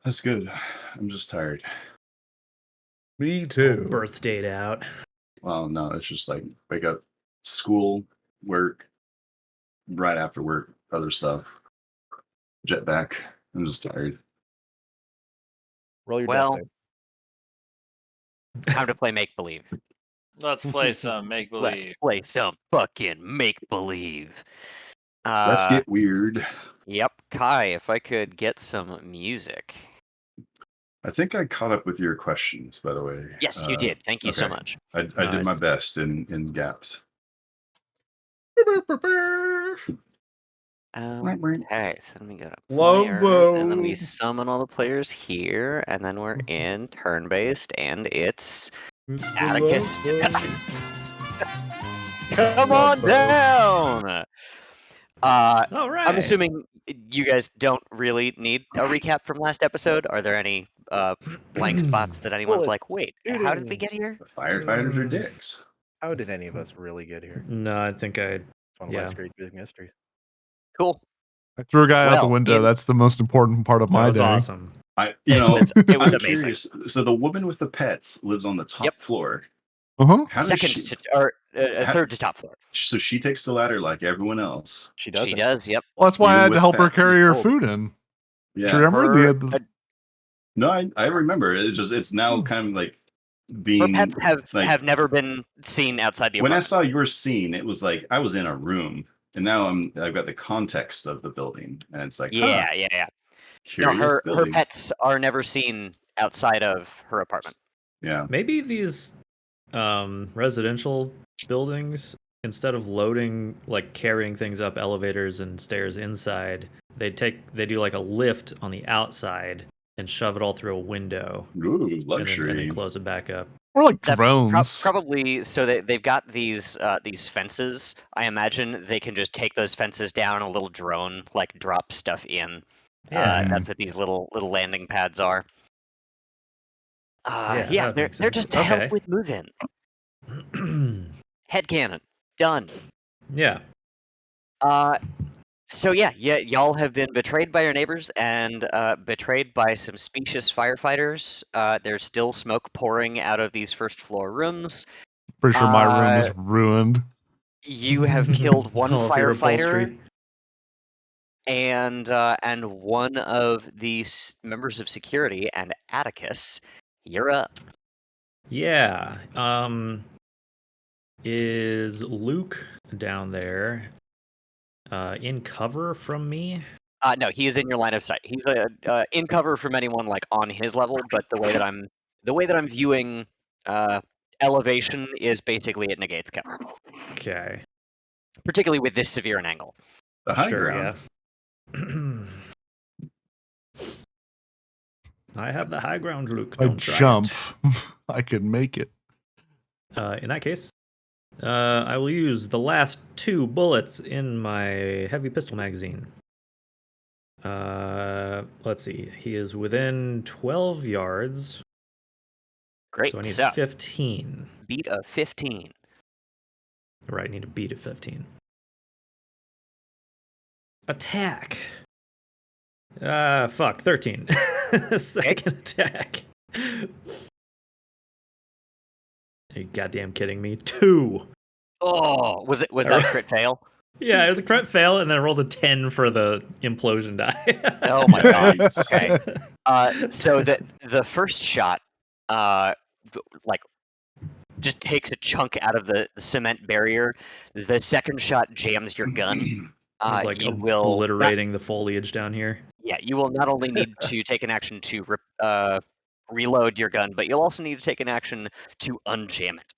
That's good. I'm just tired. Me All too. birthdayed out. Well, no, it's just like wake up, school, work, right after work, other stuff, jet back. I'm just tired. Roll your death Well, save. time to play make believe. Let's play some make Let's believe. play some fucking make believe. Let's get weird. Yep, Kai, if I could get some music. I think I caught up with your questions, by the way. Yes, you did. Thank you so Okay. much. I did Nice. my best in gaps. Okay, so then we go to Love player, and then we those. summon all the players here, and then we're in turn-based, and it's Mr. Atticus. Love Come on down! All right. I'm assuming you guys don't really need a recap from last episode. Are there any blank spots that anyone's Bullet like, wait, how did we get here? The firefighters are dicks. How did any of us really get here? No, I think It's one of Yeah. life's great big mysteries. Cool. I threw a guy out the Well, window. That's the most important part of that my was day. awesome. It was I'm amazing. curious. So the woman with the pets lives on the top Yep. floor. Uh-huh. How does Second she? to, or how- third to top floor. So she takes the ladder like everyone else. She does. She does. Yep. Well, that's why Even I had to with help her pets. carry her Oh. food in. Do Yeah. you remember Her, the No, I remember. It's now kind of like her being. pets like, have never been seen outside the when I apartment. saw your scene, it was like I was in a room, and now I've got the context of the building, and it's like, Yeah. No, curious her building. pets are never seen outside of her apartment. Yeah. Maybe these residential buildings, instead of loading, like carrying things up elevators and stairs inside, they do like a lift on the outside and shove it all through a window. Ooh, And luxury. then close it back up. or like That's drones? probably so they've got these fences. I imagine they can just take those fences down. A little drone like drop stuff in. Yeah. That's what these little landing pads are. Yeah, that they're makes sense. just to Okay. help with move-in. Headcanon done. Yeah. So y'all have been betrayed by your neighbors and betrayed by some specious firefighters. There's still smoke pouring out of these first floor rooms. Pretty sure my room is ruined. You have killed one All of your firefighter upholstery. and one of the members of security, and Atticus, you're up. Yeah. Is Luke down there in cover from me? No, he is in your line of sight. He's in cover from anyone like on his level, but the way that I'm viewing elevation is basically it negates cover, Okay. particularly with this severe an angle. The high Sure, ground. yeah. I have the high ground, Luke. I Don't try it. jump. I could make it. In that case, I will use the last 2 bullets in my heavy pistol magazine. Let's see. He is within 12 yards. Great. So I need So 15. beat of 15. Right, I need to beat at 15. Attack. Fuck, 13. Second attack. Are you goddamn kidding me? 2. Oh, was that a crit fail? Yeah, it was a crit fail, and then I rolled a 10 for the implosion die. Oh my god. Nice. Okay. So the first shot, like, just takes a chunk out of the cement barrier. The second shot jams your gun. It's like You will obliterating the foliage down here. you will not only need to take an action to reload your gun, but you'll also need to take an action to unjam it.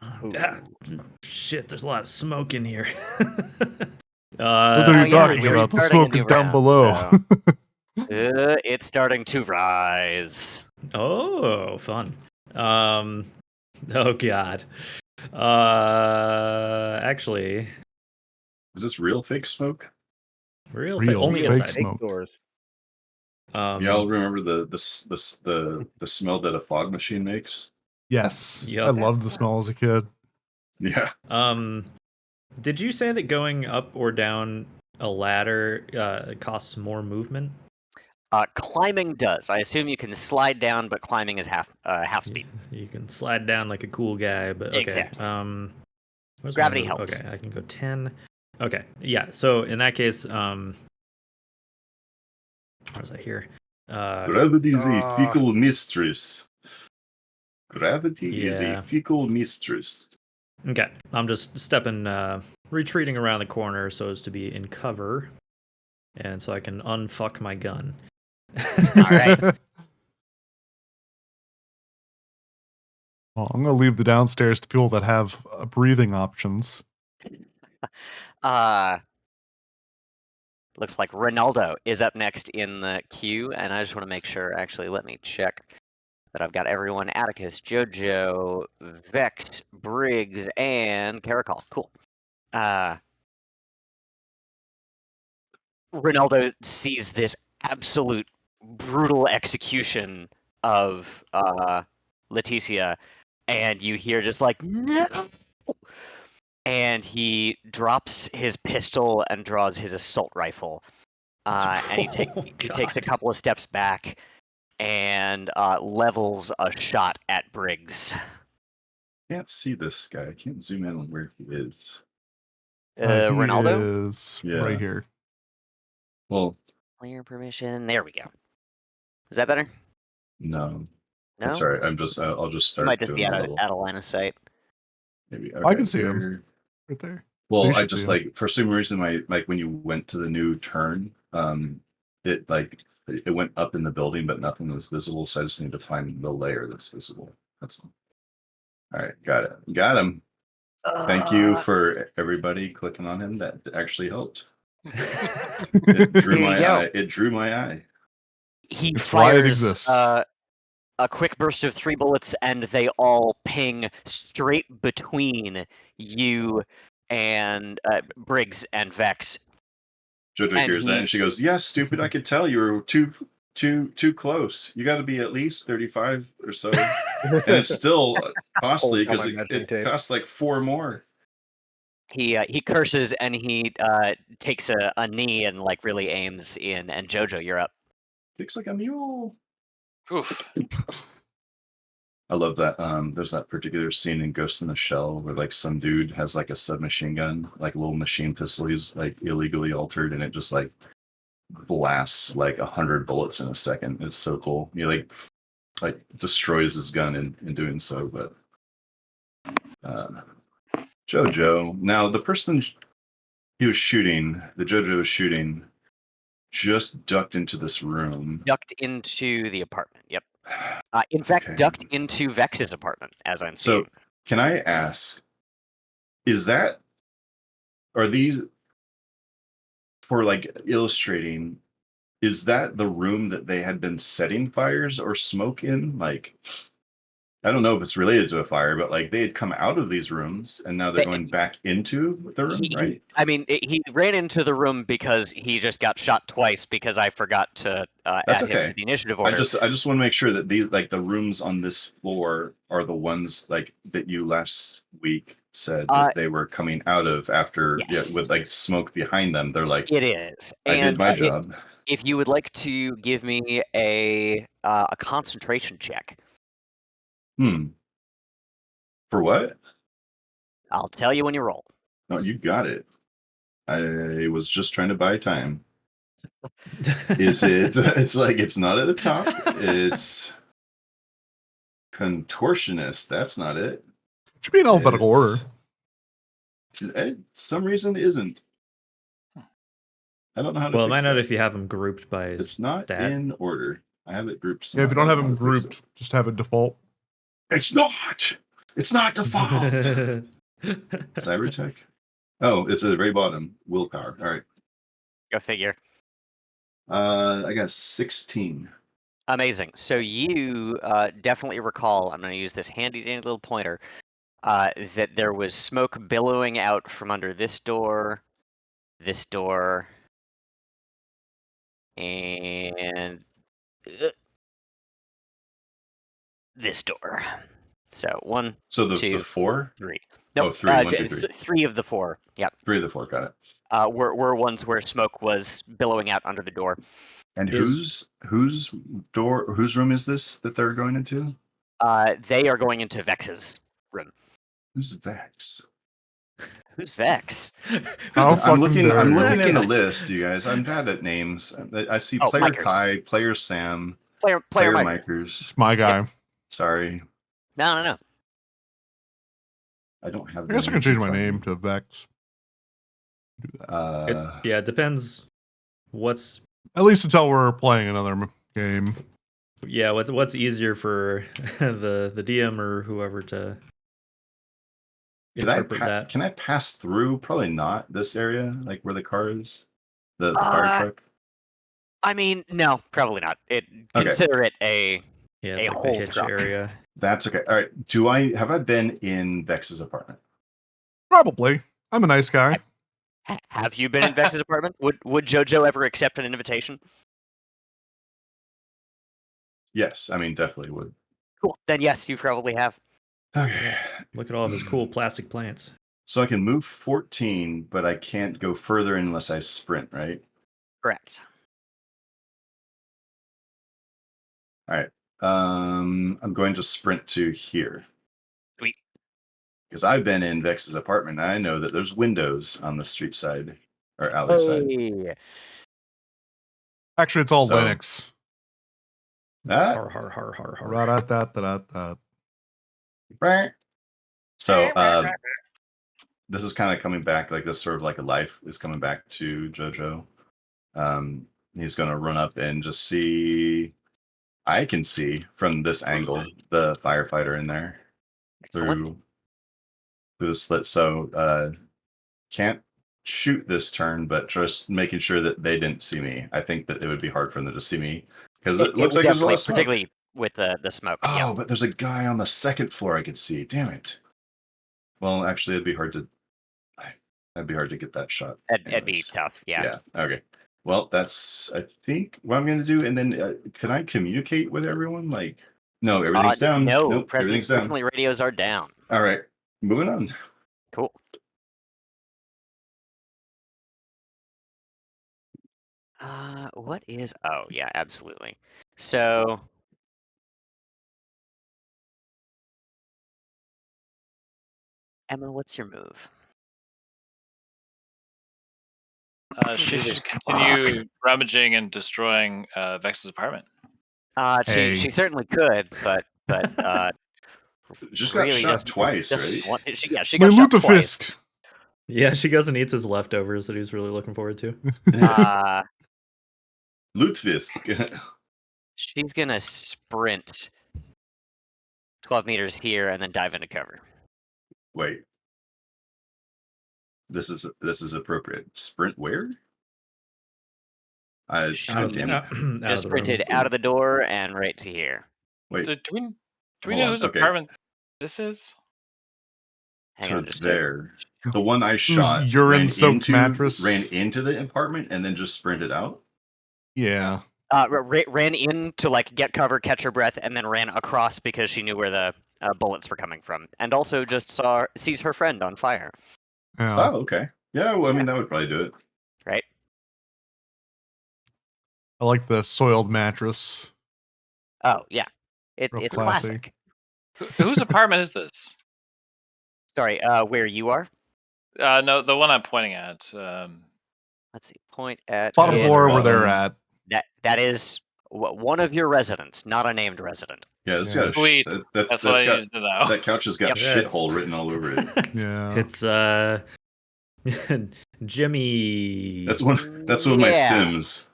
Ah, shit, there's a lot of smoke in here. What are you yeah, talking we're about? The starting a smoke is new down round, below. It's starting to rise. Oh, fun. Oh god. Actually, Is this real fake smoke? real only fake inside. smoke. Doors. Y'all remember the smell that a fog machine makes? Yes. Yup. I loved the smell as a kid. Yeah. Did you say that going up or down a ladder costs more movement? Climbing does. I assume you can slide down, but climbing is half speed. You can slide down like a cool guy, but okay. Exactly. Where's my Gravity move? helps. Okay, I can go 10. Okay, yeah. So in that case, where's that here? Gravity is a fickle mistress. Gravity is a Yeah. fickle mistress. Okay, I'm just retreating around the corner so as to be in cover, and so I can unfuck my gun. All right. Well, I'm gonna leave the downstairs to people that have breathing options. Looks like Ronaldo is up next in the queue, and I just want to make sure. Actually, let me check that I've got everyone: Atticus, Jojo, Vex, Briggs, and Caracol. Cool. Ronaldo sees this absolute brutal execution of Leticia, and you hear just like no, and he drops his pistol and draws his assault rifle, and he takes a God. couple of steps back and levels a shot at Briggs. Can't see this guy. I can't zoom in on where he is. He Ronaldo, is Yeah. right here. Well, clear permission. There we go. Is that better? no. No, That's all right. I'll just you start might just doing be a out little. of line of sight. Maybe. I Okay, can see him. here. Right there. Well, You I should just see him. like for some reason when you went to the new turn, it it went up in the building, but nothing was visible. So I just need to find the layer that's visible. That's all. All right, got it. Got him. Thank you for everybody clicking on him. That actually helped. It drew There you my go. eye. It drew my eye. He It's why it fires exists. a quick burst of 3 bullets, and they all ping straight between you and Briggs and Vex. Jojo And hears that and she goes, "Yeah, stupid. I could tell you were too close. You got to be at least 35 or so." And it's still costly Old because time measuring it tape. costs like 4 more. He curses and he takes a knee and like really aims in. And Jojo, you're up. Kicks like a mule. Oof. I love that. There's that particular scene in Ghost in the Shell where like some dude has like a submachine gun, like a little machine pistol he's like illegally altered, and it just like blasts like 100 bullets in a second. It's so cool. He like destroys his gun in doing so. But Jojo, now the person he was shooting, the Jojo was shooting, just ducked into this room. Ducked into the apartment. Yep. In fact, Okay. ducked into Vex's apartment, as I'm So seeing. can I ask, are these for like illustrating, is that the room that they had been setting fires or smoke in? Like, I don't know if it's related to a fire, but like they had come out of these rooms and now they're going back into the room, right? He ran into the room because he just got shot twice because I forgot to That's add him okay. to the initiative I order. just want to make sure that these like the rooms on this floor are the ones like that you last week said that they were coming out of after Yes. with like smoke behind them. They're like, It is. I And did my job. if you would like to give me a concentration check, For what? I'll tell you when you roll. No, you got it. I was just trying to buy time. Is it? It's like it's not at the top. It's contortionist. That's not it. Should be in alphabetical order. Some reason isn't. I don't know how to. Well, it fix might not that. if you have them grouped by It's not stat. in order. I have it grouped. Yeah, if you don't have them them grouped, just have it default. It's not. It's not default. Cybertech. Oh, it's at the very bottom. Willpower. All right. Go figure. I got 16. Amazing. So you definitely recall, I'm going to use this handy dandy little pointer, that there was smoke billowing out from under this door, and this door. So 1, So the 2, 4. 3. Oh, Nope. 3. 1, 2, 3. 3 of the 4. Yep. 3 of the 4. Got it. Were ones where smoke was billowing out under the door. And Is- whose room is this that they're going into? They are going into Vex's room. Who's Vex? Who's Vex? How Who the fucking I'm looking. dare I'm you. looking in the guy? list, you guys. I'm bad at names. I see Oh, player Micers. Kai, player Sam, Player player Mike. Mikers. It's my guy. Sorry, No. I don't have. I the guess I can names change in my front of name me. to Vex. Do that. It depends. What's At least until we're playing another game. what's easier for the DM or whoever to interpret that. Can I pass through? Probably not this area, like where the car is, the fire Uh, truck. I mean, no, probably not. Okay. Consider it a Yeah, a it's like the whole hitch truck. area. That's okay. All right. Have I been in Vex's apartment? Probably. I'm a nice guy. Have you been in Vex's apartment? Would JoJo ever accept an invitation? Yes. I mean, definitely would. Cool. Then yes, you probably have. Okay. Look at all of his cool plastic plants. So I can move 14, but I can't go further unless I sprint, right? Correct. All right. I'm going to sprint to here. Sweet. Because I've been in Vex's apartment. And I know that there's windows on the street side or alley side. Hey. Actually, it's all So- Linux. Ah, Har har har har har. Ra-da-da-da-da-da. right. So this is kind of coming back, like this sort of like a life is coming back to JoJo. He's going to run up and just see. I can see from this angle the firefighter in there Excellent. through the slit. So can't shoot this turn, but just making sure that they didn't see me. I think that it would be hard for them to see me because it looks would like there's a lot definitely, of smoke. particularly with the smoke. Oh, Yeah. but there's a guy on the second floor I could see. Damn it. Well, actually, it'd be hard to get that shot. It'd be anyways. tough. Yeah. Okay. Well, that's I think what I'm going to do. And then can I communicate with everyone? Like, no, everything's down. No, Nope, everything's down. presently radios are down. All right, moving on. Cool. What is? Oh, yeah, absolutely. So, Emma, what's your move? She This should is continue rummaging and destroying Vex's apartment. Hey. She certainly could, but Just got really shot doesn't- twice, doesn't right? want to- she My got shot twice. lutefisk. Yeah, she goes and eats his leftovers that he's really looking forward to. Lutefisk. She's gonna sprint 12 meters here and then dive into cover. Wait. This is appropriate. Sprint where? God damn it. Out of Just the room. sprinted out of the door and right to here. Wait, Do we Hold know on, whose okay. apartment this is? Hang to on, just there. The one I shot urine-soaked mattress. ran into the apartment and then just sprinted out. Yeah. ran in to like get cover, catch her breath, and then ran across because she knew where the bullets were coming from, and also just sees her friend on fire. Yeah. Oh, okay. Yeah, well, I mean that would probably do it. Right? I like the soiled mattress. Oh yeah, it's Real classic. Whose apartment is this? Sorry, where you are? No, the one I'm pointing at. Let's see. Point at Bottom Yeah, floor they're where they're awesome. at. that is one of your residents, not a named resident. Yeah, it's Yeah. got a Sweet. that's That's what I got needed to know. that couch has got Yep. shithole written all over it. Yeah. It's Jimmy. That's one of my Yeah. Sims.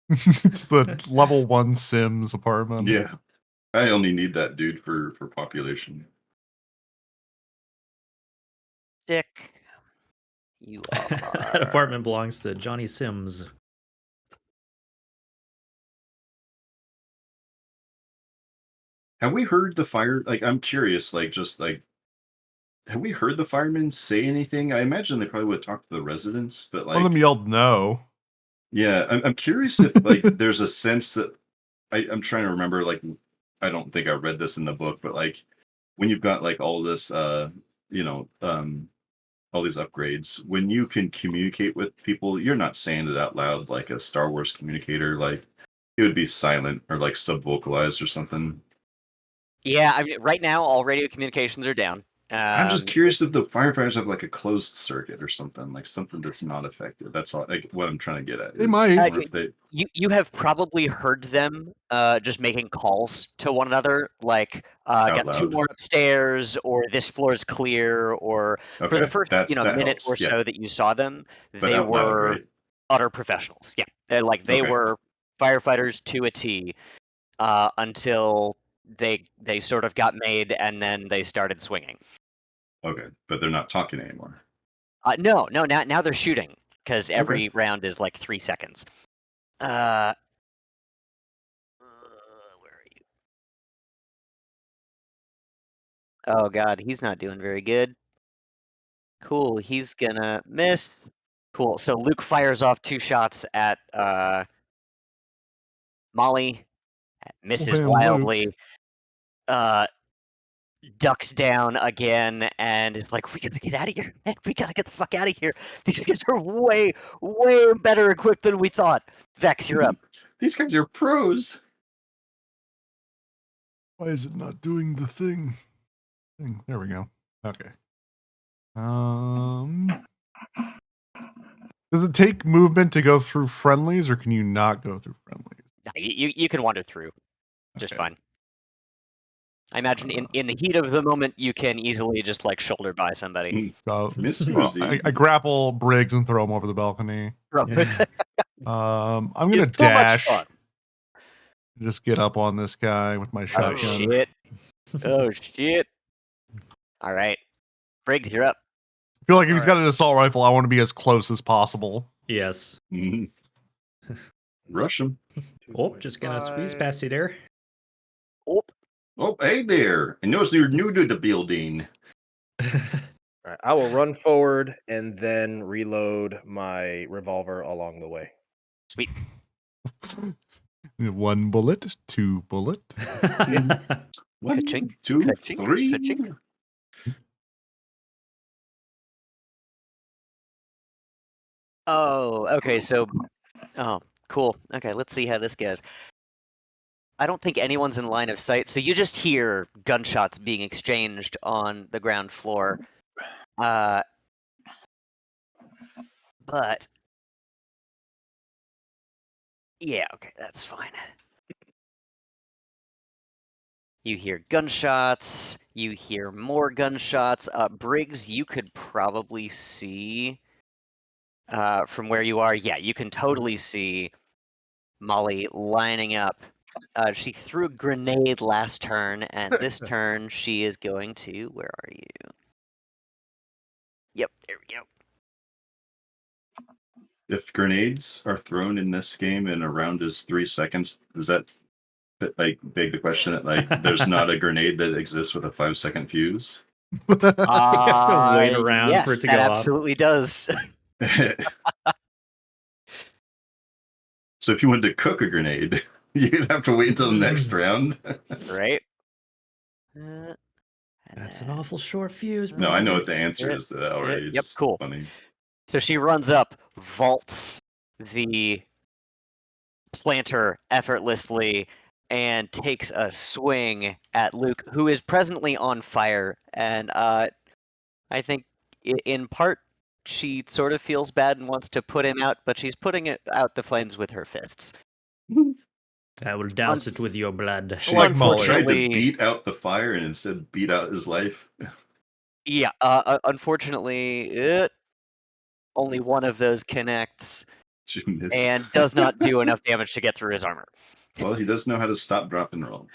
It's the level 1 Sims apartment. Yeah. I only need that dude for population. Stick. You are. That apartment belongs to Johnny Sims. Have we heard the fire? Like, I'm curious. Like, just like, have we heard the firemen say anything? I imagine they probably would talk to the residents, but One of like, them yelled no. yeah, I'm curious if like there's a sense that I'm trying to remember. Like, I don't think I read this in the book, but like when you've got like all this, you know, all these upgrades. When you can communicate with people, you're not saying it out loud like a Star Wars communicator. Like it would be silent or like sub-vocalized or something. Yeah, I mean, right now all radio communications are down. I'm just curious if the firefighters have like a closed circuit or something, like something that's not effective. That's all. Like what I'm trying to get at. They is, might. or if they, You have probably heard them just making calls to one another, like Out got two loud. more upstairs, or this floor is clear, or for the Okay, first that minute helps. or Yeah, so that you saw them, but they out loud, were right? utter professionals. Yeah, they Okay. were firefighters to a T until they sort of got made and then they started swinging. Okay, but they're not talking anymore. No, now they're shooting because every round is like 3 seconds. Where are you? Oh god, he's not doing very good. Cool, he's gonna miss. Cool. So Luke fires off 2 shots at Molly, misses Well, hey, Luke. wildly. Ducks down again and is like, "We gotta get out of here, man. We gotta get the fuck out of here. These guys are way, way better equipped than we thought." Vex, you're up. These guys are pros. Why is it not doing the thing? There we go. Okay. Does it take movement to go through friendlies, or can you not go through friendlies? You can wander through just Okay. fine. I imagine in the heat of the moment, you can easily just like shoulder by somebody. Miss Well, Susie. I grapple Briggs and throw him over the balcony. Yeah. I'm gonna It's so much dash. fun. Just get up on this guy with my Oh shotgun. shit! Oh shit! All right, Briggs, you're up. I feel like if he's got an assault rifle, I want to be as close as possible. Yes. Mhm. Rush him. Oh, just gonna squeeze 2.5. past you there. Oh, Oh, hey there. I noticed you're new to the building. All right, I will run forward and then reload my revolver along the way. sweet. 1 bullet, 2 bullet. One, Ka-chink, 2, ka-chink, 3. ka-chink. Oh, okay. So, oh, cool. Okay, let's see how this goes. I don't think anyone's in line of sight, so you just hear gunshots being exchanged on the ground floor. But yeah, okay, that's fine. You hear gunshots. You hear more gunshots. Briggs, you could probably see from where you are. Yeah, you can totally see Molly lining up. She threw a grenade last turn, and this turn she is going to. Where are you? Yep, there we go. If grenades are thrown in this game and a round is 3 seconds, does that like beg the question that like there's not a grenade that exists with a 5-second fuse? You have to wait around yes, for it to that go off. absolutely does. So if you wanted to cook a grenade, you'd have to wait until the next round. Right? That's an awful short fuse, bro. No, I know what the answer Shit, is to that shit. already. Yep, It's cool. funny. So she runs up, vaults the planter effortlessly, and takes a swing at Luke, who is presently on fire. And I think in part she sort of feels bad and wants to put him out, but she's putting it out the flames with her fists. I will douse it with your blood. She like Molly. tried to Unfortunately- beat out the fire and instead beat out his life. Yeah, unfortunately, only one of those connects She missed. and does not do enough damage to get through his armor. Well, he does know how to stop, drop, and roll.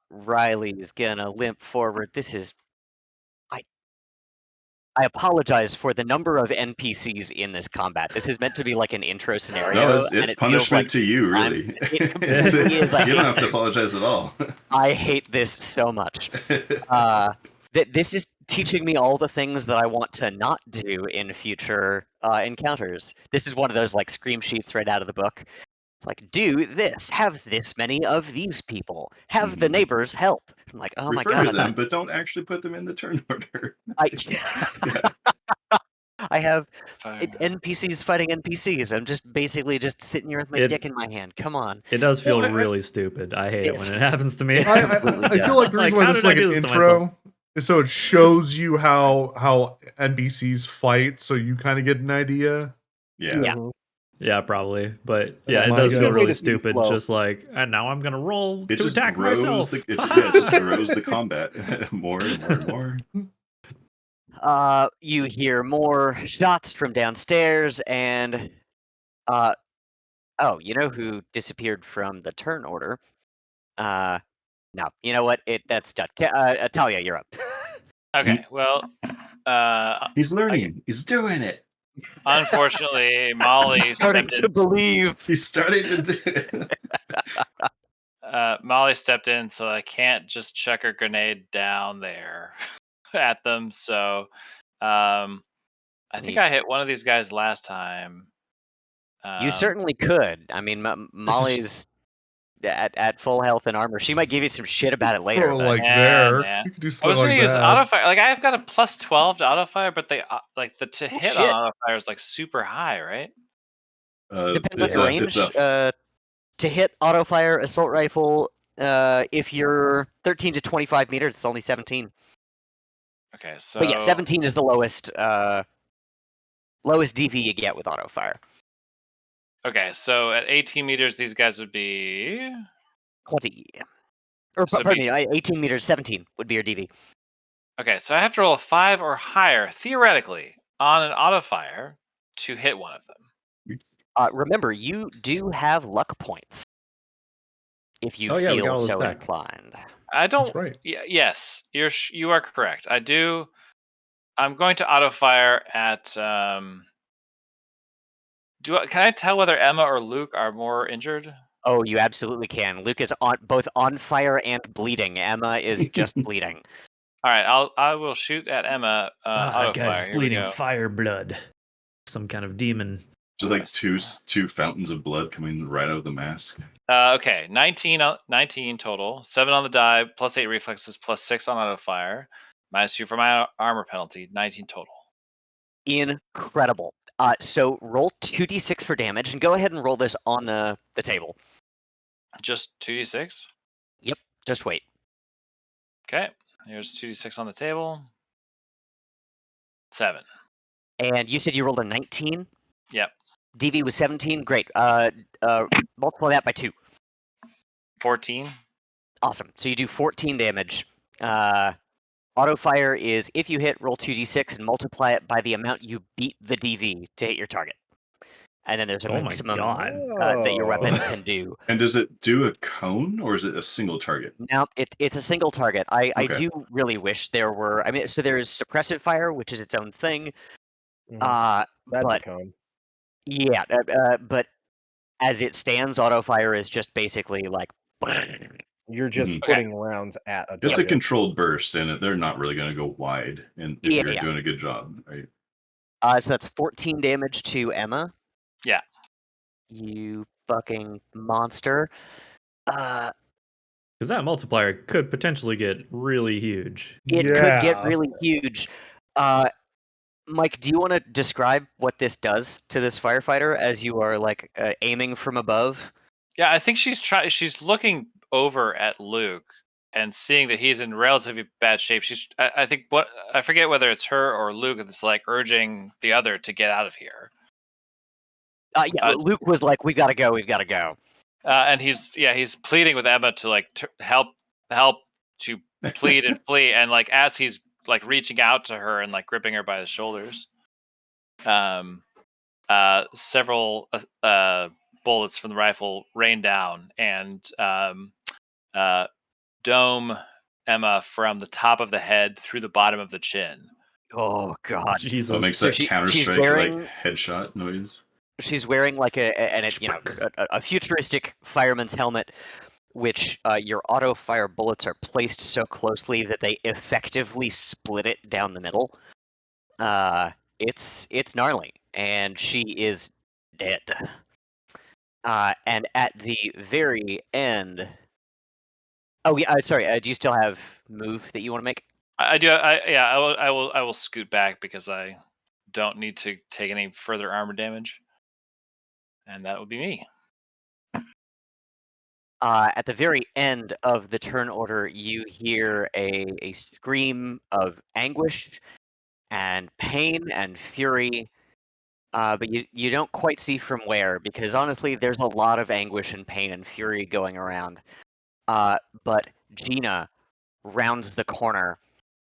Riley's gonna limp forward. This is. I apologize for the number of NPCs in this combat. This is meant to be like an intro scenario. No, and it's it feels punishment like to you, really. it completely is. I You don't hate have to this. apologize at all. I hate this so much. This is teaching me all the things that I want to not do in future encounters. This is one of those like scream sheets right out of the book. It's like, do this, have this many of these people, have the Mhm. neighbors help. I'm like, oh my Refer to god, them, but don't actually put them in the turn order. I Yeah. I have Fire. NPCs fighting NPCs. I'm just basically just sitting here with my dick in my hand. Come on. It does feel Well, really stupid. I hate it when it's- it happens to me. it's completely I feel like the reason why how this is did I like do an this to myself? intro is so it shows you how NPCs fight, so you kind of get an idea. Yeah. Yeah. Mhm. Yeah, probably. But And yeah, it my does God. feel It's really just stupid. slow. Just like, and now I'm gonna roll It to just attack grows myself. it just grows the combat more and more and more. You hear more shots from downstairs, and oh, you know who disappeared from the turn order? No, you know what? That's done. Talia, you're up. Okay, well, He's learning. He's doing it. unfortunately, Molly Starting stepped to in. believe. He's starting to do it. Molly stepped in, so I can't just chuck a grenade down there at them. So, I think I hit one of these guys last time. You certainly could. I mean, Molly's at full health and armor. She might give you some shit about it later. Oh, But like Yeah, there, yeah. you could do I something was gonna like use that. auto fire. Like I've got a plus 12 to auto fire, but they like the to hit on shit. auto fire is like super high, right? depends on It's your a, range. it's a, To hit auto fire assault rifle, if you're 13 to 25 meters, it's only 17. Okay, so But yeah, 17 is the lowest DV you get with auto fire. okay, so at 18 meters, these guys would be 20. Or So pardon me, 18 meters, 17 would be your DV. okay. So I have to roll a 5 or higher theoretically on an auto fire to hit one of them. Remember, you do have luck points if you Oh, yeah, we got feel all those so back. inclined. I don't. That's right. Yes, you are correct. I do. I'm going to auto fire at. Can I tell whether Emma or Luke are more injured? Oh, you absolutely can. Luke is both on fire and bleeding. Emma is just bleeding. All right, I will shoot at Emma. Auto That guy's fire. Here we bleeding go. fire blood. Some kind of demon. just like two fountains of blood coming right out of the mask. Okay, 19 total. 7 on the die, plus 8 reflexes, plus 6 on auto fire, minus 2 for my armor penalty. 19 total. Incredible. So roll 2d6 for damage, and go ahead and roll this on the table. Just 2d6. Yep, just wait. Okay, here's 2d6 on the table. 7. And you said you rolled a 19? Yep. DV was 17? Great. Multiply that by 2. 14. Awesome. So you do 14 damage. Auto fire is if you hit, roll 2d6 and multiply it by the amount you beat the DV to hit your target. And then there's a Oh my maximum God. that your weapon Oh. can do. And does it do a cone or is it a single target? Now, it's a single target. I Okay. do really wish there were. I mean, so there's suppressive fire, which is its own thing. Mhm. That's a But cone. yeah, but as it stands, auto fire is just basically like. You're just Mhm. putting rounds at a It's a target. controlled burst, and they're not really going to go wide. And if Yeah, you're yeah. doing a good job, right? So that's 14 damage to Emma. Yeah. You fucking monster. Because that multiplier could potentially get really huge. It could get really huge. Mike, do you want to describe what this does to this firefighter as you are like aiming from above? Yeah, I think she's looking over at Luke and seeing that he's in relatively bad shape. I think I forget whether it's her or Luke that's like urging the other to get out of here. Yeah, Luke was like, "We gotta go. We've gotta go." And he's pleading with Emma to like help to plead and flee. And like as he's like reaching out to her and like gripping her by the shoulders, several bullets from the rifle rain down and dome Emma from the top of the head through the bottom of the chin. Oh God! Jesus. So it makes So that she's Counter-Strike wearing- like headshot noise. She's wearing like a futuristic fireman's helmet, which your auto fire bullets are placed so closely that they effectively split it down the middle. It's gnarly, and she is dead. And at the very end. Oh yeah, sorry. Do you still have move that you want to make? I do. I will scoot back because I don't need to take any further armor damage, and that would be me. At the very end of the turn order, you hear a scream of anguish and pain and fury, but you don't quite see from where, because honestly, there's a lot of anguish and pain and fury going around. But Gina rounds the corner,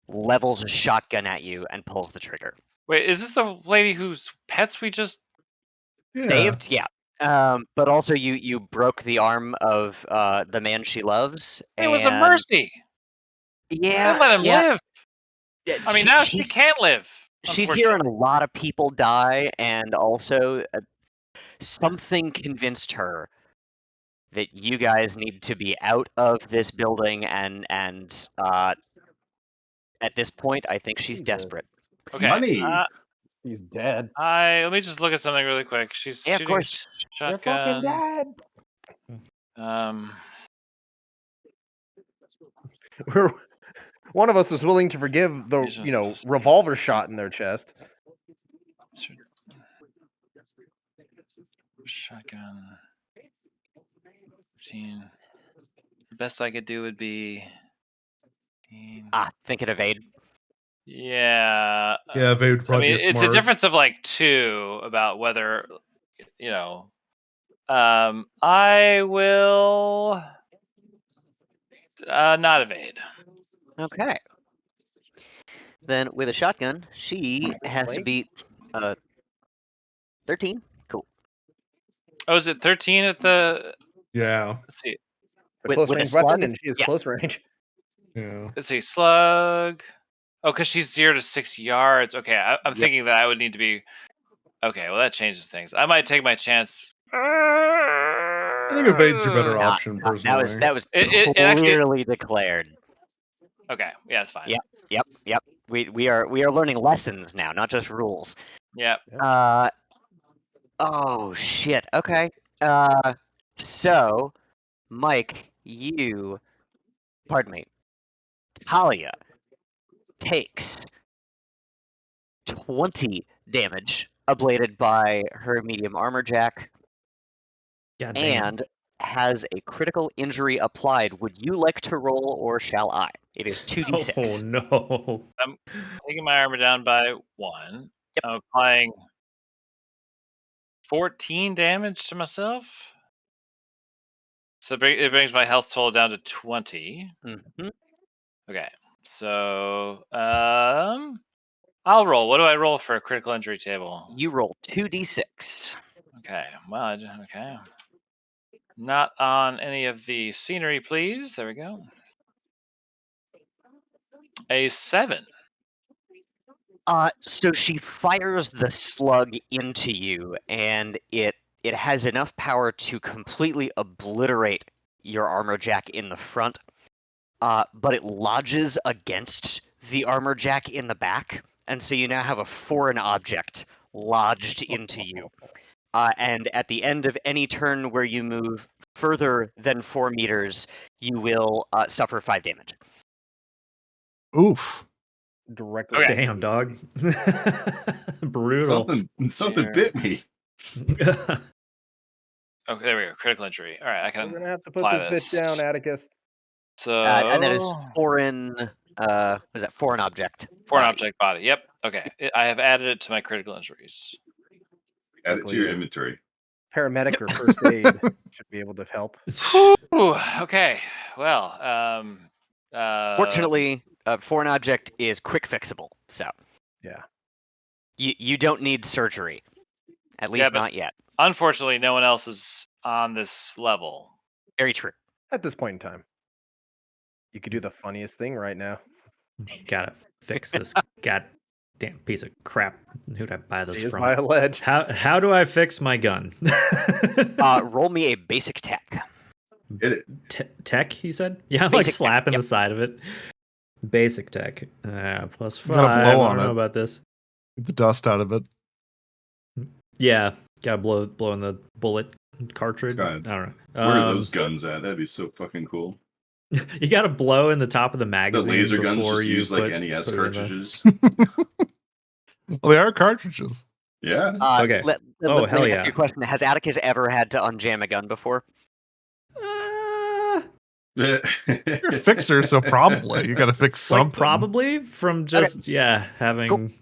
levels a shotgun at you, and pulls the trigger. Wait, is this the lady whose pets we just? Saved? Yeah. But also you broke the arm of the man she loves. It was a and- mercy. Yeah. I let him live. Yeah, I mean, now she she's- can't live. She's unfortunately. hearing a lot of people die, and also something convinced her that you guys need to be out of this building, and at this point, I think she's Jesus. desperate. Okay. Money. He's dead. Let me just look at something really quick. She's Yeah, of shooting a course. They're fucking shotgun. dead. We're, one of us was willing to forgive the revolver shot in their chest. Shotgun. 15. The best I could do would be. 15. Thinking of aid. Yeah. Yeah, they would I probably mean, be it's a smart. difference of like 2 about whether, I will not evade. Okay. Then with a shotgun, she has to Flank? beat 13. Cool. Oh, is it 13 at the? Yeah. Let's see. The With close a range slug? weapon, and she has Yeah. close range. Yeah. Let's see. Slug. Oh, because she's 0 to 6 yards. Okay, I'm Yep. thinking that I would need to be. Okay, well that changes things. I might take my chance. I I think evade's your better option, That personally. was It actually- clearly declared. Okay, yeah, that's fine. Yep. We are learning lessons now, not just rules. Yeah. Oh shit. Okay. So Mike, Talia takes 20 damage ablated by her medium armor jack God damn. and has a critical injury applied. Would you like to roll, or shall I? It is 2d6. Oh no. I'm taking my armor down by 1. Yep. I'm applying 14 damage to myself. So it brings my health total down to 20. Mhm. Okay. So I'll roll. What do I roll for a critical injury table? You roll 2d6. Okay. Well, okay. Not on any of the scenery, please. There we go. A 7. So she fires the slug into you, and it has enough power to completely obliterate your armor jack in the front, but it lodges against the armor jack in the back, and so you now have a foreign object lodged into you. And at the end of any turn where you move further than 4 meters, you will suffer 5 damage. Oof. Directly. Okay. Damn, dog. Brutal. Something bit me. Okay, there we go. Critical injury. All right, I We're can gonna have to put apply this bitch down, Atticus. So And that is foreign. What is that? Foreign object. foreign body. object body. Yep. Okay. I have added it to my critical injuries. Add it to your inventory. Paramedic or first aid should be able to help. Ooh, okay. Well, Fortunately, foreign object is quick fixable, so Yeah. you don't need surgery, at least Yeah, but- not yet. unfortunately, no one else is on this level. Very true. At this point in time, you could do the funniest thing right now. Gotta fix this goddamn piece of crap. Who'd I buy this Is from? by a ledge. How do I fix my gun? Roll me a basic tech. Hit it. Tech, he said? Yeah, I'm like Basic tech, slapping yep. the side of it. Basic tech. +5. gotta blow I on don't know it. about this. Get the dust out of it. Yeah. Gotta blow in the bullet cartridge. God. I don't know. Where are those guns at? That'd be so fucking cool. You gotta blow in the top of the The magazine laser guns before just you use like put NES it in the- cartridges. Well, they are cartridges. Yeah. Okay. Let Oh, me hell ask yeah. you a question. Has Atticus ever had to unjam a gun before? You're a fixer, so probably you got to fix something. Like probably from just having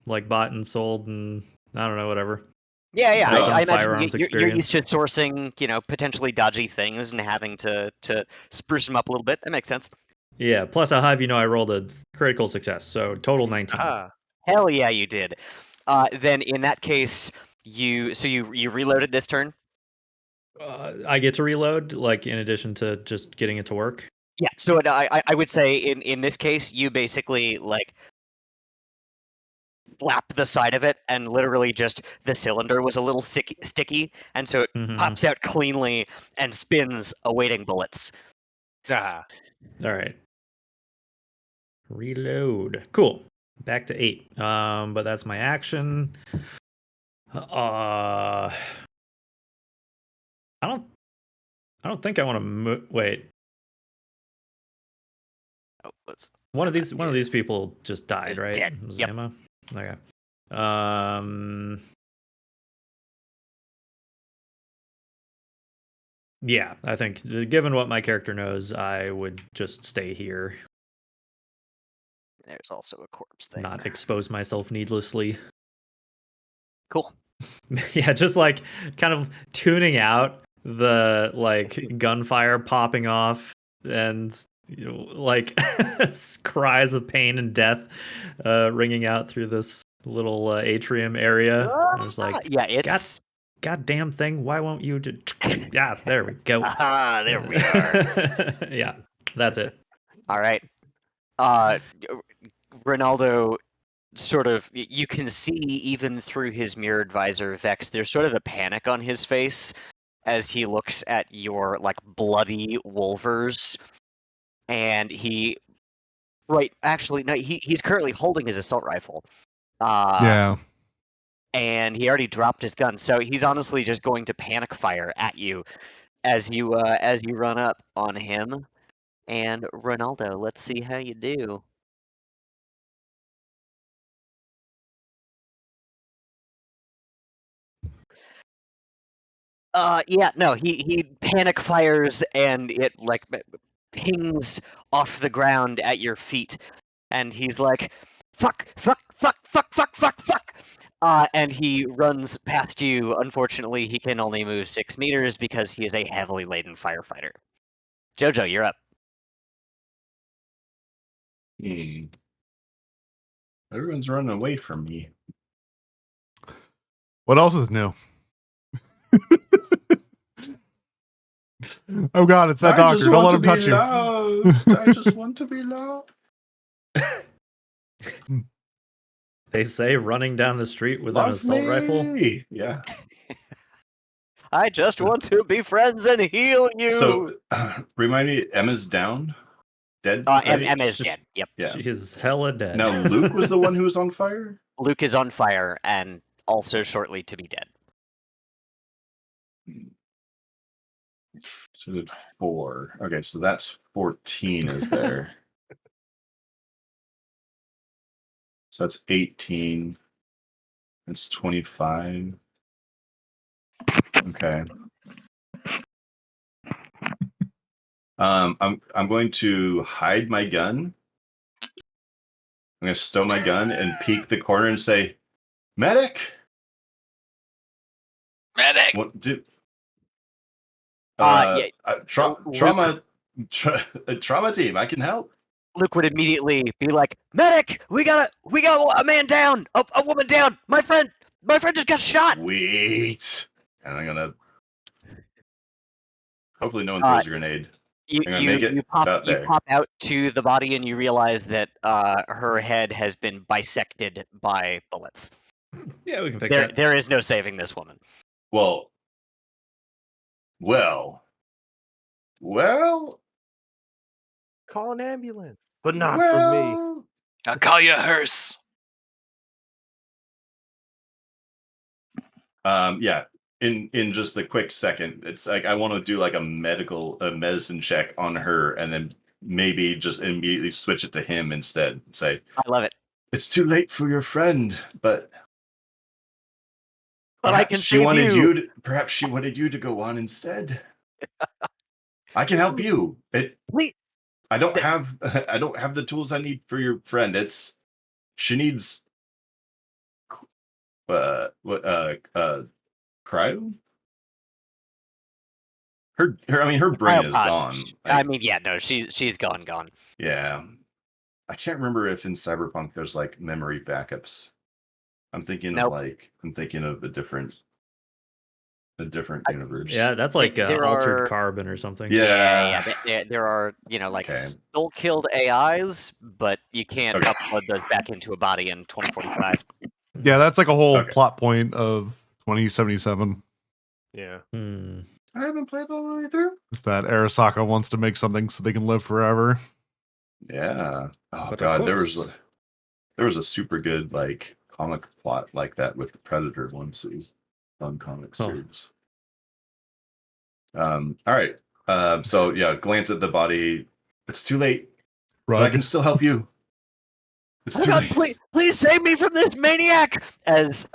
like bought and sold and I don't know, whatever. Yeah. Some I imagine firearms you're used to sourcing, potentially dodgy things and having to spruce them up a little bit. That makes sense. Yeah. Plus, I'll have you know I rolled a critical success, so total 19. Hell yeah, you did. Then in that case, you reloaded this turn. I get to reload, like in addition to just getting it to work. Yeah. So I would say in this case, you basically like slap the side of it, and literally just the cylinder was a little sticky, and so it pops out cleanly and spins, awaiting bullets. Ah. All right. Reload. Cool. Back to 8. But that's my action. I don't think I want to wait. Oh, One of these people just died, is right? dead. Yep. Zama? Okay. Yeah, I think given what my character knows, I would just stay here. There's also a corpse thing. Not expose myself needlessly. Cool. Yeah, just like kind of tuning out the like gunfire popping off and like cries of pain and death ringing out through this little atrium area. I was like, yeah, it's goddamn thing. Why won't you just? Yeah, there we go. there we are. Yeah, that's it. All right. Ronaldo sort of, you can see even through his mirrored visor, Vex, there's sort of a panic on his face as he looks at your like bloody wolvers, and he's currently holding his assault rifle. Yeah. And he already dropped his gun, so he's honestly just going to panic fire at you as you run up on him. And Ronaldo, let's see how you do. Yeah, no, he panic fires and it like pings off the ground at your feet, and he's like, "Fuck, fuck, fuck, fuck, fuck, fuck, fuck!" And he runs past you. Unfortunately, he can only move 6 meters because he is a heavily laden firefighter. Jojo, you're up. Everyone's running away from me. What else is new? Oh God, it's that doctor. Don't let him touch you. I just want to be loved. They say running down the street with an assault rifle. Yeah. I just want to be friends and heal you. So, remind me, Emma's down? Dead? Emma is Just- dead. Yep. Yeah. She is hella dead. Now, Luke was the one who was on fire? Luke is on fire and also shortly to be dead. So did 4. Okay, so that's 14 is there. So that's 18. That's 25. Okay. I'm going to hide my gun. I'm going to stow my gun and peek the corner and say, "Medic! Medic! What do? Yeah. Trauma team. I can help." Luke would immediately be like, "Medic! We got a man down, a woman down. My friend just got shot." Wait, and I'm gonna. Hopefully, no one throws a grenade. You pop out to the body and you realize that her head has been bisected by bullets. Yeah, we can fix that. There is no saving this woman. Well. Call an ambulance, but not for me. I'll call you a hearse. Yeah. In just a quick second, it's like I want to do like a medicine check on her, and then maybe just immediately switch it to him instead. Say, I love it. it's too late for your friend, but But I perhaps can she save wanted you. perhaps she wanted you to go on instead. I can help you. Wait, I don't Th- have I don't have the tools I need for your friend. She needs what cryo? Her brain is cryopod. gone. I Like, mean, yeah, no, she's gone. yeah. I can't remember if in Cyberpunk there's like memory backups. I'm thinking Nope. of a different universe. Yeah, that's like There altered are- carbon or something. Yeah. There are, like Okay. soul killed AIs, but you can't Okay. upload those back into a body in 2045. Yeah, that's like a whole Okay. plot point of 2077. Yeah. Hmm. I haven't played all the way through. It's that Arasaka wants to make something so they can live forever. Yeah. Oh But of god, there was course. a super good like comic plot like that with the Predator one series, fun comic Huh. series. All right. So yeah, glance at the body. It's too late, but I Rug. can still help you. It's Oh too God, late. please save me from this maniac! As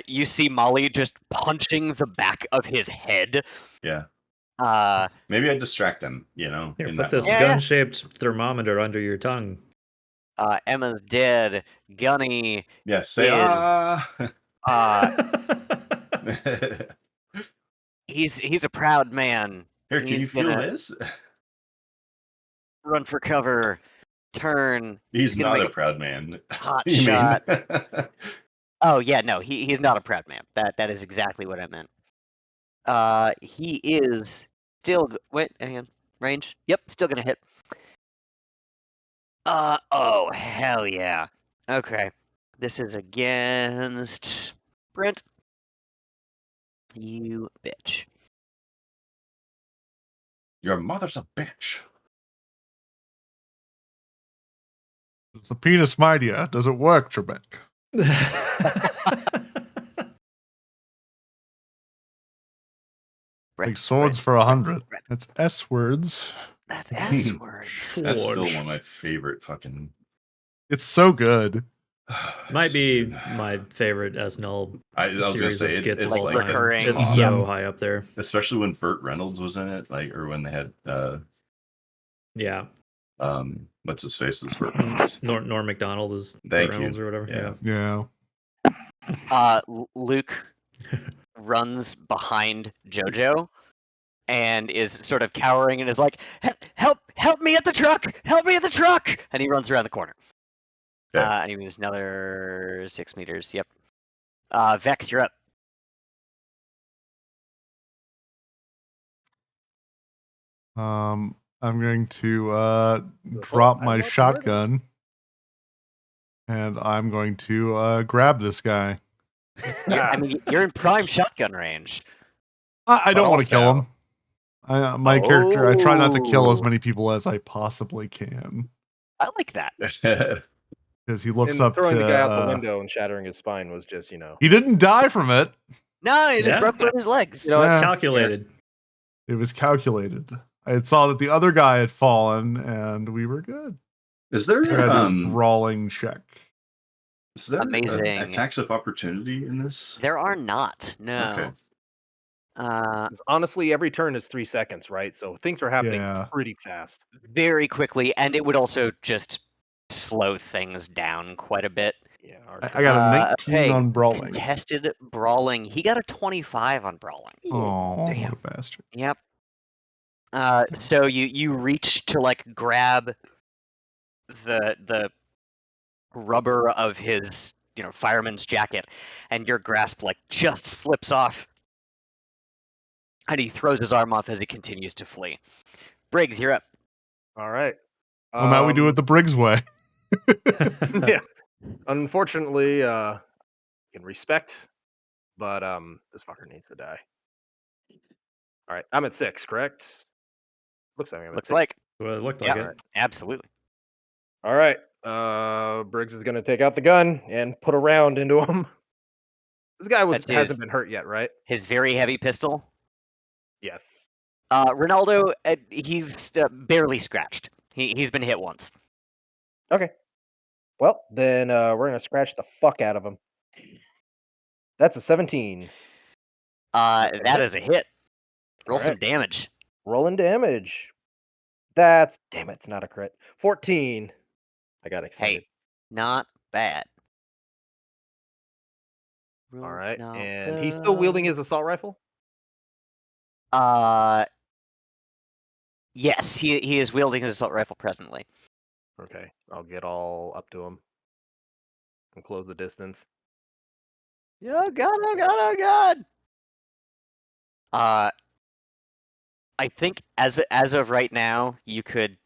you see Molly just punching the back of his head. Yeah. Maybe I distract him, Here, in put that this moment. Yeah. gun-shaped thermometer under your tongue. Emma's dead. Gunny. Yeah, say Is- ah. He's a proud man. Here, can He's you feel gonna this? run for cover. Turn. He's gonna not make a proud man. hot You shot. mean? Oh yeah, no, he's not a proud man. That is exactly what I meant. He is still. Wait, hang on. Range. Yep, still gonna hit. Oh hell yeah. Okay, this is against Brent. You bitch. Your mother's a bitch. It's a penis media. Does it work, Trebek? Brent, Like swords Brent, for 100. Brent. That's S words. That's S words. That's still Forge. one of my favorite fucking. It's so good. Might be Dude. my favorite SNL I was gonna series say of skits of like all time. recurring, It's top. so high up there. Especially when Burt Reynolds was in it, like, or when they had Yeah. what's his face is Burt Reynolds. Norm Macdonald is Thank Reynolds you. or whatever. Yeah. Yeah. Luke runs behind Jojo and is sort of cowering and is like, help me at the truck! Help me at the truck! And he runs around the corner. Okay. And he moves another 6 meters. Yep. Vex, you're up. I'm going to drop my shotgun and I'm going to grab this guy. I mean, you're in prime shotgun range. I don't want to kill him. also- My character, I try not to kill as Oh. many people as I possibly can. I like that. Because he looks And up throwing to the guy out the window and shattering his spine was just, He didn't die from it. No, he just Yeah. broke both his legs. You know what? Yeah. Calculated. It was calculated. I saw that the other guy had fallen and we were good. Is there I had a brawling check. is there Amazing. attacks of opportunity in this? There are not. No. Okay. 'Cause honestly, every turn is 3 seconds, right? So things are happening Yeah. pretty fast. Very quickly, and it would also just slow things down quite a bit. Yeah. I got a 19 okay. on brawling. Contested brawling. He got a 25 on brawling. Oh, damn. what a bastard. Yep. So you reach to like grab the rubber of his fireman's jacket, and your grasp like just slips off, and he throws his arm off as he continues to flee. Briggs, you're up. All right. Well, now we do it the Briggs way. Yeah. Unfortunately, can respect, but this fucker needs to die. All right, I'm at 6, correct? Looks like I'm at Looks 6. like. Well, it looked like Yeah, it. absolutely. All right. Briggs is gonna take out the gun and put a round into him. This guy That's hasn't been hurt yet, right? his very heavy pistol. Yes. Ronaldo, he's barely scratched. He's been hit once. Okay. Well, then we're gonna scratch the fuck out of him. That's a 17. That's a That hit. is a hit. Roll All some right. damage. Rolling damage. Damn it, it's not a crit. 14. I got excited. Hey, not bad. All right, and he's still wielding his assault rifle. Yes, he is wielding his assault rifle presently. Okay, I'll get all up to him and close the distance. Oh god! Oh god! Oh god! I think as of right now, you could.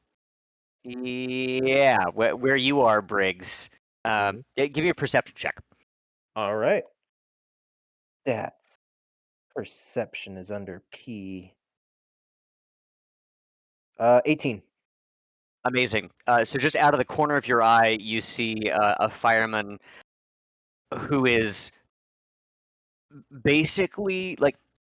Yeah, where you are, Briggs. Give me a perception check. All right. That's perception is under P. 18. Amazing. So just out of the corner of your eye, you see a fireman who is basically like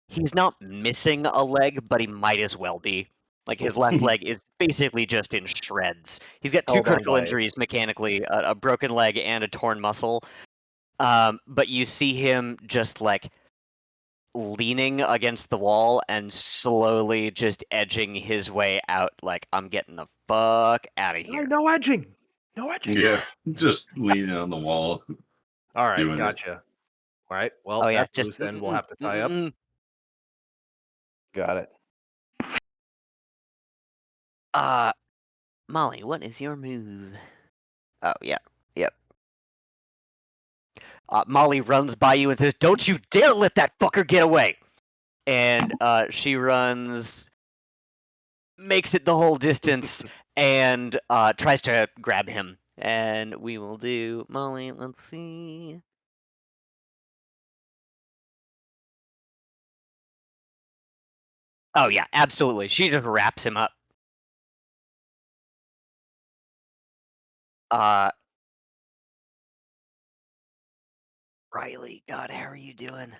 he's not missing a leg, but he might as well be. Like his left leg is basically just in shreds. He's got two Held on critical by it. injuries mechanically, a broken leg and a torn muscle. But you see him just like leaning against the wall and slowly just edging his way out. Like, I'm getting the fuck out of here. No edging. No edging. Yeah, just leaning on the wall. All right, doing it. gotcha. All right, well, Oh yeah, that's just loose end. We'll have to tie up. Got it. Molly, what is your move? Oh yeah, yep. Molly runs by you and says, "Don't you dare let that fucker get away!" And she runs, makes it the whole distance, and tries to grab him. And we will do Molly. Let's see. Oh yeah, absolutely. She just wraps him up. Riley, God, how are you doing?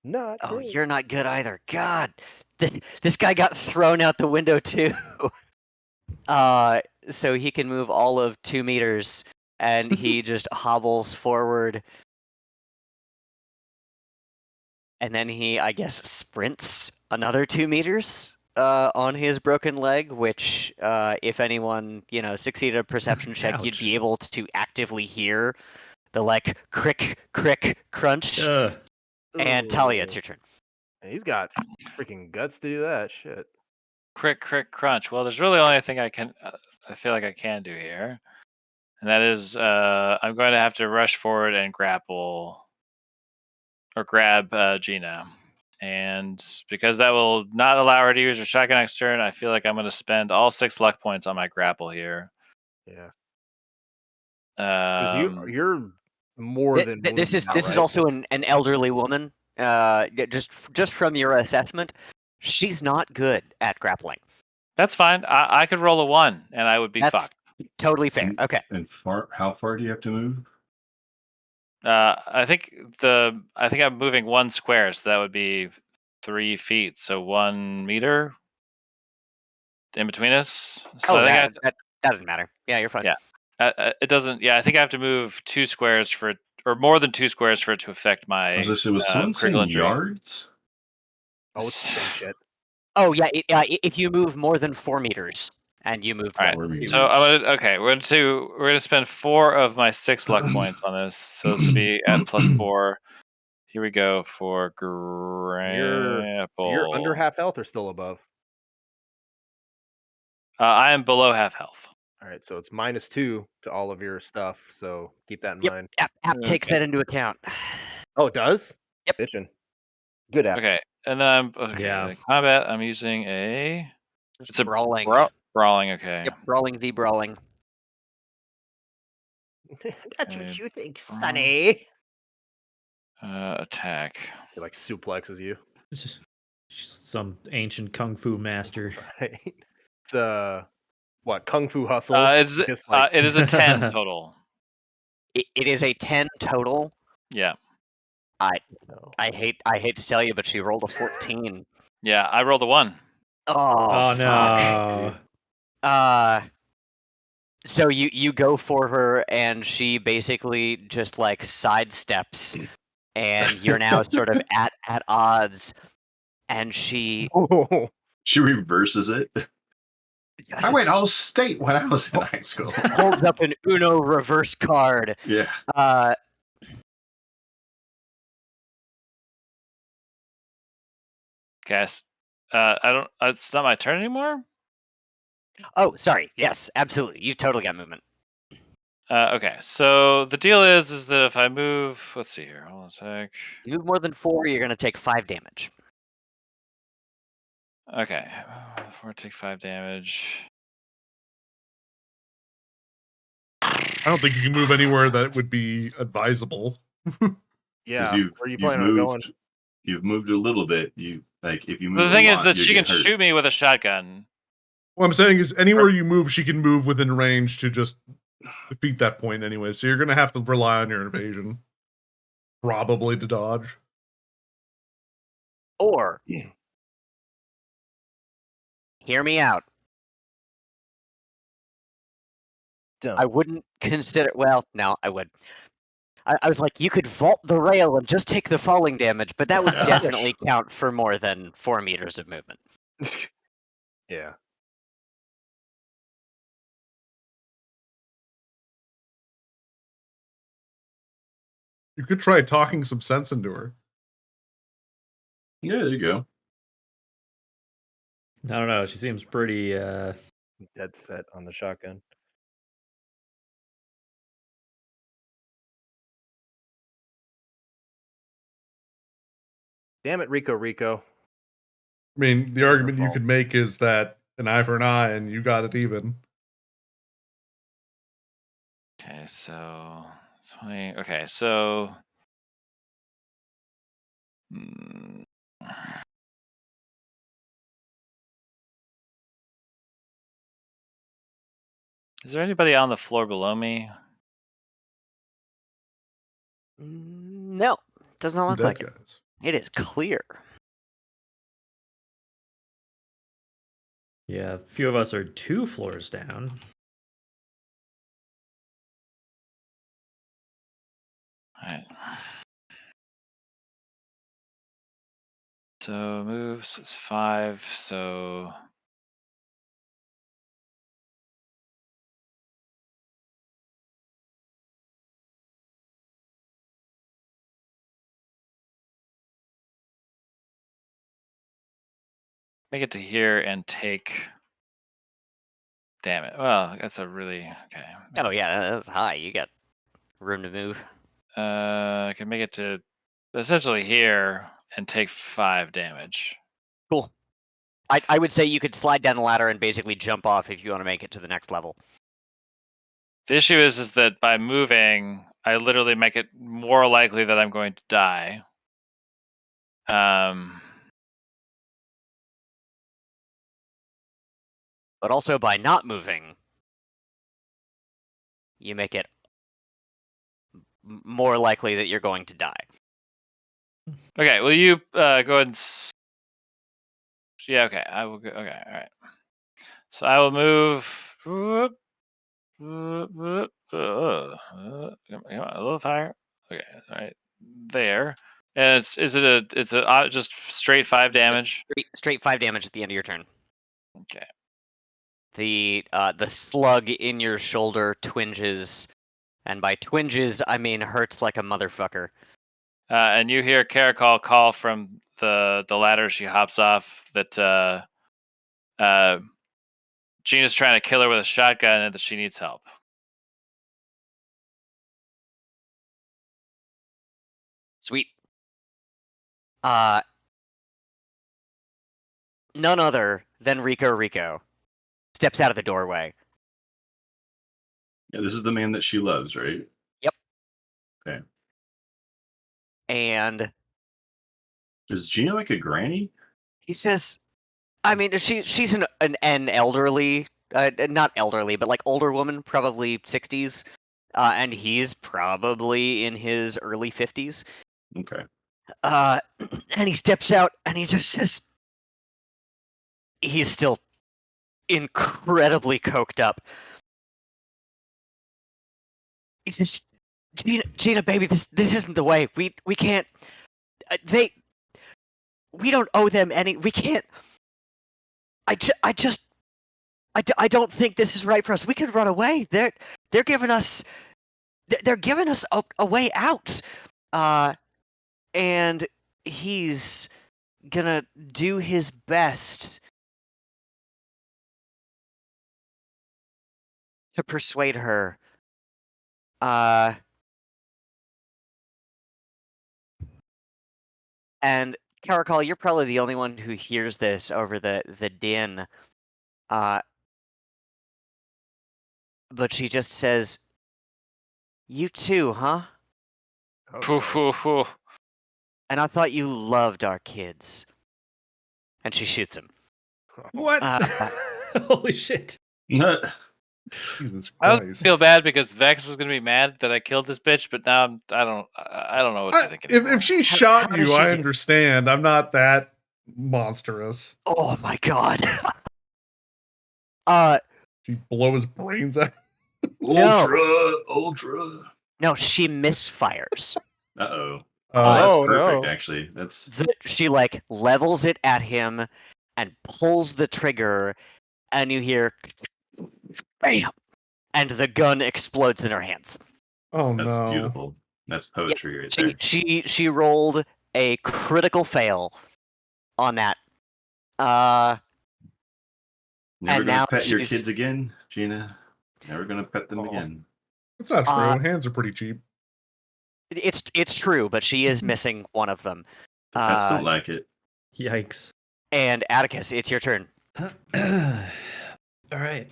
Not Oh, great. you're not good either. God, this guy got thrown out the window too. So he can move all of 2 meters, and he just hobbles forward. And then he, I guess, sprints another 2 meters on his broken leg, which, if anyone, succeeded a perception check, you'd Ouch. be able to actively hear the, like, crick, crick, crunch. And Talia, it's your turn. He's got freaking guts to do that shit. Crick, crick, crunch. Well, there's really only a thing I feel like I can do here. And that is, I'm going to have to rush forward and grapple or grab Gina. And because that will not allow her to use her shotgun next turn, I feel like I'm going to spend all 6 luck points on my grapple here. Yeah. Because Um, you're more than This is wounded now, this is right? also an elderly woman. Just from your assessment, she's not good at grappling. that's fine. I could roll a 1 and I would be That's fucked. totally fair. Okay. And how far do you have to move? I think I'm moving 1 square, so that would be 3 feet. So 1 meter in between us. So I think that doesn't matter. Yeah, you're fine. Yeah. It doesn't. Yeah, I think I have to move 2 squares for it, or more than 2 squares for it to affect my. I was gonna say, was someone critical saying injury. yards? Oh, it's the same shit. Oh yeah, if you move more than 4 meters and you move. All right. 4 meters. So we're gonna spend 4 of my 6 luck points on this. So this will be at +4. Here we go for grapple. You're under half health or still above? I am below half health. All right, so it's -2 to all of your stuff. So keep that in Yep, mind. app takes Okay. that into account. Oh, it does? Yep. Bitchin'. Good app. Okay, and then I'm okay. Yeah. The combat. I'm using a. Just It's a brawling. brawling. Okay. Yep, brawling v brawling. That's Okay, what you think, brawl. Sonny. Attack. He like suplexes you. It's just some ancient kung fu master. Right. It's what, Kung Fu Hustle? It's Just like it is a 10 total. It is a 10 total. Yeah. No. I hate to tell you, but she rolled a 14. Yeah, I rolled a 1. Oh, no. fuck. So you go for her, and she basically just like sidesteps, and you're now sort of at odds. And she She reverses it. I went all state when I was in high school. holds up an Uno reverse card. Yeah. Guess. I don't. It's not my turn anymore. Oh, sorry. Yes, absolutely. You totally got movement. Okay. So the deal is that if I move, let's see here. Hold on a sec. You move more than 4, you're gonna take 5 damage. Okay. 4 take 5 damage. I don't think you can move anywhere that would be advisable. Yeah. You've Where are you planning on going? moved. You've moved a little bit. You like if you move. The thing a is lot, that you she can get hurt. shoot me with a shotgun. What I'm saying is, anywhere you move, she can move within range to just defeat that point anyway. So you're gonna have to rely on your evasion, probably to dodge. Or hear me out. Don't. I wouldn't consider. Well, no, I would. I was like, you could vault the rail and just take the falling damage, but that would Yeah. definitely count for more than 4 meters of movement. Yeah. You could try talking some sense into her. Yeah, there you go. I don't know. She seems pretty. Dead set on the shotgun. Damn it, Rico. I mean, the Not her argument you fault. could make is that an eye for an eye, and you got it even. Okay, so 20. Okay, so. Hmm. Is there anybody on the floor below me? No, does not The look dead like it. guys. It is clear. Yeah, a few of us are 2 floors down. Alright. So moves is 5, so. Make it to here and take. Damn it. Well, that's a really. Okay. Oh yeah, that's high. You got room to move. I can make it to essentially here and take 5 damage. Cool. I would say you could slide down the ladder and basically jump off if you want to make it to the next level. The issue is that by moving, I literally make it more likely that I'm going to die. But also by not moving, you make it more likely that you're going to die. Okay, will you go ahead and. Yeah, okay. I will go. Okay, all right. So I will move. Come on, a little higher. Okay, all right. There. And it's a just straight 5 damage. Straight 5 damage at the end of your turn. Okay. The slug in your shoulder twinges, and by twinges I mean hurts like a motherfucker. And you hear Caracol call from the ladder she hops off that Gina's trying to kill her with a shotgun and that she needs help. Sweet. None other than Rico steps out of the doorway. Yeah, this is the man that she loves, right? Yep. Okay. And Is Gina like a granny? he says, I mean, she's an elderly, not elderly, but like older woman, probably 60s. and he's probably in his early 50s. Okay. And he steps out and he just says, he's still incredibly coked up. He says, Gina, baby, this isn't the way. We can't. We don't owe them any. We can't. I don't think this is right for us. We could run away. They're giving us. They're giving us a way out. And he's gonna do his best to persuade her. And Karakal, you're probably the only one who hears this over the din. But she just says, "You too, huh? Phew, phew, phew. And I thought you loved our kids." And she shoots him. What? Holy shit. Jesus I also Christ. feel bad because Vex was gonna be mad that I killed this bitch, but now I don't know what to think anymore. If she shot how does you, she I do- understand. I'm not that monstrous. Oh my god. She blow his brains out. Ultra. No, she misfires. Uh-oh. Uh, That's Oh, perfect, no. actually. That's She like levels it at him and pulls the trigger, and you hear bam, and the gun explodes in her hands. oh that's no. beautiful. That's poetry right She there. she rolled a critical fail on that. Never and gonna now pet your she's- kids again, Gina. Never gonna pet them Oh. again. That's not true. Uh, Hands are pretty cheap. It's true, but she is missing one of them. The pets don't like it. Yikes. And Atticus, it's your turn. All right.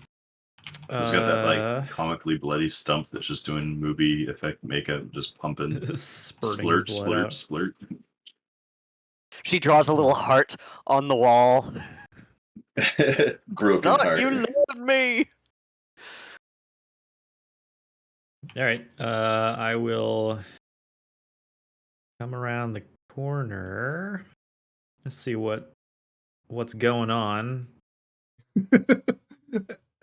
He's got that like comically bloody stump that's just doing movie effect makeup, just pumping. spurting Splurt, blood splurt, out. splurt. She draws a little heart on the wall. Broken Thought heart. you loved me. All right. I will come around the corner. Let's see what's going on.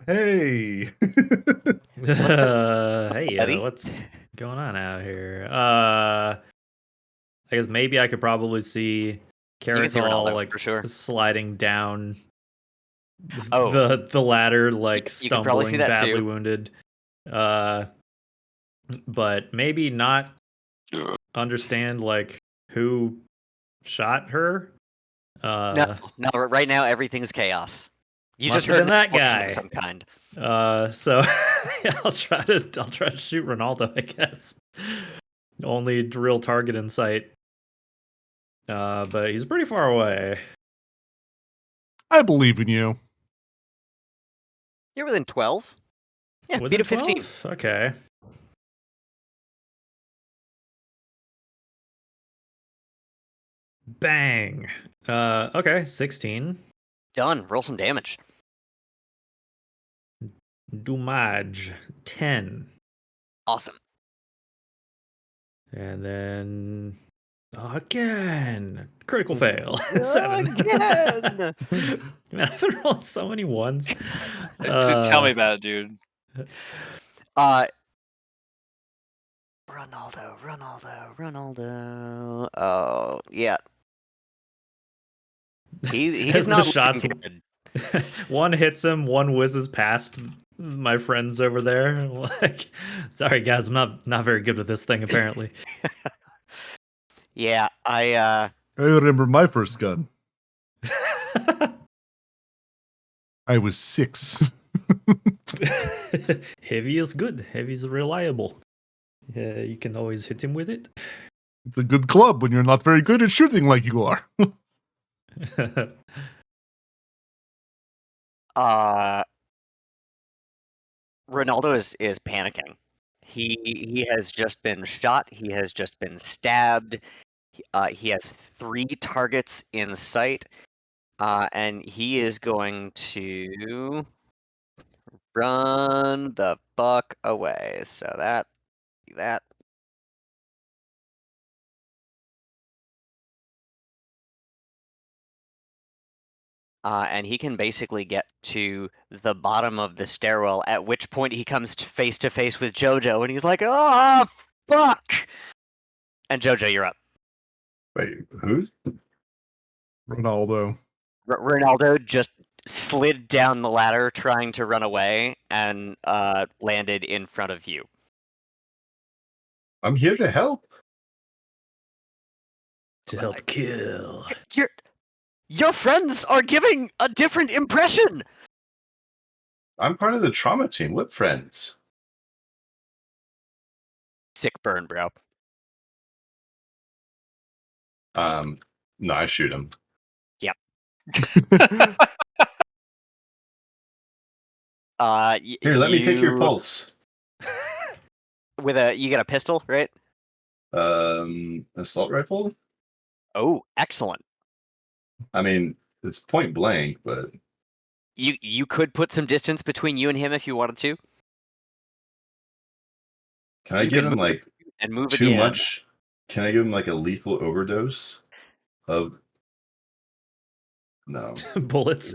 Hey. What's Hey, buddy? what's going on out here? I guess maybe I could probably see can see Caracol Ronaldo, like for sure. sliding down Oh. the ladder, like You can probably see stumbling, that, badly too. wounded. But maybe not understand like who shot her. No, right now everything's chaos. You Must just have heard been an that explosion guy. of some kind. So I'll try to shoot Ronaldo, I guess. Only real target in sight. But he's pretty far away. I believe in you. You're within 12. Yeah, Within beat a 15. 12? Okay. Bang. Okay, 16. Done. Roll some damage. Dommage, 10. Awesome. And then again, critical fail. 7. Again! Man, I've been rolling so many ones. Tell me about it, dude. Ronaldo. Oh, yeah. He's As the not shots- looking good. One hits him, one whizzes past my friends over there. Like, sorry guys, I'm not very good with this thing apparently. Yeah, I remember my first gun. I was 6. Heavy is good. Heavy is reliable. Yeah, you can always hit him with it. It's a good club when you're not very good at shooting like you are. Ronaldo is panicking. He has just been shot. He has just been stabbed. He has 3 targets in sight, and he is going to run the buck away. So that. And he can basically get to the bottom of the stairwell, at which point he comes face to face with Jojo, and he's like, "Oh, fuck!" And Jojo, you're up. Wait, who? Ronaldo. Ronaldo just slid down the ladder trying to run away and landed in front of you. I'm here to help. To help kill. Your friends are giving a different impression. I'm part of the trauma team. What friends? Sick burn, bro. No, I shoot him. Here, let me take your pulse. You get a pistol, right? Assault rifle. Oh, excellent. I mean, it's point blank, but You could put some distance between you and him if you wanted to. can I You give can him move like and move too again. much? Can I give him like a lethal overdose of? No. Bullets.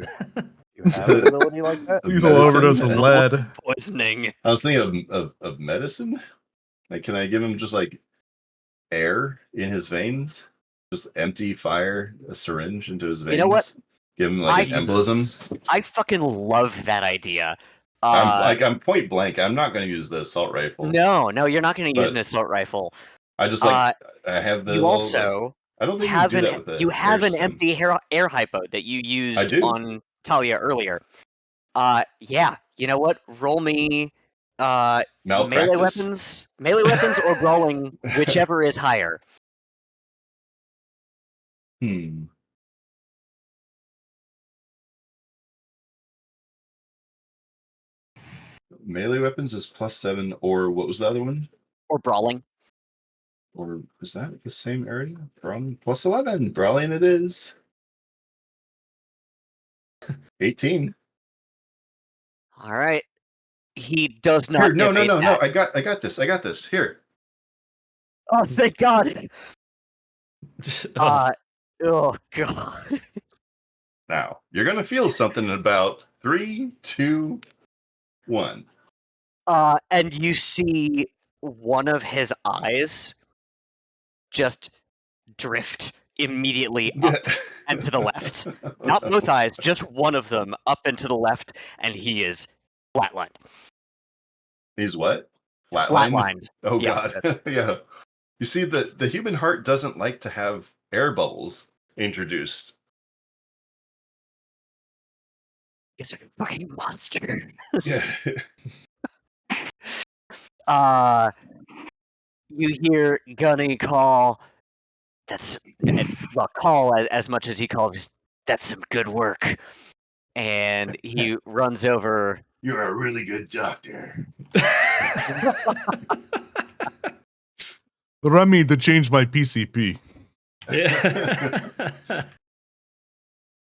You have an ability like that? Of Lethal medicine? overdose of lead. Poisoning. I was thinking of medicine. Like, can I give him just like air in his veins? Just empty fire a syringe into his veins. You know what? Give him like an embolism. I fucking love that idea. I'm point blank. I'm not going to use the assault rifle. No, you're not going to use But an assault rifle. I just like I have the. You little, also I don't think you have can do that with the you have air an stim. empty air hypo that you used do. on Talia earlier. Yeah. You know what? Roll me melee Malpractice. weapons or brawling, whichever is higher. Melee weapons is +7, or what was the other one? Or brawling. Or is that the same area? Brawling +11. Brawling it is. 18. All right. He does not. Here, no. evade that. I got this. Here. Oh, thank God. Oh, Oh God. Now you're gonna feel something in about 3, 2, 1. And you see one of his eyes just drift immediately up and to the left. Not both eyes, just one of them up and to the left, and he is flatlined. He's what? Flatlined? Flatlined. Oh Yeah. God. Yeah. You see, the human heart doesn't like to have air bubbles introduced. He's a fucking monster. Yeah. You hear Gunny call. Call as much as he calls. That's some good work. And he runs over. You're a really good doctor. Run me to change my PCP. yeah.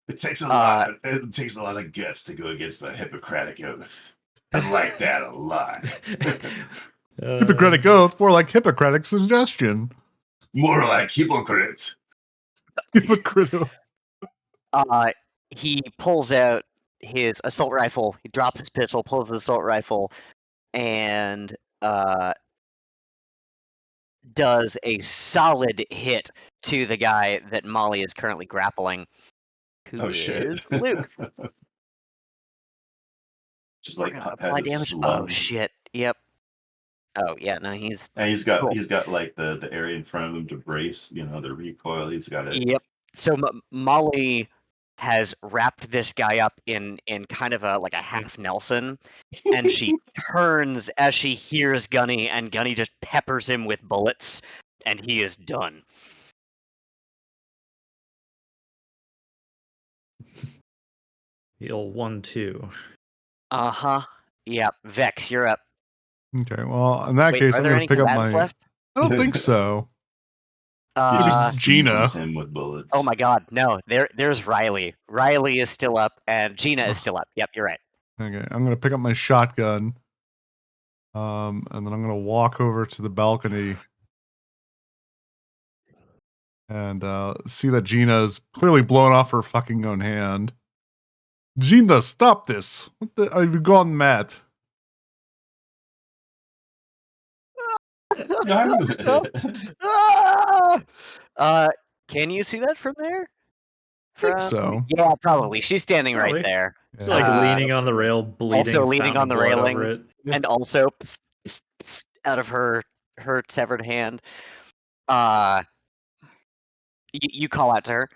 It takes a lot. It takes a lot of guts to go against the Hippocratic Oath. I like that a lot. Hippocratic oath, more like Hippocratic suggestion. More like hypocrite. Hypocrite. He pulls out his assault rifle. He drops his pistol, pulls his assault rifle, and does a solid hit to the guy that Molly is currently grappling, who Oh is shit. Luke. Just We're like gonna has apply a damage. slug. Oh shit. Yep. Oh yeah, no, he's And he's got cool. like the area in front of him to brace, the recoil. He's got it. Yep. So Molly has wrapped this guy up in kind of a half Nelson, and she turns as she hears Gunny, and Gunny just peppers him with bullets, and he is done. He'll 1-2. Yeah, Vex, you're up. Okay, well, in that Wait, case, are I'm there going any to pick up combatants my. left? I don't think so. He Uh, just Gina. seasons him with bullets. oh my God, no! There's Riley. Riley is still up, and Gina is still up. Yep, you're right. Okay, I'm going to pick up my shotgun. And then I'm gonna walk over to the balcony and see that Gina's clearly blown off her fucking own hand. Gina, stop this! What the? Have you gone mad? Can you see that from there? Think so. Yeah, probably. She's standing right Probably. there. She's like leaning on the rail, bleeding, Also leaning fountain on the of blood railing. over it. And also out of her severed hand. You call out to her.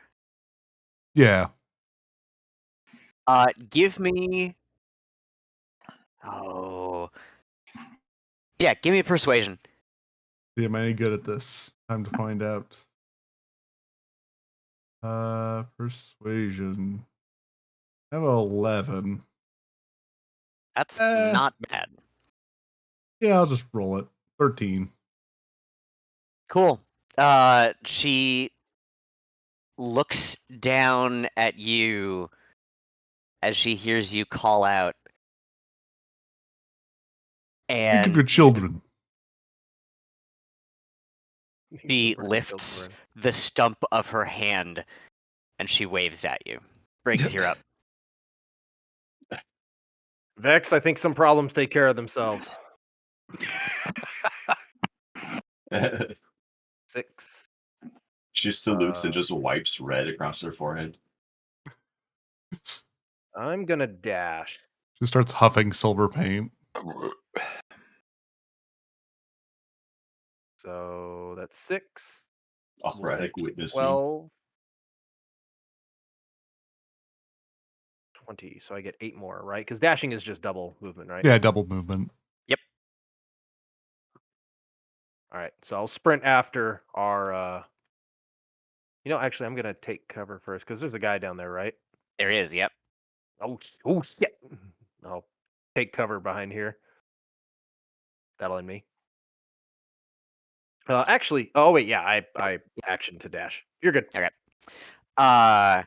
Yeah. Give me. Oh. Yeah, give me a persuasion. See, am I any good at this? Time to find out. Persuasion. I have 11. That's not bad. Yeah, I'll just roll it. 13. Cool. She looks down at you as she hears you call out. Think of your And children. she Bring the lifts children. the stump of her hand and she waves at you. Briggs, you're up. Vex, I think some problems take care of themselves. 6. She salutes and just wipes red across her forehead. I'm gonna dash. She starts huffing silver paint. So that's 6. Operatic witnessing. 12. 20. So I get 8 more, right? Because dashing is just double movement, right? Yeah, double movement. All right. So I'll sprint after our. Actually, I'm gonna take cover first because there's a guy down there, right? There is, yep. Oh shit! I'll take cover behind here. That'll end me. Actually, oh wait, yeah, I action to dash. You're good. Okay. How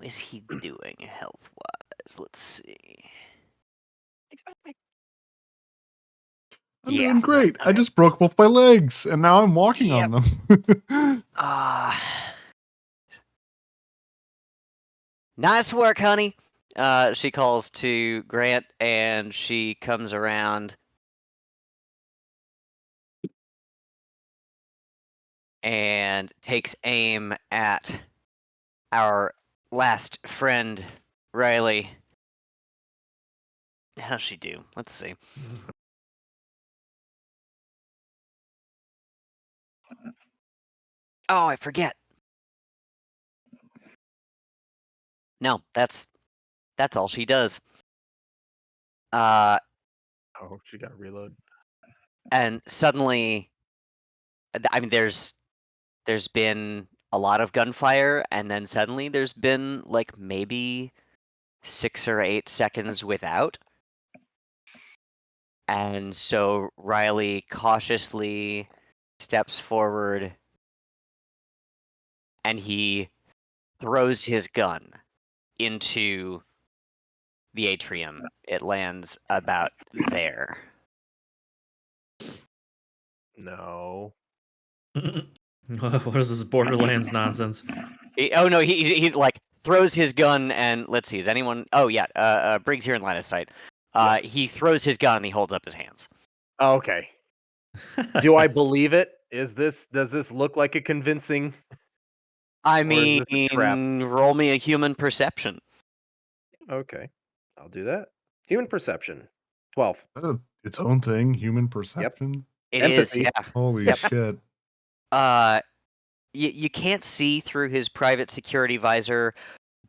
is he doing health wise? Let's see. I'm Yeah, doing great. I okay. just broke both my legs, and now I'm walking on them. Nice work, honey. She calls to Grant, and she comes around and takes aim at our last friend, Riley. How's she do? Let's see. Oh, I forget. No, that's all she does. Oh, she got to reload. And suddenly, I mean, there's been a lot of gunfire, and then suddenly there's been like maybe 6 or 8 seconds without. And so Riley cautiously steps forward and he throws his gun into the atrium. It lands about there. No. What is this Borderlands nonsense? He like throws his gun and let's see, is anyone? Oh yeah, Briggs here in line of sight. He throws his gun and he holds up his hands. Oh, okay. Do I believe it? Does this look like a convincing? I Or is this a trap? mean, roll me a human perception. Okay, I'll do that. Human perception, 12. Is that its own thing? Human perception? It is, Empathy. yeah. Holy Yep. shit. You can't see through his private security visor,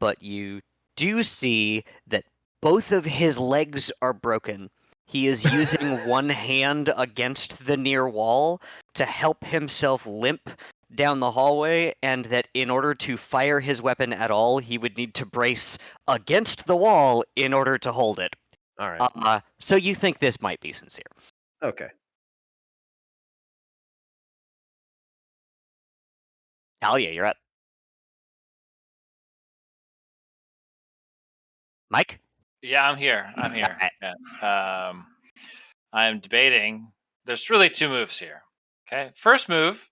but you do see that both of his legs are broken. He is using one hand against the near wall to help himself limp down the hallway, and that in order to fire his weapon at all, he would need to brace against the wall in order to hold it. All right. So you think this might be sincere. Okay. Talia, you're up. Mike? Yeah, I'm here. I'm here. Alright. Yeah. I am debating. There's really two moves here. Okay. First move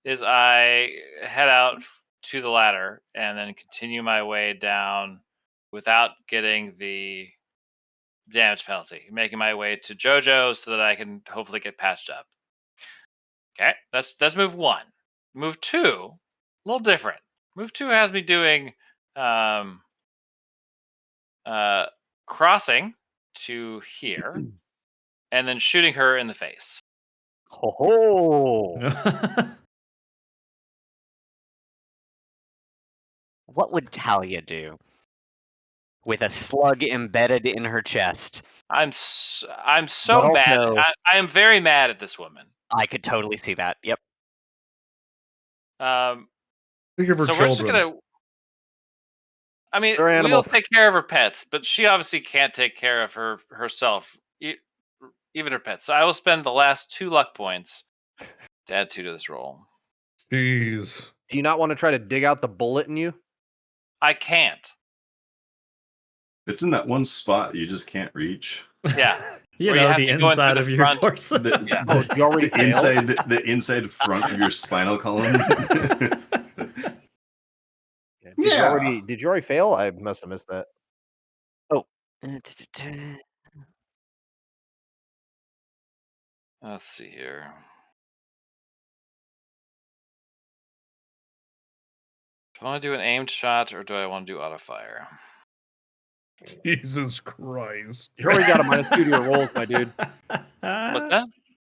is I head out to the ladder and then continue my way down without getting the damage penalty, making my way to JoJo so that I can hopefully get patched up. Okay, that's move one. Move two, a little different. Move two has me doing um, crossing to here and then shooting her in the face. Ho ho! What would Talia do with a slug embedded in her chest? I'm But so mad. also, I am very mad at this woman. I could totally see that. Yep. Think of her So we're just children. gonna. I mean, They're we'll animals. take care of her pets, but she obviously can't take care of herself, even her pets. So I will spend the last 2 luck points to add 2 to this roll. Jeez. Do you not want to try to dig out the bullet in you? I can't. It's in that one spot you just can't reach. Yeah. You Or you know, have the to go into inside the of your front. torso. Yeah. Oh, you already failed? the inside front of your spinal column. Yeah. Did you already fail? I must have missed that. Let's see here. Do I want to do an aimed shot or do I want to do auto fire? Jesus Christ. You already got a -2 to your rolls, my dude. What's that?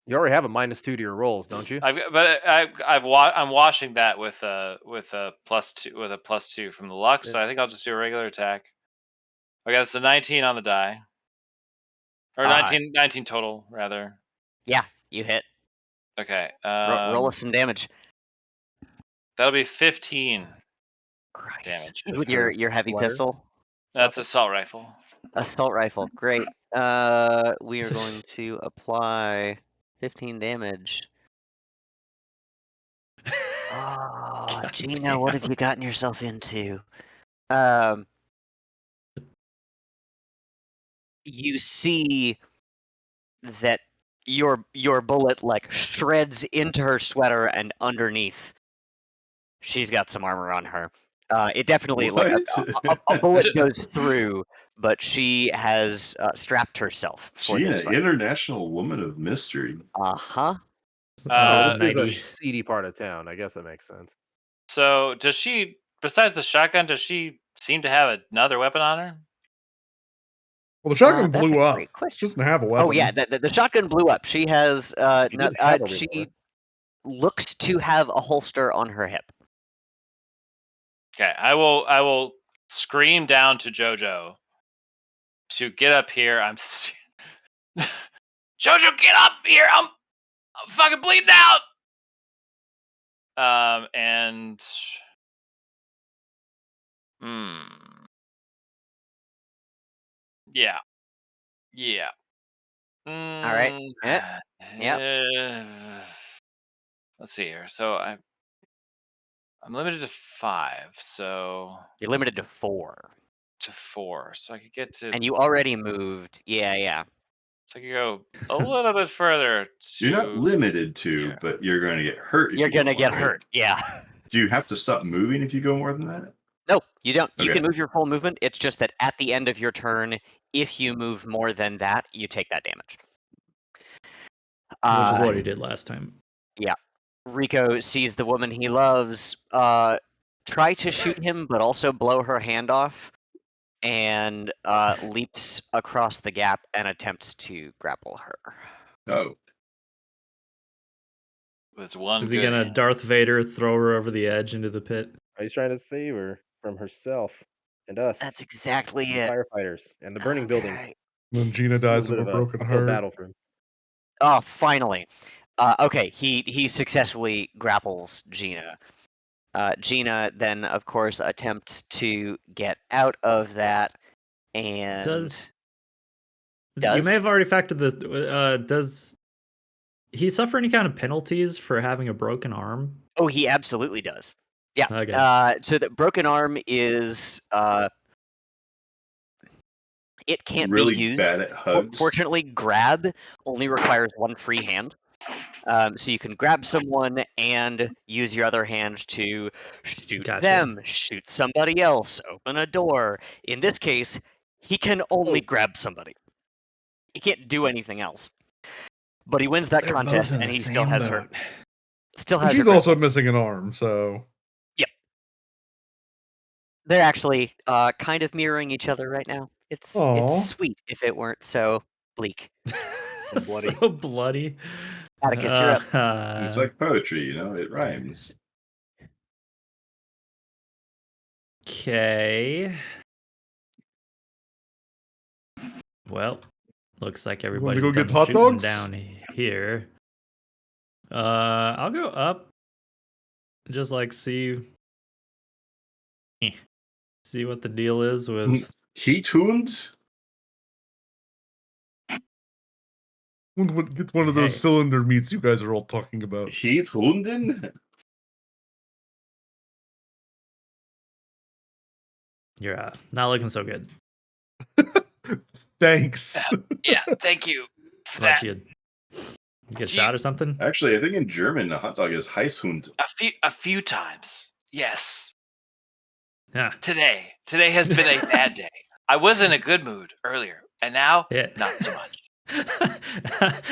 You already have a -2 to your rolls, don't you? I'm washing that with a +2 from the luck, so I think I'll just do a regular attack. Okay, that's a 19 on the die. Or 19 total, rather. Yeah, you hit. Okay. Roll us some damage. That'll be 15 Christ. damage. With your heavy Flare. pistol? That's assault rifle. Assault rifle. Great. We are going to apply 15 damage. Oh, God Gina, what have damn. you gotten yourself into? You see that your bullet like shreds into her sweater, and underneath she's got some armor on her. It definitely like a bullet goes through, but she has strapped herself for She this an fight. international woman of mystery. Uh-huh. Oh, this is a 90. seedy part of town. I guess that makes sense. So, does she, besides the shotgun, does she seem to have another weapon on her? Well, the shotgun That's blew a up. great She question. doesn't have a weapon. Oh yeah, the shotgun blew up. She has She didn't have a she revolver. looks to have a holster on her hip. Okay, I will scream down to JoJo to get up here. JoJo, get up here! I'm fucking bleeding out. And yeah. All right. Yep. Let's see here. So I'm limited to 5, so You're limited to 4. to 4, so I could get to. And you already moved. Yeah. So I could go a little bit further. You're not limited to, here. but you're going to get hurt. If You're you go gonna more, get right? hurt. Yeah. Do you have to stop moving if you go more than that? No, you don't. You Okay. can move your full movement. It's just that at the end of your turn, if you move more than that, you take that damage. Which is what he did last time. Yeah. Rico sees the woman he loves try to shoot him, but also blow her hand off, and leaps across the gap and attempts to grapple her. Oh, That's one. Is he gonna Darth Vader throw her over the edge into the pit? He's trying to save her from herself and us. That's exactly the it. firefighters and the burning building. Okay. Then Gina A dies little of bit a broken uphill heart. battle for him. Oh, finally. Okay, he successfully grapples Gina. Gina then, of course, attempts to get out of that, and Does you may have already factored this? Does he suffer any kind of penalties for having a broken arm? Oh, he absolutely does. Yeah. Okay. So the broken arm is it can't really be used. bad at hugs. Fortunately, grab only requires one free hand. So you can grab someone and use your other hand to shoot Gotcha. them, shoot somebody else, open a door. In this case, he can only grab somebody. He can't do anything else. But he wins that They're both contest, in and the he still same has her. boat. Still And has her. she's also crystals. missing an arm, so They're actually kind of mirroring each other right now. It's Aw. sweet if it weren't so bleak. bloody. So bloody. Atticus, you're up. It's like poetry, you know, it rhymes. Okay. Well, looks like wanna everybody's go get done hot shooting dogs? down here. I'll go up. Just like see what the deal is with. Heat wounds? Get one of those Hey. cylinder meats you guys are all talking about. Heat Hunden? You're not looking so good. Thanks. Yeah, thank you for Like that. you get Do shot you- or something. Actually, I think in German, a hot dog is Heißhund. A few times. Yes. Yeah. Today has been a bad day. I was in a good mood earlier, and now Yeah. not so much.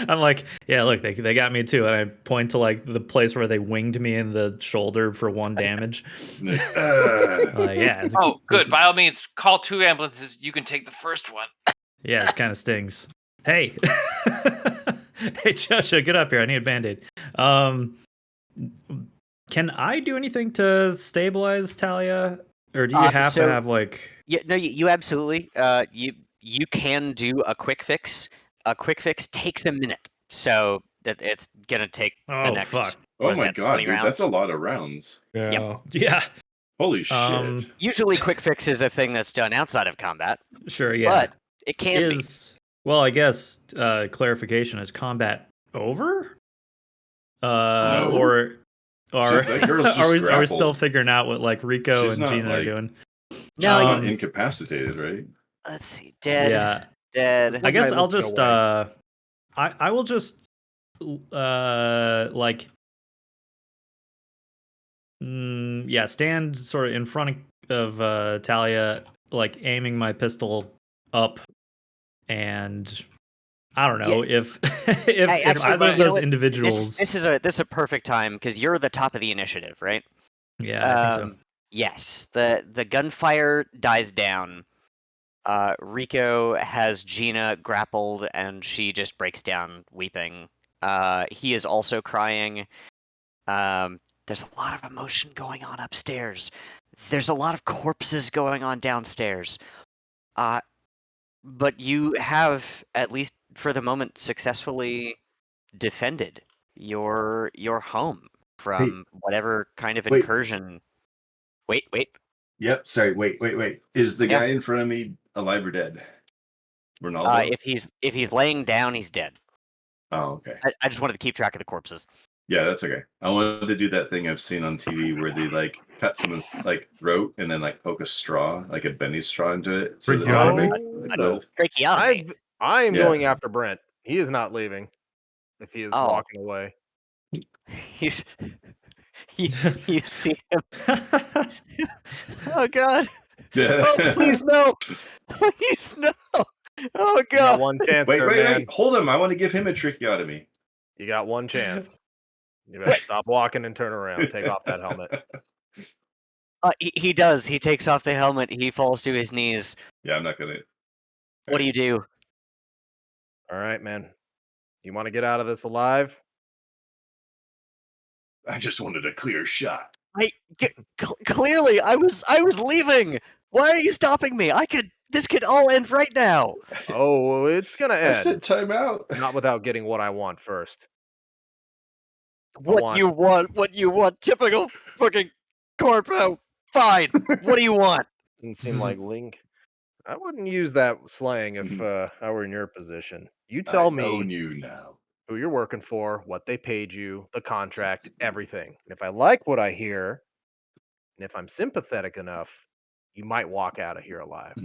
I'm like, yeah, look, they got me too. And I point to like the place where they winged me in the shoulder for 1 damage. Like, Yeah. Oh, good. By all means, call 2 ambulances. You can take the first one. Yeah, this kind of stings. Hey, hey, Joshua, get up here. I need a band-aid. Can I do anything to stabilize Talia, or do you have So- to have like? Yeah, no, you absolutely. You can do a quick fix. A quick fix takes a minute, so that it's gonna take the Oh next. fuck! oh what is my that, god, 20 dude, that's a rounds? lot of rounds. Yeah. Yeah, Holy shit. Usually, quick fix is a thing that's done outside of combat, sure. Yeah, but it can be. well, I guess clarification, is combat over? No. Or That girl's just are we grappled. still figuring out what like Rico She's and not, Gina are like- doing? No, She's you- not incapacitated, right? let's see, dead, Yeah, dead. I guess guy I'll looking just away. I will just like yeah, stand sort of in front of Talia, like aiming my pistol up, and I don't know if if Actually, either of you know those what? individuals. This is a perfect time because you're the top of the initiative, right? Yeah, I think so. Yes, the gunfire dies down. Rico has Gina grappled, and she just breaks down weeping. He is also crying. There's a lot of emotion going on upstairs. There's a lot of corpses going on downstairs. But you have, at least for the moment, successfully defended your home from whatever kind of Wait. incursion. Wait. Yep, sorry, wait. Is the Yeah. guy in front of me alive or dead? Ronaldo? If he's laying down, he's dead. Oh, okay. I just wanted to keep track of the corpses. Yeah, that's okay. I wanted to do that thing I've seen on TV where they like cut someone's like throat and then like poke a straw, like a bendy straw into it. So that Tracheotomy? they No. live. Tracheotomy. I am Yeah. going after Brent. He is not leaving. If he is Oh. walking away. He's you see him. Oh God! Oh please no! Please no! Oh You got God! one chance Wait, there, man. wait. Hold him. I want to give him a tracheotomy. You got one chance. You better stop walking and turn around. Take off that helmet. He does. He takes off the helmet. He falls to his knees. Yeah, I'm not gonna. What do you do? All right, man. You want to get out of this alive? I just wanted a clear shot. Clearly, I was leaving. Why are you stopping me? This could all end right now. Oh, it's gonna I end. said time out. Not without getting what I want first. What you want? What you want? Typical fucking corpo. Fine. What do you want? Didn't seem like Link. I wouldn't use that slang if I were in your position. You tell I own me you now. who you're working for, what they paid you, the contract, everything. And if I like what I hear, and if I'm sympathetic enough, you might walk out of here alive.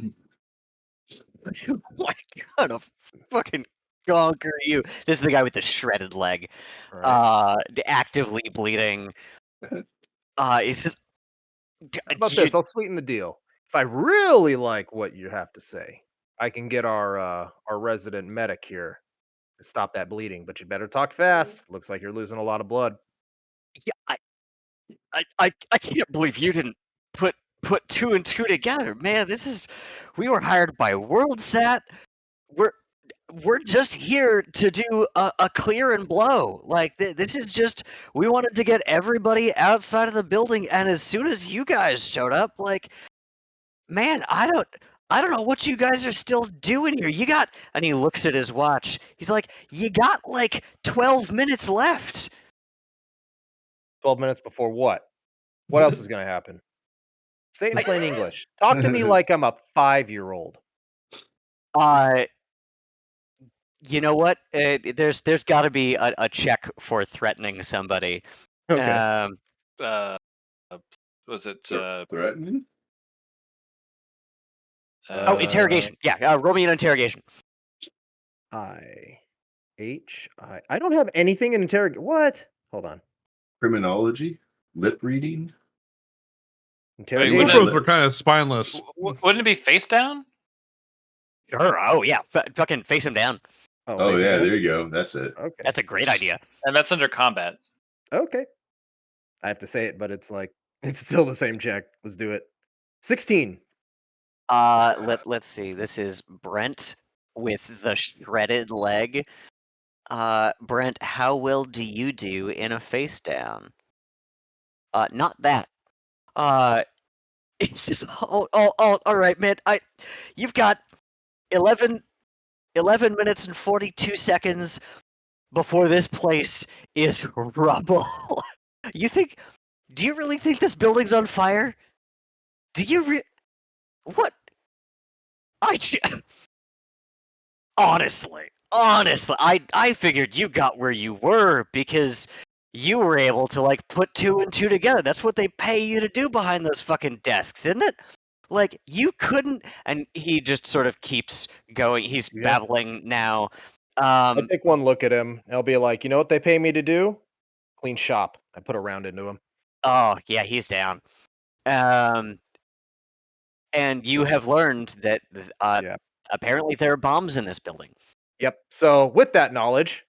What kind of fucking gonk are you? This is the guy with the shredded leg, Right. actively bleeding. He says, How about this? I'll sweeten the deal. If I really like what you have to say, I can get our resident medic here to stop that bleeding. But you better talk fast. Looks like you're losing a lot of blood. Yeah, I can't believe you didn't put two and two together, man. We were hired by WorldSat. We're just here to do a clear and blow. Like this is just we wanted to get everybody outside of the building, and as soon as you guys showed up, like, man, I don't know what you guys are still doing here. You got, and he looks at his watch. He's like, you got like 12 minutes left. 12 minutes before what? What else is going to happen? Say it in plain English. Talk to me like I'm a 5-year-old. You know what? There's got to be a check for threatening somebody. Okay. Was it Threatening? Interrogation. Yeah, roll me an interrogation. I don't have anything in interrogation. What? Hold on. Criminology? Lip reading? Interrogation. wouldn't Both are kind of spineless. Wouldn't it be face down? Sure. Oh yeah, fucking face him down. Oh, face it yeah, down? there you go. That's it. Okay. That's a great idea. And that's under combat. Okay. I have to say it, but it's like it's still the same check. Let's do it. 16. Let's see. This is Brent with the shredded leg. Brent, how well do you do in a face down? Not that. It's just all right, man. You've got 11 minutes and 42 seconds before this place is rubble. Do you really think this building's on fire? Do you what? Honestly, I figured you got where you were because you were able to like put two and two together. That's what they pay you to do behind those fucking desks, isn't it? Like you couldn't, and he just sort of keeps going. He's babbling now. I'll take one look at him. And I'll be like, you know what they pay me to do? Clean shop. I put a round into him. Oh yeah, he's down. And you have learned that apparently there are bombs in this building. Yep. So with that knowledge,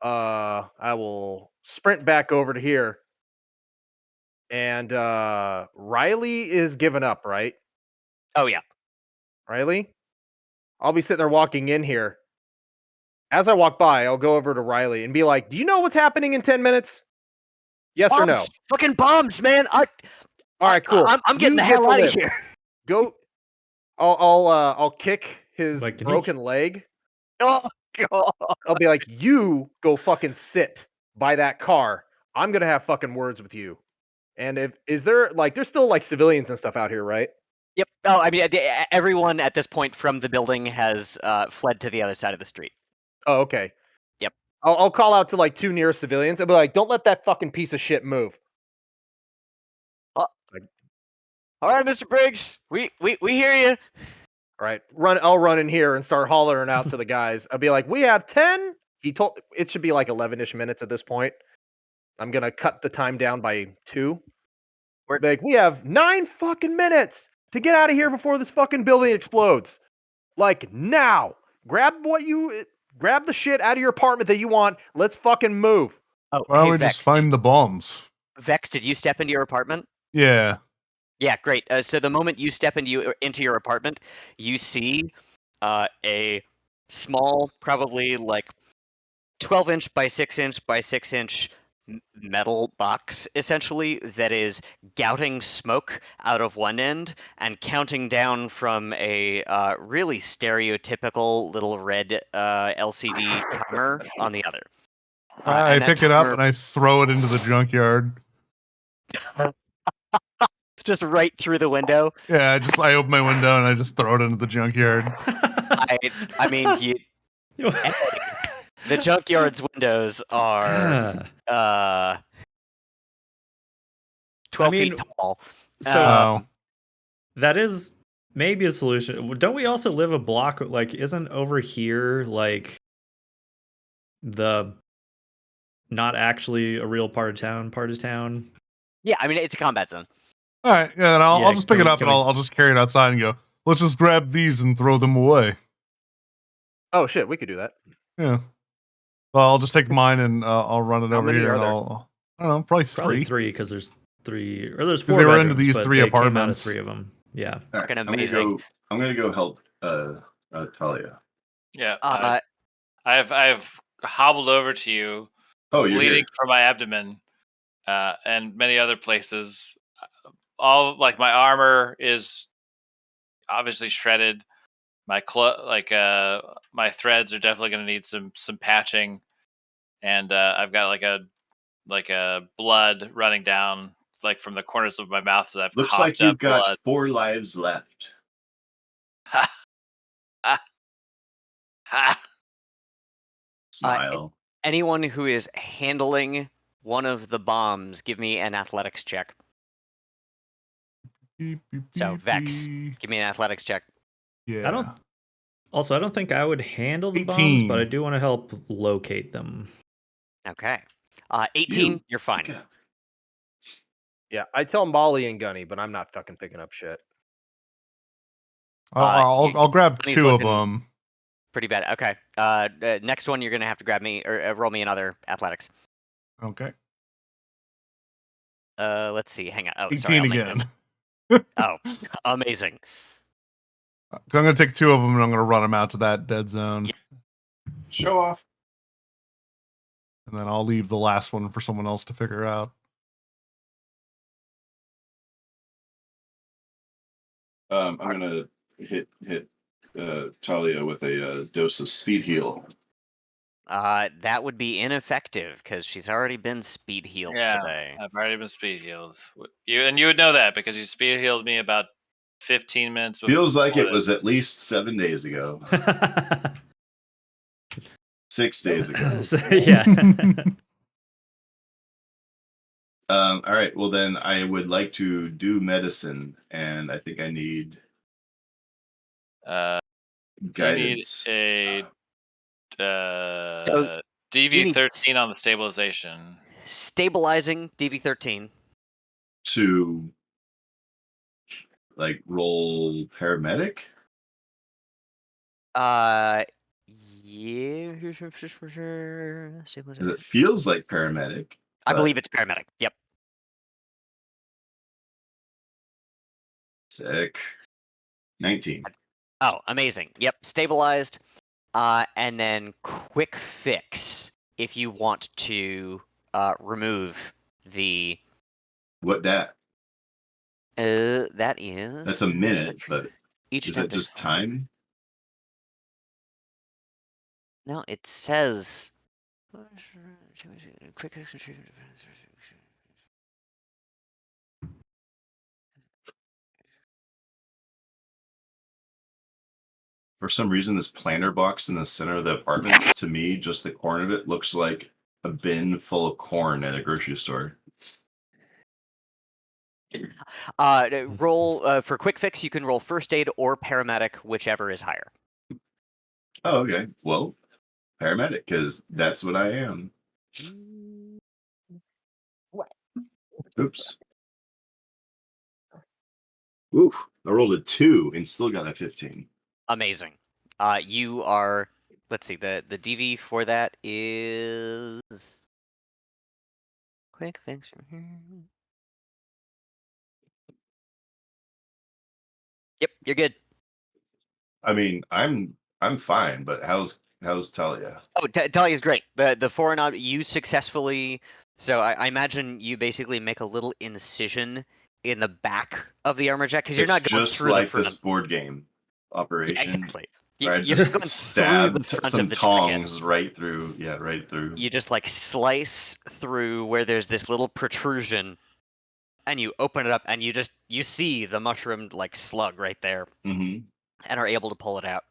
I will sprint back over to here. And Riley is giving up, right? Oh yeah. Riley? I'll be sitting there walking in here. As I walk by, I'll go over to Riley and be like, "Do you know what's happening in 10 minutes? Yes or no?" Bombs! Fucking bombs, man! All right, cool. I'm getting You the get hell to out of live. here. Go. I'll kick his Like, can you- broken leg. Oh god. I'll be like, "You go fucking sit by that car. I'm gonna have fucking words with you." And there's still like civilians and stuff out here, right? Yep. Oh, I mean, everyone at this point from the building has fled to the other side of the street. Oh, okay. Yep. I'll call out to like 2 nearest civilians. I'll be like, "Don't let that fucking piece of shit move." All right, Mr. Briggs, we hear you. All right, I'll run in here and start hollering out to the guys. I'll be like, "We have 10." It should be like 11ish minutes at this point. I'm gonna cut the time down by 2. We're like, "We have 9 fucking minutes to get out of here before this fucking building explodes. Like now, grab the shit out of your apartment that you want. Let's fucking move." Oh, Why don't hey, we Vex, just find the bombs? Vex, did you step into your apartment? Yeah. Yeah, great. So the moment you step into your apartment, you see a small, probably like 12-inch by 6-inch by 6-inch metal box, essentially, that is gouting smoke out of one end and counting down from a really stereotypical little red LCD timer on the other. I and that pick it up timer- and I throw it into the junkyard. just right through the window. Yeah, I open my window and I just throw it into the junkyard. I mean, the junkyard's windows are 12 feet tall. So that is maybe a solution. Don't we also live a block? Like, isn't over here like the not actually a real part of town? Part of town. Yeah, I mean it's a combat zone. All right, yeah, and I'll Yeah, just pick can it we- up can and we- I'll just carry it outside and go. Let's just grab these and throw them away. Oh shit, we could do that. Yeah. Well, I'll just take mine and I'll run it How over many here are and there? I don't know, probably Probably 3. because there's 3 or there's 'Cause 4 they were into bedrooms, these but 3 they came out apartments. as 3 of them. Yeah. All right, Fucking I'm gonna amazing. go help Talia. Yeah. Uh, I've hobbled over to you, Oh, you're bleeding here. from my abdomen, and many other places. All like my armor is obviously shredded. My my threads are definitely going to need some patching, and I've got like a blood running down like from the corners of my mouth that I've Looks coughed like up you've got blood. 4 lives left. Ha, ha, ha. Smile. anyone who is handling one of the bombs, give me an athletics check. Beep, beep, So, beep, Vex. beep. Give me an athletics check. Yeah. I don't. Also, I don't think I would handle the bombs, but I 18. do want to help locate them. Okay. 18, you're fine. Okay. Yeah, I tell Molly and Gunny, but I'm not fucking picking up shit. I'll grab Gunny's 2 of looking- them. Pretty bad. Okay. Next one, you're gonna have to grab me or roll me another athletics. Okay. Let's see. Hang on. Oh, 18 sorry. I'll make again. this- Oh, amazing. So I'm gonna take 2 of them and I'm gonna run them out to that dead zone, Show off. and then I'll leave the last one for someone else to figure out. I'm gonna hit Talia with a dose of speed heal. That would be ineffective because she's already been speed healed Yeah, today. I've already been speed healed. You would know that because you speed healed me about 15 minutes. Feels like before it was this. at least 7 days ago. 6 days ago. So, yeah. All right. Well, then I would like to do medicine, and I think I need You need guidance. a So, DV13 on the stabilization. Stabilizing DV13. To like roll paramedic. Yeah. It feels like paramedic. I but- believe it's paramedic. Yep. Sick. 19. Oh, amazing. Yep. Stabilized. And then quick fix if you want to remove the. What dat? That is. That's a minute, but Each is that attempt just time? No, it says. Quick. For some reason, this planter box in the center of the apartments, to me, just the corner of it looks like a bin full of corn at a grocery store. Roll for quick fix. You can roll first aid or paramedic, whichever is higher. Oh, okay. Well, paramedic, because that's what I am. Oops. Oof. I rolled a 2 and still got a 15. Amazing. You are. Let's see. The DV for that is quick fix. Yep, you're good. I mean, I'm fine, but how's Talia? Oh, Dahlia's great. The foreign you successfully. So I imagine you basically make a little incision in the back of the armor jack because you're not It's going just through like the front. this board game operation. Yeah, exactly. Where I You're just going through the stabbed front some of the jacket. tongs right through. Yeah, right through. You just like slice through where there's this little protrusion, and you open it up, and you see the mushroomed like slug right there, Mm-hmm. and are able to pull it out.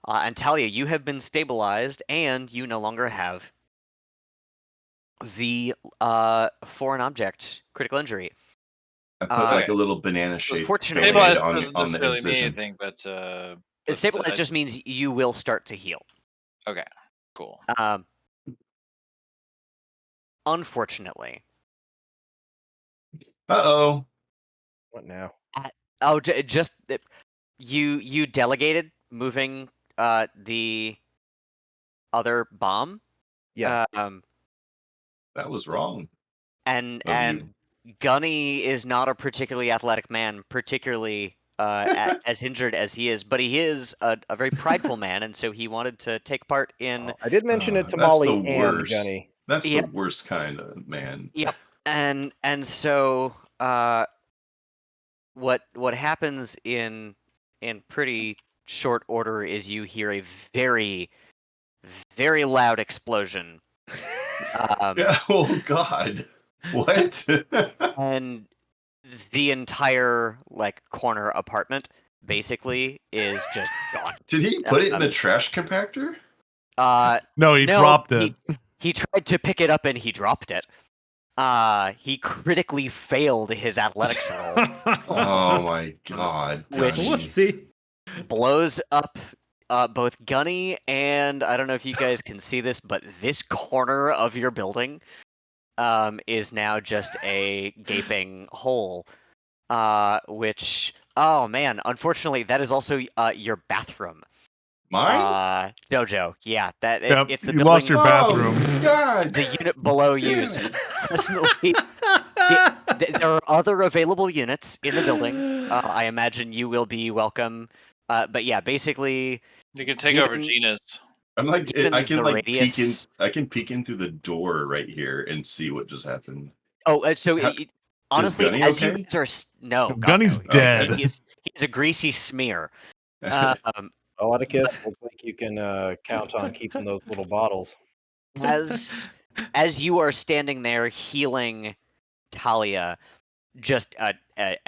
And Talia, you have been stabilized, and you no longer have the foreign object critical injury. I put like a little banana So it's shaped fortunately- band-aid Stabilize on, doesn't on the necessarily mean incision. anything, but Stabilize I- just means you will start to heal. okay, cool. Unfortunately, Uh-oh. What now? just you delegated moving the other bomb. Yeah. That was wrong. And Of you. Gunny is not a particularly athletic man, particularly as injured as he is, but he is a very prideful man, and so he wanted to take part in. I did mention it to That's Molly the and worst. Gunny. That's Yep. the worst kind of man. Yep. And so what happens in pretty short order is you hear a very, very loud explosion. Yeah, oh God. What? And the entire like corner apartment basically is just gone. Did he put it in the trash compactor? No, he No, dropped it. He tried to pick it up and he dropped it. He critically failed his athletics roll, Oh my God. Which- Gunny. Whoopsie. blows up both Gunny and I don't know if you guys can see this, but this corner of your building is now just a gaping hole. Which, oh man, unfortunately, that is also your bathroom. Mine? Dojo. Yeah, Yep, it's the you building. lost your bathroom. Oh, God. The unit below Damn you. it. So presently, there are other available units in the building. I imagine you will be welcome. But yeah, basically, You can take over given- Gina's. I'm like, given I can the like radius- I can peek in through the door right here and see what just happened. Oh, so How- honestly, Gunny as okay? you guys are no, God, Gunny's no. dead. He's a greasy smear. Um, Oedicus, looks like you can count on keeping those little bottles. as you are standing there healing Talia, just an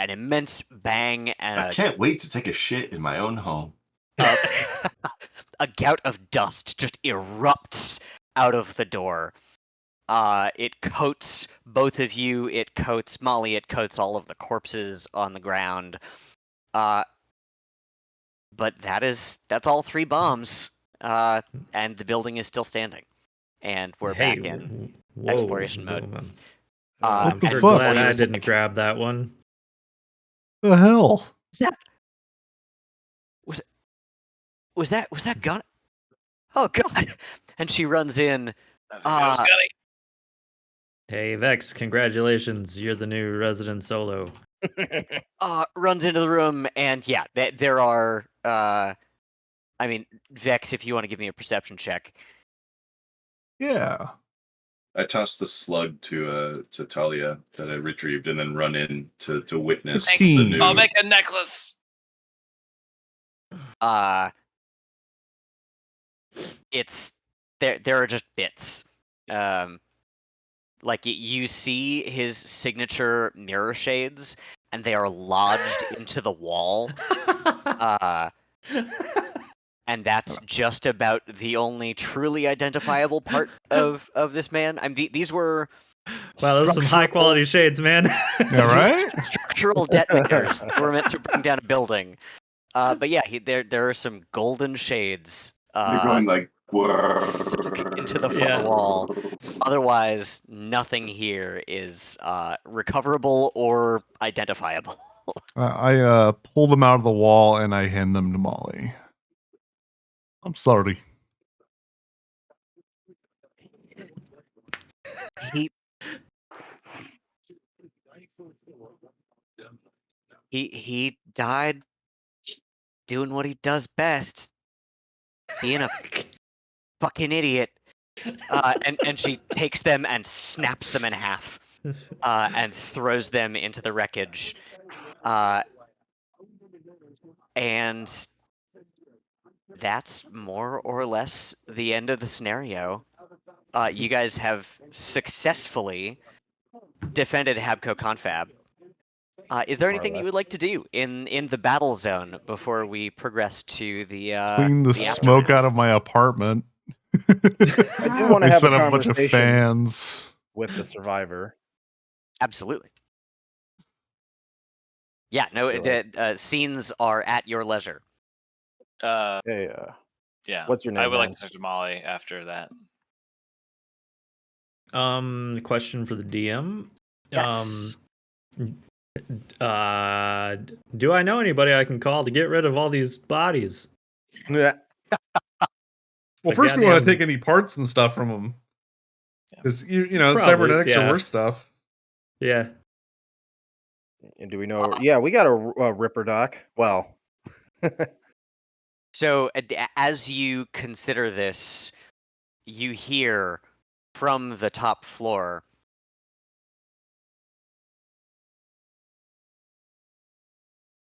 immense bang and I can't wait to take a shit in my own home. a gout of dust just erupts out of the door. It coats both of you. It coats Molly. It coats all of the corpses on the ground. But that's all 3 bombs. And the building is still standing. And we're back in exploration mode. What the I'm sure fuck? glad I Was didn't like- grab that one. The hell? Was that gun? Oh God! And she runs in. Gunny. Hey Vex, congratulations! You're the new resident solo. Runs into the room, and yeah, there are. I mean, Vex, if you want to give me a perception check. Yeah. I tossed the slug to Talia that I retrieved, and then run in to witness Thanks. the 16. new. I'll make a necklace. It's there are just bits. Like you see his signature mirror shades, and they are lodged into the wall. And that's just about the only truly identifiable part of this man. I mean, these were Wow, those are some high quality shades, man. Yeah, right? structural detonators that were meant to bring down a building. But yeah, there are some golden shades You're going like sunk into the Yeah. wall. Otherwise, nothing here is recoverable or identifiable. I pull them out of the wall and I hand them to Molly. I'm sorry. He died doing what he does best, being a fucking idiot. And she takes them and snaps them in half, and throws them into the wreckage. And that's more or less the end of the scenario. You guys have successfully defended Habco Confab. Is there anything that you would like to do in the battle zone before we progress to the Clean the smoke aftermath? out of my apartment. I do want to We have set a up a bunch of conversation fans. with the survivor. Absolutely. Yeah, no, You're right. scenes are at your leisure. Hey, Yeah. what's your I name, would like man? to talk to Molly after that. Question for the DM. Yes. Do I know anybody I can call to get rid of all these bodies? Yeah. Well, The first we want to goddamn- take any parts and stuff from them. Yeah. Because, you know, Probably, cybernetics yeah. are worse stuff. Yeah. And do we know? Yeah, we got a Ripper doc. Well, So as you consider this, you hear from the top floor,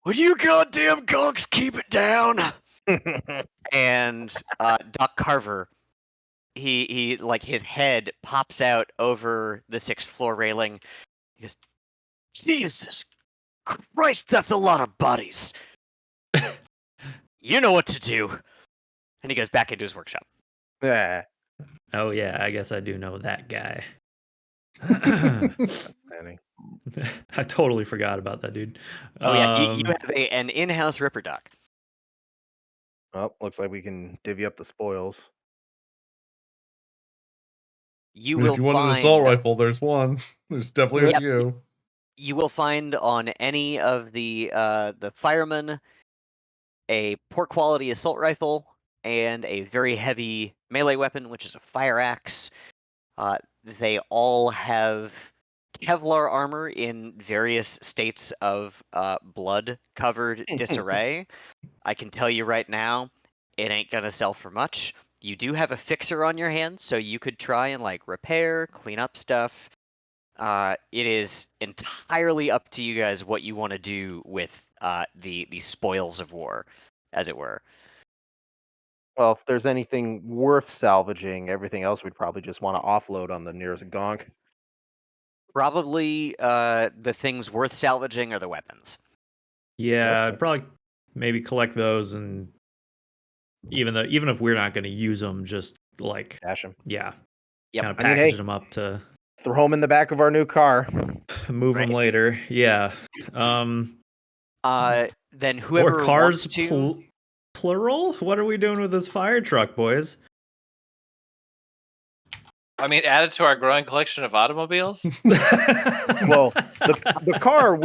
"Would you goddamn gonks keep it down?" And Doc Carver, he like his head pops out over the 6th floor railing. He goes, "Jesus Christ, that's a lot of bodies. You know what to do." And he goes back into his workshop. yeah. Oh yeah, I guess I do know that guy. Manny. I totally forgot about that dude. Oh yeah, you have an in-house Ripper Doc. Oh, looks like we can divvy up the spoils. You I mean, will if you want an assault find rifle, there's one. There's definitely Yep. a few. you will find on any of the firemen a poor quality assault rifle and a very heavy melee weapon, which is a fire axe. They all have Kevlar armor in various states of blood-covered disarray. I can tell you right now, it ain't gonna sell for much. You do have a fixer on your hands, so you could try and like repair, clean up stuff. It is entirely up to you guys what you want to do with the spoils of war, as it were. Well, if there's anything worth salvaging, everything else we'd probably just want to offload on the nearest gonk. Probably the things worth salvaging are the weapons. Yeah, Okay. I'd probably maybe collect those, and even if we're not going to use them, just like Dash them. yeah, Yep. kind of I mean, packaging hey. them up to Throw them in the back of our new car. move them Right. later. Yeah. Then Or whoever cars wants to. plural? What are we doing with this fire truck, boys? I mean, add it to our growing collection of automobiles. Well, the car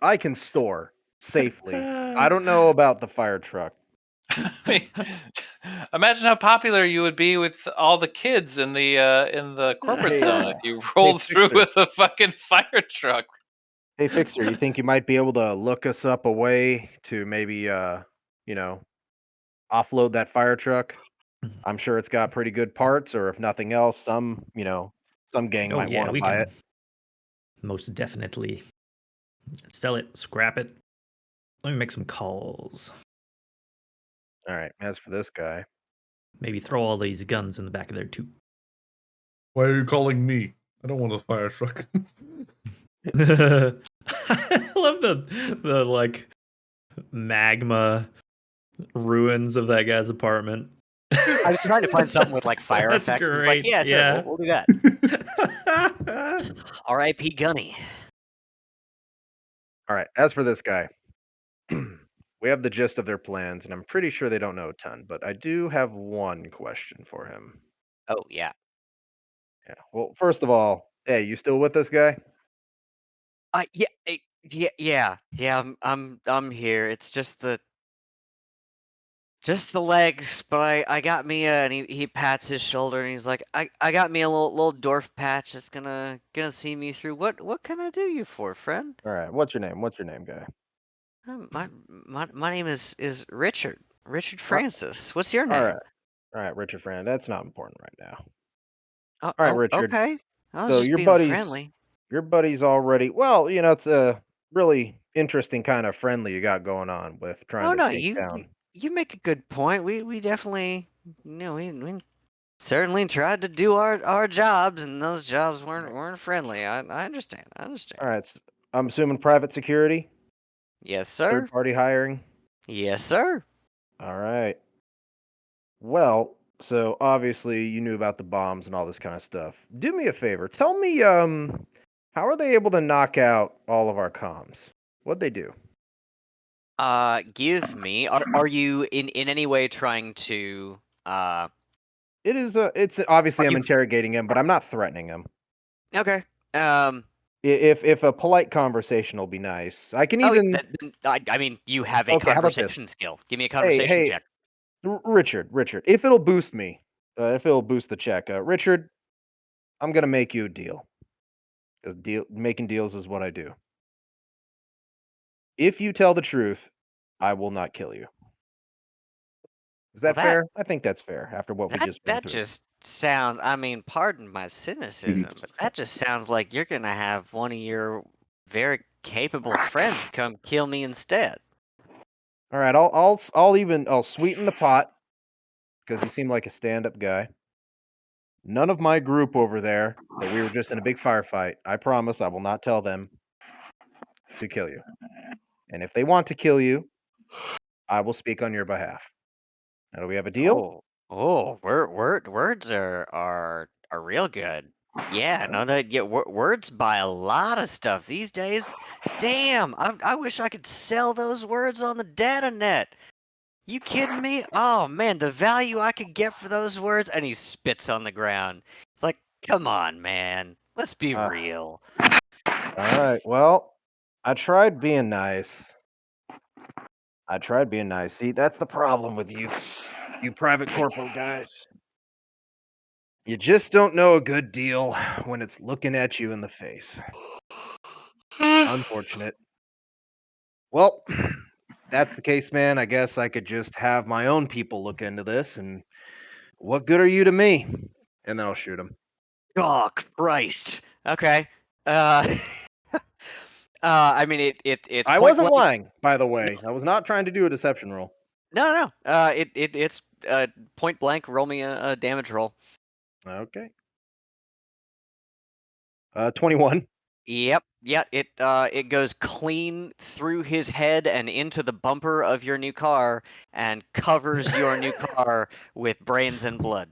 I can store safely. I don't know about the fire truck. I mean, imagine how popular you would be with all the kids in the corporate Hey, zone if you rolled through Fixer. with a fucking fire truck. Hey, Fixer, you think you might be able to look us up a way to maybe, offload that fire truck? I'm sure it's got pretty good parts, or if nothing else, some gang Oh might yeah, want to we buy can it. most definitely sell it, scrap it. Let me make some calls. All right. As for this guy, Maybe throw all these guns in the back of there too. Why are you calling me? I don't want a fire truck. I love the like magma ruins of that guy's apartment. I was trying to find something with like fire That's effects. It's like, great, yeah, sure, yeah. we'll do that. R.I.P. Gunny. all right. As for this guy, we have the gist of their plans, and I'm pretty sure they don't know a ton, but I do have one question for him. Oh yeah. Yeah. Well, first of all, hey, you still with this guy? Yeah. I'm here. It's just the legs, but I got me and he pats his shoulder and he's like, I got me a little dwarf patch that's gonna see me through. What can I do you for, friend? All right. What's your name? What's your name, guy? My name is Richard. Richard All Francis. What's your all name? right. All right, Richard Friend. That's not important right now. All right, Richard. Okay. I was So just your being buddy's friendly. already well, it's a really interesting kind of friendly you got going on with trying Oh to no, take you down. you make a good point. We definitely, we certainly tried to do our jobs, and those jobs weren't friendly. I understand. I understand. All right. I'm assuming private security, Yes, sir. third party hiring. Yes, sir. All right. Well, so obviously you knew about the bombs and all this kind of stuff. Do me a favor. Tell me how are they able to knock out all of our comms? What'd they do? Give me. Are you in any way trying to? It is it's obviously Are I'm you- interrogating him, but I'm not threatening him. Okay. If a polite conversation will be nice, I can Oh, even. I mean, you have a Okay, how about this? conversation skill. Give me a Hey, conversation hey, check. Richard, if it'll boost me, if it'll boost the check, Richard, I'm gonna make you a deal. Because making deals is what I do. If you tell the truth, I will not kill you. Is Well, that fair? I think that's fair after what we just been That through. just sounds. I mean, pardon my cynicism, but that just sounds like you're gonna have one of your very capable friends come kill me instead. All right, I'll sweeten the pot because you seem like a stand-up guy. None of my group over there that we were just in a big firefight. I promise I will not tell them to kill you. And if they want to kill you, I will speak on your behalf. Now, do we have a deal? Words are real good. Yeah, no, that words buy a lot of stuff these days. Damn, I wish I could sell those words on the data net. You kidding me? Oh man, the value I could get for those words. And he spits on the ground. It's like, come on, man. Let's be Ah. real. All right. Well, I tried being nice. See, that's the problem with you private corporal guys. You just don't know a good deal when it's looking at you in the face. Unfortunate. Well, that's the case, man. I guess I could just have my own people look into this, and what good are you to me? And then I'll shoot him. Oh Christ. Okay. I mean, it's I point wasn't blank. lying, by the way. I was not trying to do a deception roll. No. It's point blank. Roll me a damage roll. Okay. 21. Yep. Yeah. It goes clean through his head and into the bumper of your new car and covers your new car with brains and blood.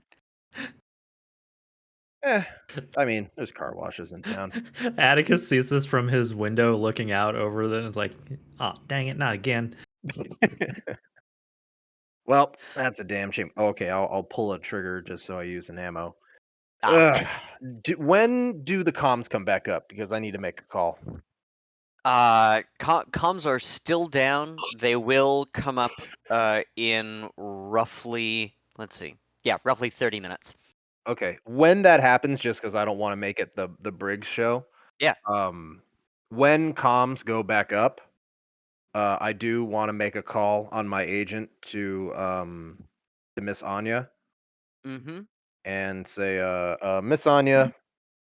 I mean, there's car washes in town. Atticus sees this from his window looking out over the. It's like, oh, dang it, not again. Well, that's a damn shame. Okay, I'll pull a trigger just so I use an ammo. Ah. When do the comms come back up? Because I need to make a call. Comms are still down. They will come up in roughly, let's see. Yeah, roughly 30 minutes. Okay, when that happens, just because I don't want to make it the Briggs show. Yeah. When comms go back up, I do want to make a call on my agent to Miss Anya Mm-hmm. and say, Miss Anya,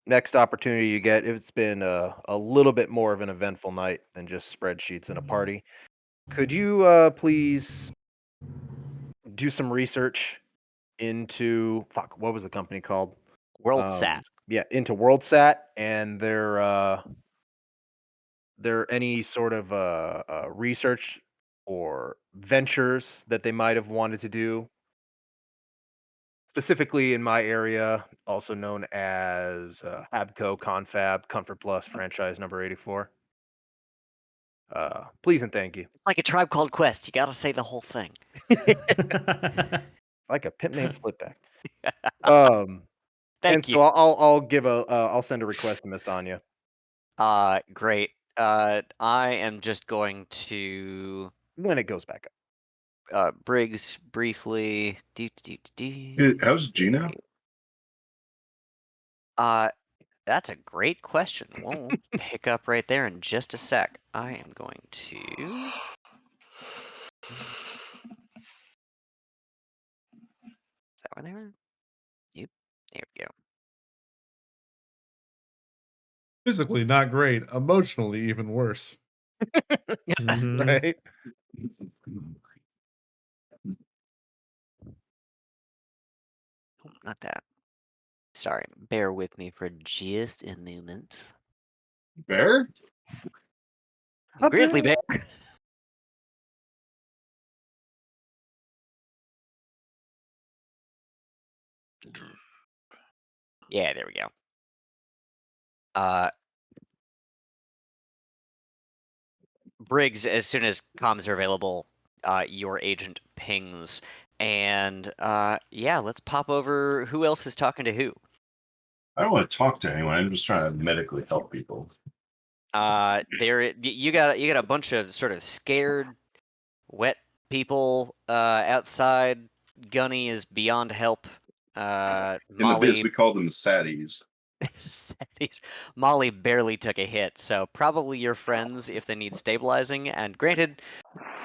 next opportunity you get, it's been a little bit more of an eventful night than just spreadsheets and a party. Could you please do some research into what was the company called? WorldSat. Yeah, into WorldSat and their any sort of research or ventures that they might have wanted to do, specifically in my area, also known as Habco Confab Comfort Plus franchise number 84. Please and thank you. It's like a Tribe Called Quest. You gotta say the whole thing. It's like a pimp named Splitback. And Thank so you. I'll send a request to Miss Anya. Great. I am just going to When it goes back up. Briggs briefly. How's Gina? That's a great question. We'll pick up right there in just a sec. I am going to. Is that where they were? Yep. There we go. Physically not great, emotionally even worse. Mhm. Right? Oh, not that. Sorry. Bear with me for just a moment. Bear? A Grizzly bear. bear. Yeah, there we go. Briggs, as soon as comms are available, your agent pings. And yeah, let's pop over. Who else is talking to who? I don't want to talk to anyone. I'm just trying to medically help people. You got a bunch of sort of scared, wet people outside. Gunny is beyond help. In the biz, Molly we call them saddies. Molly barely took a hit, so probably your friends if they need stabilizing. And granted,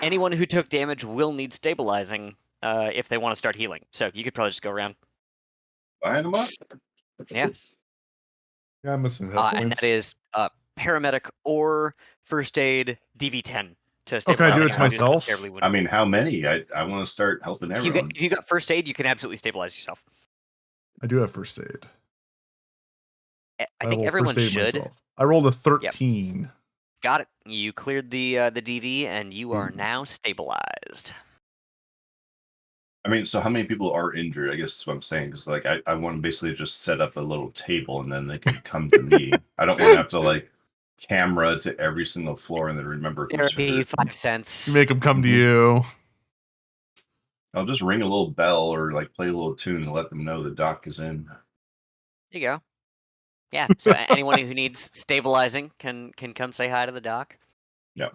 anyone who took damage will need stabilizing if they want to start healing. So you could probably just go around. Buying them up. Yeah. Yeah, I'm missing hit And points. that is paramedic or first aid DV10 to Oh, stabilize. can I do it anyone to who's not myself? terribly wounded. I mean, how many? I want to start helping If everyone. you got first aid, you can absolutely stabilize yourself. I do have first aid. I think will everyone first aid should. myself. I rolled a 13. Got it. You cleared the DV, and you are now stabilized. I mean, so how many people are injured? I guess that's what I'm saying. Because like, I want to basically just set up a little table and then they can come to me. I don't want to have to like camera to every single floor and then remember who's Therapy, hurt. 5 cents. You make them come to Mhm. you. I'll just ring a little bell or like play a little tune and let them know the doc is in. There you go. Yeah. So anyone who needs stabilizing can come say hi to the doc. Yeah.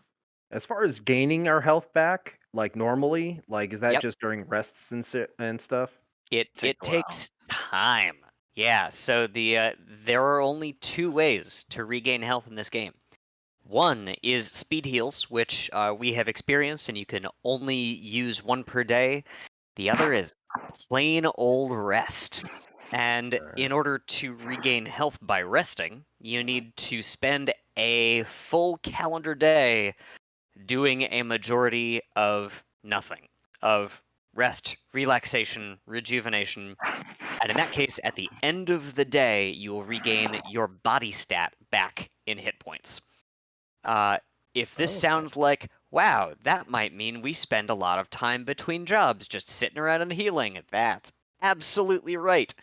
As far as gaining our health back, like normally, like is that Yep. just during rests and stuff? It Take a while. takes time. Yeah. So there are only 2 ways to regain health in this game. One is speed heals, which we have experienced, and you can only use 1 per day. The other is plain old rest. And in order to regain health by resting, you need to spend a full calendar day doing a majority of nothing, of rest, relaxation, rejuvenation. And in that case, at the end of the day, you will regain your body stat back in hit points. If this Okay. sounds like, wow, that might mean we spend a lot of time between jobs just sitting around and healing, that's absolutely right.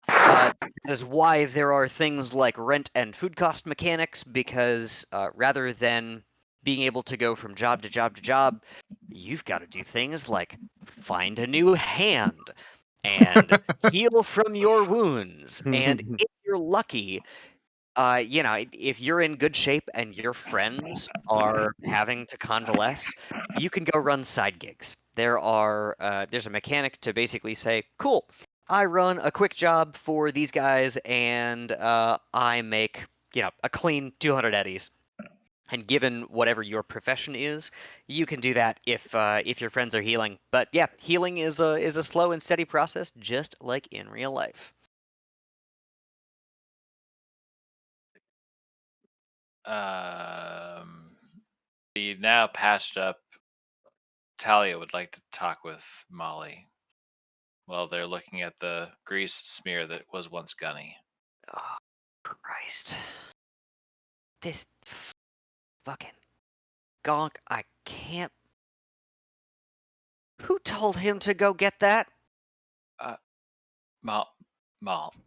That is why there are things like rent and food cost mechanics, because rather than being able to go from job to job to job, you've got to do things like find a new hand and heal from your wounds. And if you're lucky, if you're in good shape and your friends are having to convalesce, you can go run side gigs. There's a mechanic to basically say, cool, I run a quick job for these guys and I make, a clean 200 eddies. And given whatever your profession is, you can do that if your friends are healing. But yeah, healing is a slow and steady process, just like in real life. The now patched up Talia would like to talk with Molly while they're looking at the grease smear that was once Gunny. Oh, Christ. This fucking gonk, I can't. Who told him to go get that? Molly. I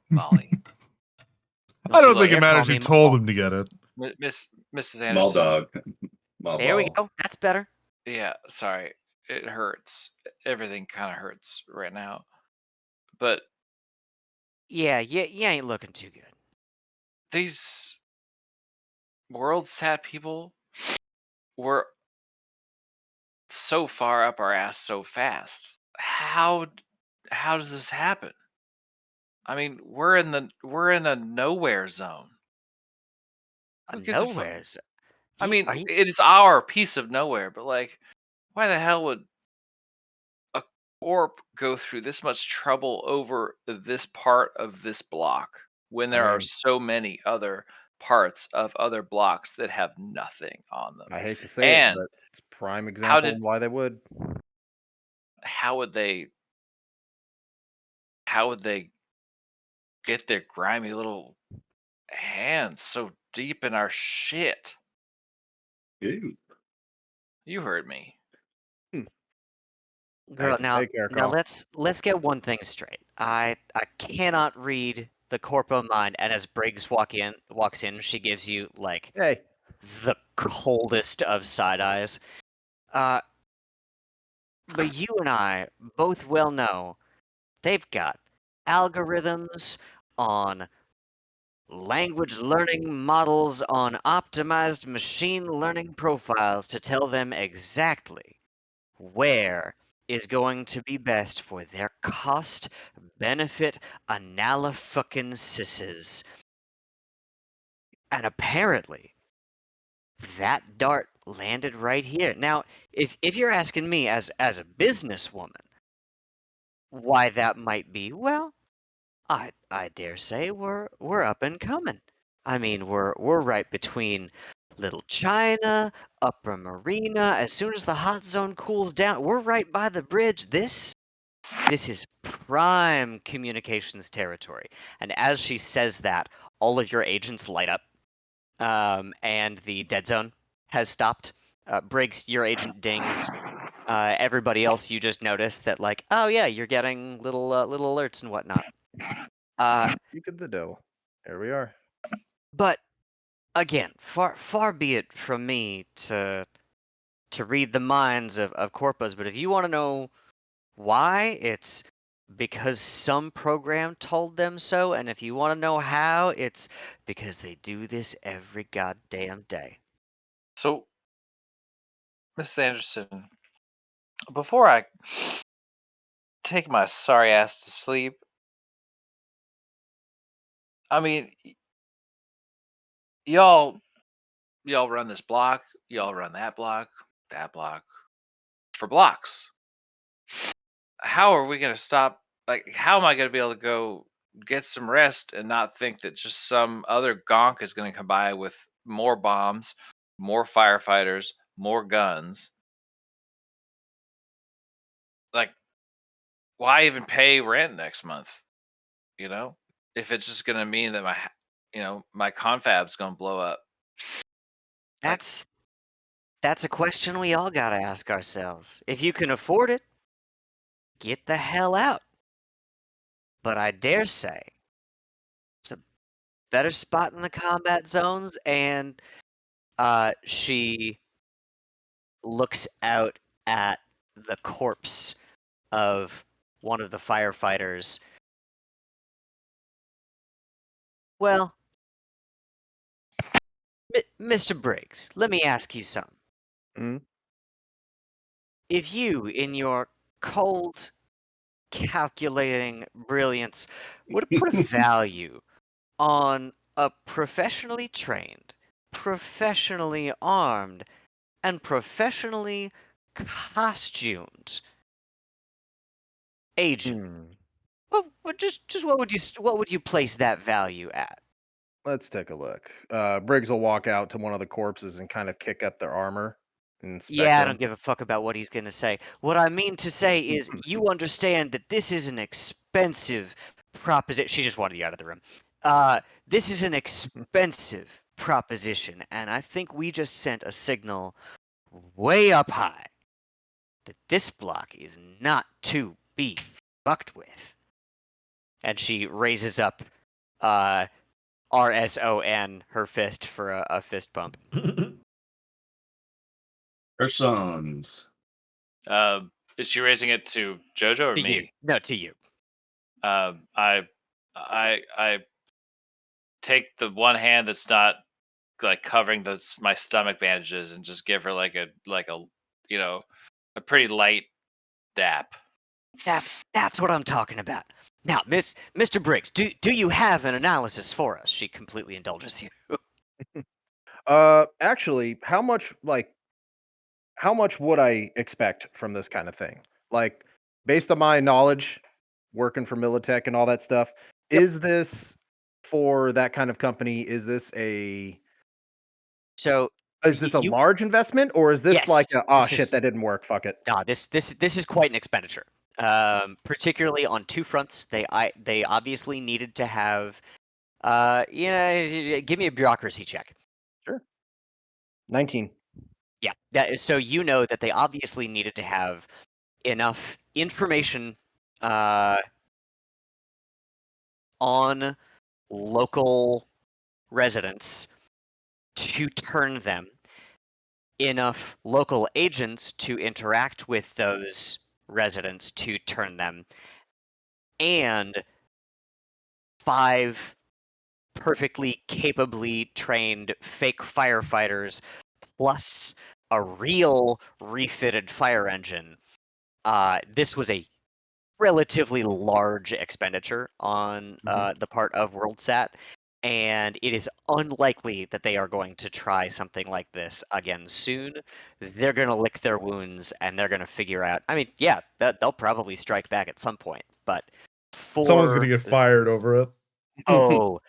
don't look, think it matters call who me told Mal. him to get it. Mrs. Mall Anderson. dog. Mall There we ball. go. That's better. Yeah, sorry. It hurts. Everything kind of hurts right now. But Yeah, you ain't looking too good. these world sad people were so far up our ass so fast. How does this happen? I mean, we're in a nowhere zone. Nowhere's. I mean, Are you? it is our piece of nowhere, but like, why the hell would a corp go through this much trouble over this part of this block when there are mean- so many other parts of other blocks that have nothing on them? I hate to say it, And but it's prime example did- of why they would. how would they get their grimy little hands so deep in our shit? Ew. You heard me. Girl, Hey, take care, now Carl. let's get one thing straight. I cannot read the corpo mind, and as Briggs walks in, she gives you like Hey, the coldest of side eyes. But you and I both well know they've got algorithms on language learning models on optimized machine learning profiles to tell them exactly where is going to be best for their cost benefit analysis. And apparently, that dart landed right here. Now, if you're asking me as a businesswoman why that might be, well, I dare say we're up and coming. I mean, we're right between Little China, Upper Marina. As soon as the hot zone cools down, we're right by the bridge. This is prime communications territory. And as she says that, all of your agents light up, and the dead zone has stopped. Briggs, your agent dings. Everybody else, you just notice that, like, oh yeah, you're getting little alerts and whatnot. You could the devil. Here we are. But again, far be it from me to read the minds of corpos, but if you want to know why, it's because some program told them so, and if you want to know how, it's because they do this every goddamn day. So, Miss Anderson, before I take my sorry ass to sleep, I mean, y'all run this block, y'all run that block for blocks. How are we going to stop? Like, how am I going to be able to go get some rest and not think that just some other gonk is going to come by with more bombs, more firefighters, more guns? Like, why even pay rent next month? You know, if it's just going to mean that my confab's going to blow up. That's a question we all gotta ask ourselves. If you can afford it, get the hell out. But I dare say it's a better spot in the combat zones, and she looks out at the corpse of one of the firefighters. Well, Mr. Briggs, let me ask you something. Mhm. If you, in your cold, calculating brilliance, were to put a value on a professionally trained, professionally armed, and professionally costumed agent, Hmm. what just what would you place that value at? Let's take a look. Briggs will walk out to one of the corpses and kind of kick up their armor and inspect Yeah, I them. don't give a fuck about what he's going to say. What I mean to say is, you understand that this is an expensive proposition. She just wanted you out of the room. This is an expensive proposition, and I think we just sent a signal way up high that this block is not to be fucked with. And she raises up RSON, her fist, for a fist bump. Persons. Is she raising it to Jojo or To you. me? No, to you. I take the one hand that's not like covering my stomach bandages and just give her like a a pretty light dap. That's what I'm talking about. Now, Mr. Briggs, do you have an analysis for us? She completely indulges you. Actually, how much would I expect from this kind of thing? Like, based on my knowledge, working for Militech and all that stuff, Yep. is this for that kind of company? Is this a So you large investment, or is this yes, like this shit is that didn't work? Fuck it. this is quite an expenditure. Particularly on two fronts. They obviously needed to have give me a bureaucracy check. Sure. 19. Yeah, that is, so you know that they obviously needed to have enough information on local residents to turn them, enough local agents to interact with those residents to turn them, and 5 perfectly capably trained fake firefighters plus a real refitted fire engine. This was a relatively large expenditure on the part of WorldSat, and it is unlikely that they are going to try something like this again soon. They're going to lick their wounds, and they're going to figure out. I mean, yeah, they'll probably strike back at some point, but Someone's gonna get fired over it. Oh,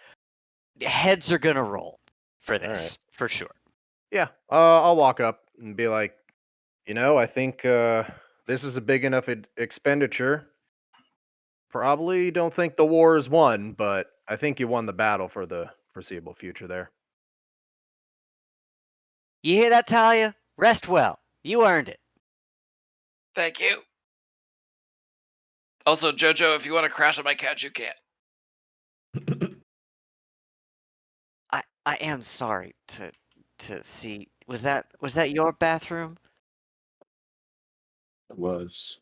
heads are going to roll for All right. this, for sure. Yeah, I'll walk up and be like, I think this is a big enough expenditure. Probably don't think the war is won, but I think you won the battle for the foreseeable future there. You hear that, Talia? Rest well. You earned it. Thank you. Also, Jojo, if you want to crash on my couch, you can. I am sorry to see. Was that your bathroom? It was.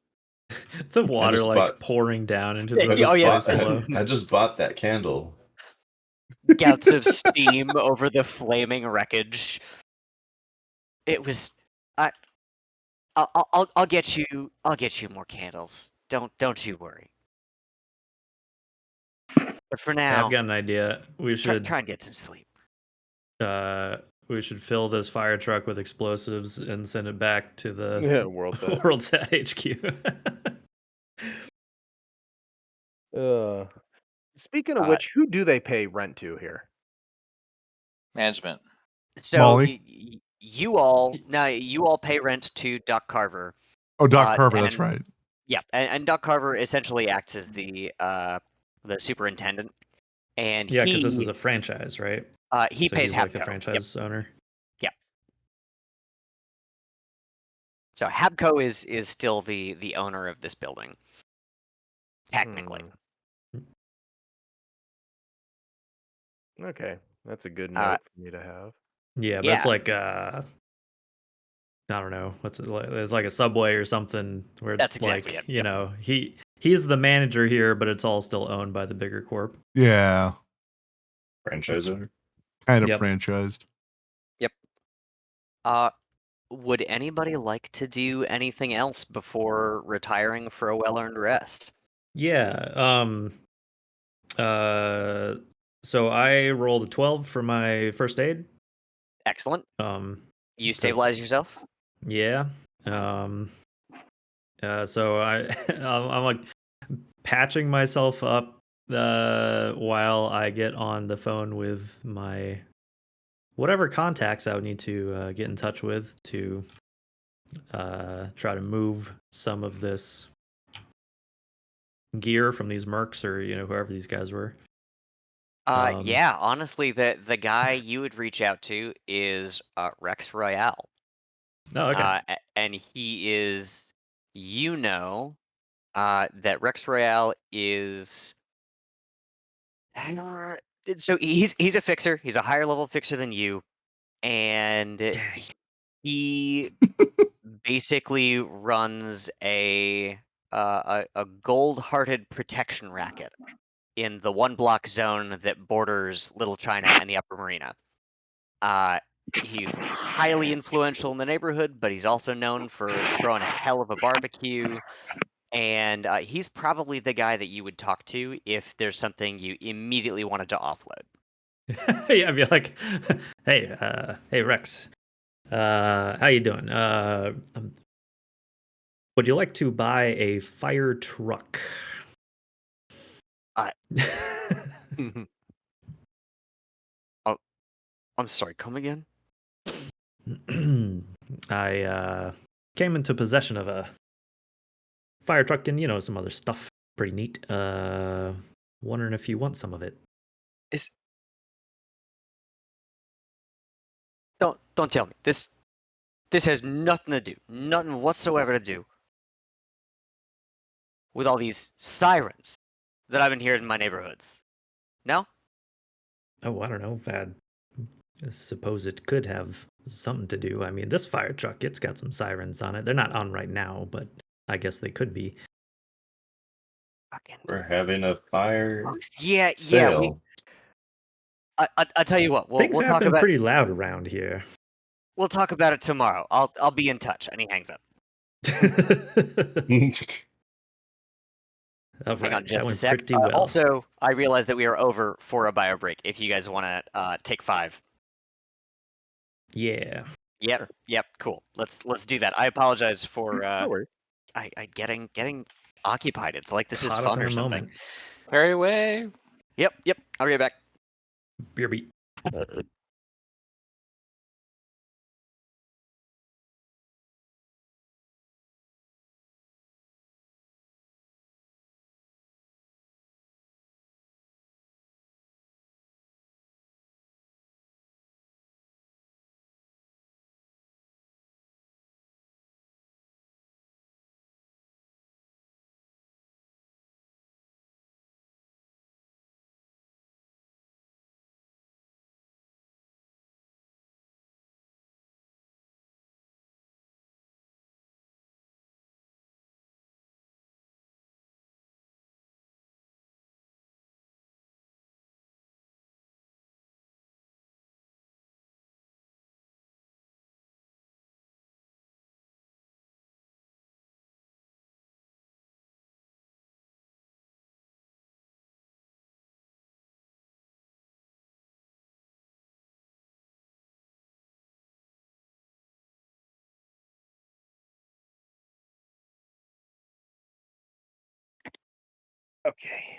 The water just like bought- pouring down into Yeah, the oh, yeah. place below. I just bought that candle. Gouts of steam over the flaming wreckage. It was. I'll get you. I'll get you more candles. Don't you worry. But for I've now, got an idea. We should try and get some sleep. we should fill this fire truck with explosives and send it back to the Yeah, WorldSat. WorldSat HQ. Speaking of which, who do they pay rent to here? Management. So Molly? you all pay rent to Doc Carver. Oh, Doc Carver, and- that's right. Yeah, and Doc Carver essentially acts as the superintendent, and Yeah, because this is a franchise, right? he So pays he's like the Habco. franchise owner. So Habco is still the owner of this building, technically. Okay, that's a good note for me to have. Yeah, but Yeah. it's like I don't know, what's it like? It's like a Subway or something where it's That's exactly like, it. you know, he's the manager here, but it's all still owned by the bigger corp. Yeah, Franchise owner. kind of Yep. franchised. Would anybody like to do anything else before retiring for a well-earned rest? Yeah. So I rolled a 12 for my first aid. Excellent. You So- stabilize yourself? Yeah. So I'm like patching myself up while I get on the phone with my whatever contacts I would need to get in touch with to try to move some of this gear from these mercs or whoever these guys were. Yeah, honestly, the guy you would reach out to is Rex Royale. Oh, okay. And he is, that Rex Royale is. So he's a fixer. He's a higher level fixer than you, and Dang. he basically runs a gold-hearted protection racket in the 1 block zone that borders Little China and the Upper Marina. He's highly influential in the neighborhood, but he's also known for throwing a hell of a barbecue. And he's probably the guy that you would talk to if there's something you immediately wanted to offload. Yeah, I'd be like, hey Rex, how you doing? Would you like to buy a fire truck? I'm sorry, come again? I came into possession of a fire truck and some other stuff. Pretty neat. Wondering if you want some of it. Don't tell me. This has nothing whatsoever to do with all these sirens that I've been hearing in my neighborhoods. No? Oh, I don't know. I suppose it could have something to do. I mean, this fire truck, it's got some sirens on it. They're not on right now, but I guess they could be. Fucking We're having a fire yeah. We. sale. I tell you what. Things We'll talk happen about. pretty loud around here. We'll talk about it tomorrow. I'll be in touch. And he hangs up. All Hang on right, that just a went sec. pretty well. Also, I realize that we are over for a bio break. If you guys want to take 5. Yeah. Yep. Cool. Let's do that. I apologize for No worries. I getting occupied. It's like this is Caught up fun in or a something. moment. Carry away. Yep. I'll be right back. Beer beat. Okay.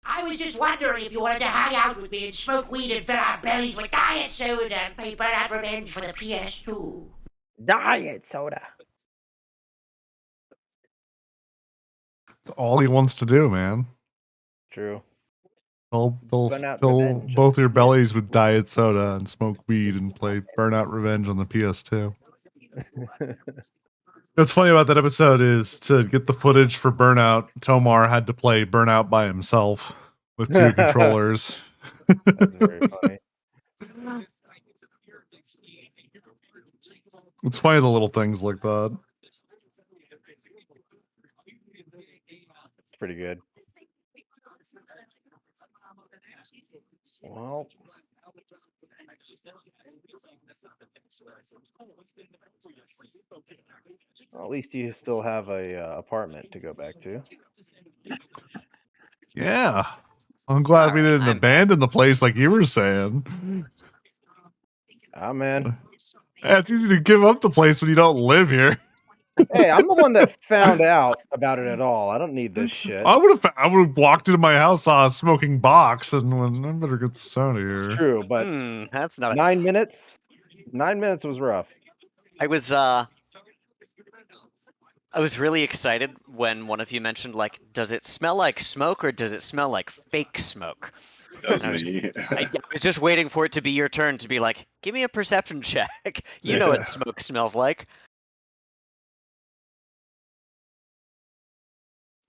I was just wondering if you wanted to hang out with me and smoke weed and fill our bellies with diet soda and play Burnout Revenge for the PS2. Diet soda. It's all he wants to do, man. True. Fill Burnout Revenge on both the your bellies with PS2. diet soda and smoke weed and play Burnout Revenge on the PS2. What's funny about that episode is to get the footage for Burnout, Tomar had to play Burnout by himself with 2 controllers. That's very funny. It's funny the little things like that. It's pretty good. Well, at least you still have a apartment to go back to. Yeah. I'm glad we Alright, didn't I'm back. abandon the place like you were saying. Ah, man. Yeah, it's easy to give up the place when you don't live here. Hey, I'm the one that found out about it at all. I don't need this shit. I would have walked into my house, saw a smoking box, and went, I better get this out of here. True, but That's not. 9 minutes. 9 minutes was rough. I was really excited when one of you mentioned, like, does it smell like smoke or does it smell like fake smoke? That I was was- me. I was just waiting for it to be your turn to be like, give me a perception check. You know Yeah. what smoke smells like.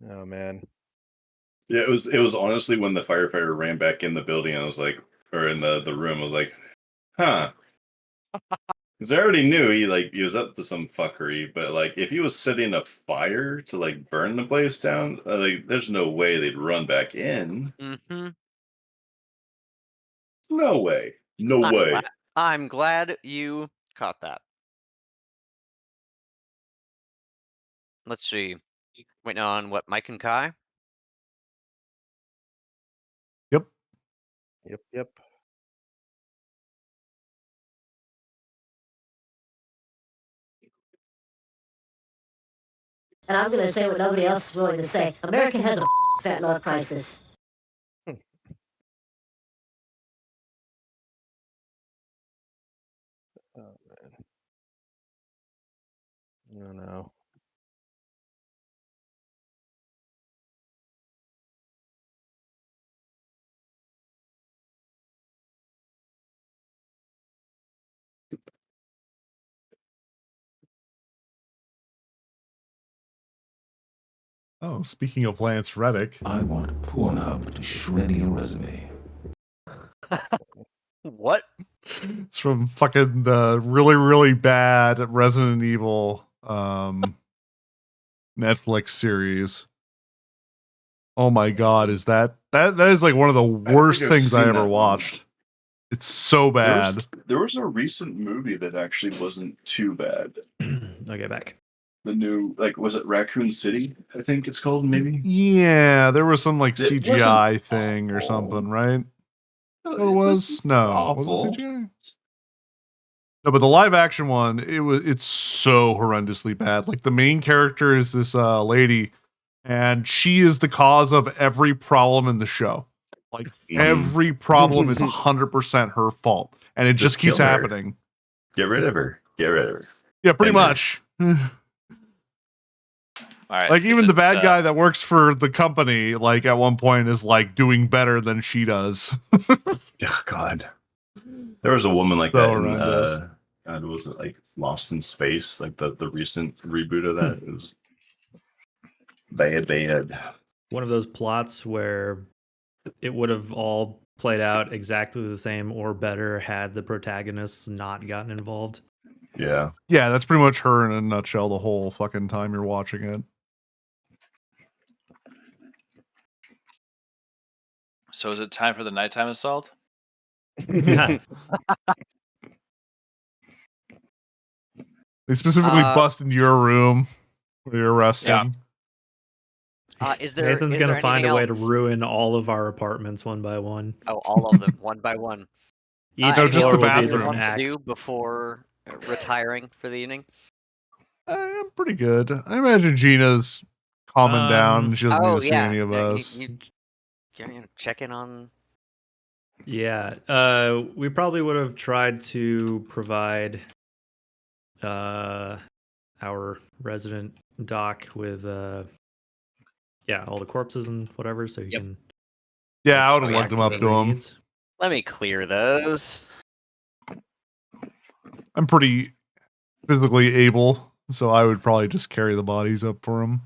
Oh man. Yeah, it was honestly when the firefighter ran back in the building, I was like, or in the room, I was like, huh. Because I already knew he was up to some fuckery, but like if he was setting a fire to like burn the place down, like there's no way they'd run back in. Mm-hmm. No way. No way. I'm glad you caught that. Let's see. Waiting on what, Mike and Kai? Yep. And I'm going to say what nobody else is willing to say. America has a fentanyl crisis. Oh man. No, no. Oh, speaking of Lance Reddick, I want Pornhub to shred your resume. What? it's from fucking the really, really bad Resident Evil Netflix series. Oh my god, is that is like one of the worst I've things I seen ever that one. watched. It's so bad. There was a recent movie that actually wasn't too bad. Okay, back. The new, like, was it Raccoon City? I think it's called, maybe. Yeah, there was some like It CGI wasn't thing or awful. something, right? No, What it was? No, was awful. it CGI? No, but the live action one, it's so horrendously bad. Like the main character is this lady, and she is the cause of every problem in the show. Like every problem is 100% her fault, and it just keeps kill her. happening. Get rid of her. Get rid of her. Yeah, pretty End her. much. All right. Like is even the it, bad guy that works for the company, like at one point is like doing better than she does. Oh, God. There was a woman like So that in horrendous. God, was it like Lost in Space? Like the recent reboot of that. It was bad. One of those plots where it would have all played out exactly the same or better had the protagonists not gotten involved. Yeah. Yeah, that's pretty much her in a nutshell the whole fucking time you're watching it. So is it time for the nighttime assault? They specifically bust into your room where you're arrested. Yeah. Is there Nathan's is gonna there find a anything way to else? ruin all of our apartments one by one. Oh, all of them, one by one. Each No, Anything just floor the else will be a you bathroom. different want to act. do before retiring for the evening? I'm pretty good. I imagine Gina's calming down. She doesn't need to see any of us. You check in on. Yeah, we probably would have tried to provide our resident doc with all the corpses and whatever, so he Yep. can. Yeah, I would have Oh, lugged yeah. him up to him. Needs. Let me clear those. I'm pretty physically able, so I would probably just carry the bodies up for him.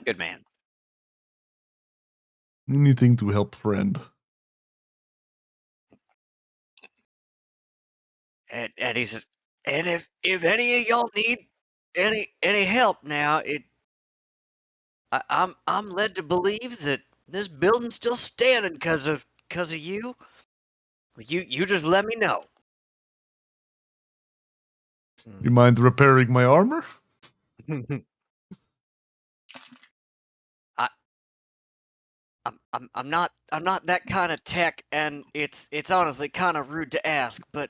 Good man. Anything to help friend. And he says, and if any of y'all need any help now, I'm led to believe that this building's still standing because of you. You just let me know. You mind repairing my armor? I'm not that kind of tech, and it's honestly kind of rude to ask, but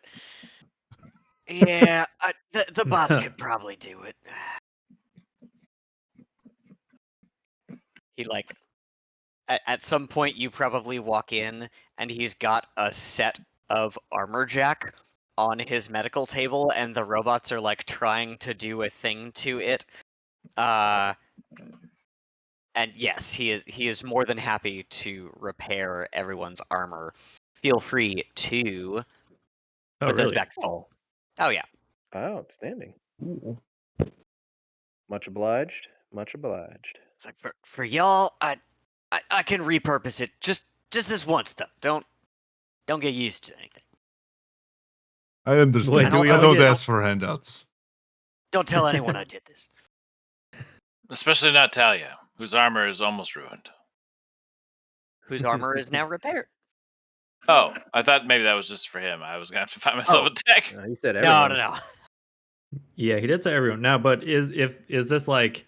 yeah, the bots could probably do it. He like at some point you probably walk in and he's got a set of armor jack on his medical table, and the robots are like trying to do a thing to it. And yes, he is more than happy to repair everyone's armor. Feel free to Oh, put those really? back to full. Oh yeah. Oh, outstanding. Much obliged. Much obliged. It's like for y'all, I can repurpose it just this once though. Don't get used to anything. I understand. Wait, do we I all don't get- ask for handouts. Don't tell anyone I did this. Especially not Talia, whose armor is almost ruined. Whose armor is now repaired. Oh, I thought maybe that was just for him. I was gonna have to find myself a tech. He said No, everyone. no. Yeah, he did say everyone. Now, but is this like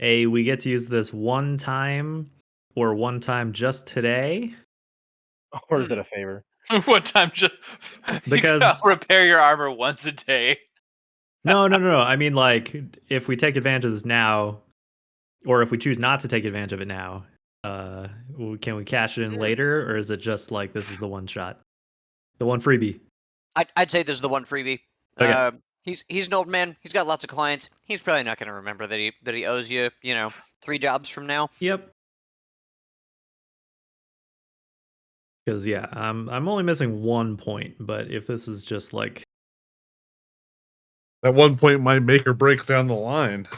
we get to use this one time or one time just today? Or is it a favor? One time, just Because- you can repair your armor once a day. No. I mean, like, if we take advantage of this now, or if we choose not to take advantage of it now, can we cash it in later, or is it just like this is the one shot, the one freebie? I'd say this is the one freebie. Okay. He's an old man. He's got lots of clients. He's probably not going to remember that he owes you 3 jobs from now. Yep. Because yeah, I'm only missing 1 point, but if this is just like At one point might make or break down the line.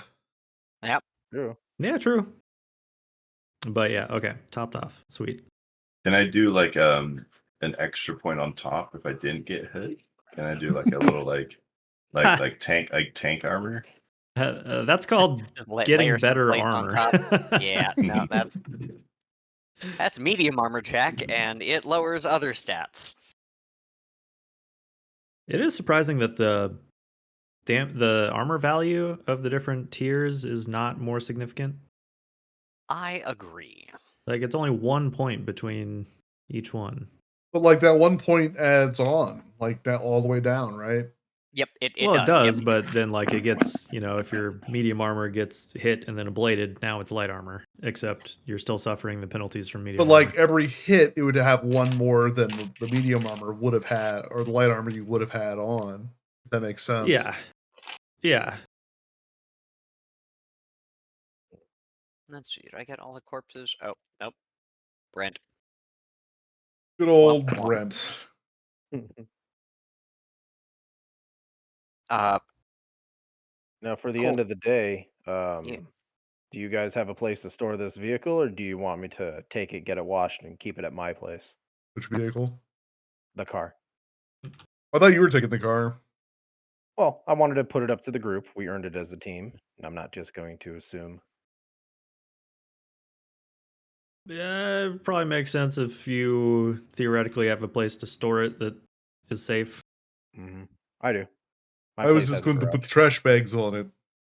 True. yeah, true. But yeah, okay, topped off, sweet. Can I do like an extra point on top if I didn't get hit? Can I do like a little like tank armor? That's called Just layer getting some better plates on armor. top. Yeah, no, that's medium armor check, and it lowers other stats. It is surprising that the armor value of the different tiers is not more significant. I agree. Like it's only 1 point between each one. But like that 1 point adds on, like that all the way down, right? Yep, it Well, it does. does, but then like it gets, if your medium armor gets hit and then ablated, now it's light armor. Except you're still suffering the penalties from medium But armor. like every hit, it would have one more than the medium armor would have had, or the light armor you would have had on. If that makes sense. Yeah. Let's see. Did I get all the corpses? Oh, nope. Brent. Good old Womp womp. Brent. Now, for the Cool. end of the day, do you guys have a place to store this vehicle, or do you want me to take it, get it washed, and keep it at my place? Which vehicle? The car. I thought you were taking the car. Well, I wanted to put it up to the group. We earned it as a team, and I'm not just going to assume. Yeah, it probably makes sense if you theoretically have a place to store it that is safe. I do. My I was place just has a going to put the trash bags on it.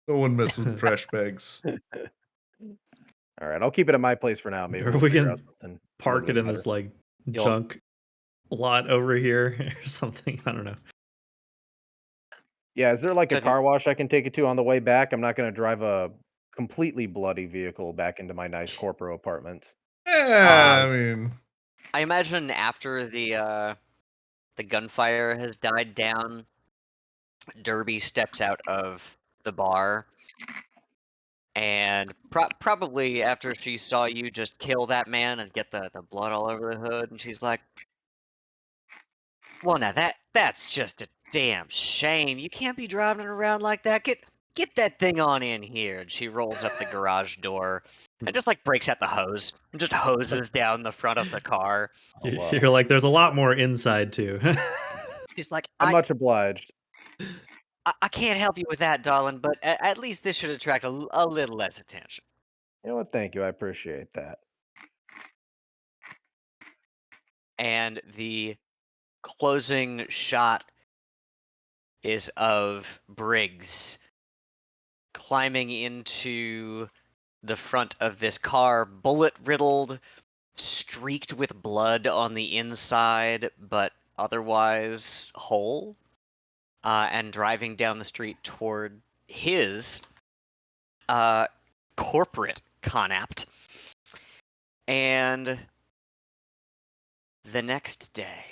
No one messes with the trash bags. All right, I'll keep it at my place for now. Maybe Or we'll we figure can out something. a Park little it bit in better. this like You'll- junk lot over here or something. I don't know. Yeah, is there like So a the- car wash I can take it to on the way back? I'm not going to drive a completely bloody vehicle back into my nice corporate apartment. Yeah, I mean, I imagine after the gunfire has died down, Derby steps out of the bar, and probably after she saw you just kill that man and get the blood all over the hood, and she's like, "Well, now that's just a damn shame. You can't be driving around like that. Get that thing on in here." And she rolls up the garage door and just like breaks out the hose and just hoses down the front of the car. Oh, wow. You're like, there's a lot more inside too. She's like, I'm much obliged. I can't help you with that, darling, but at least this should attract a little less attention. You know what? Thank you. I appreciate that. And the closing shot is of Briggs climbing into the front of this car, bullet riddled, streaked with blood on the inside, but otherwise whole, and driving down the street toward his corporate Conapt. And the next day,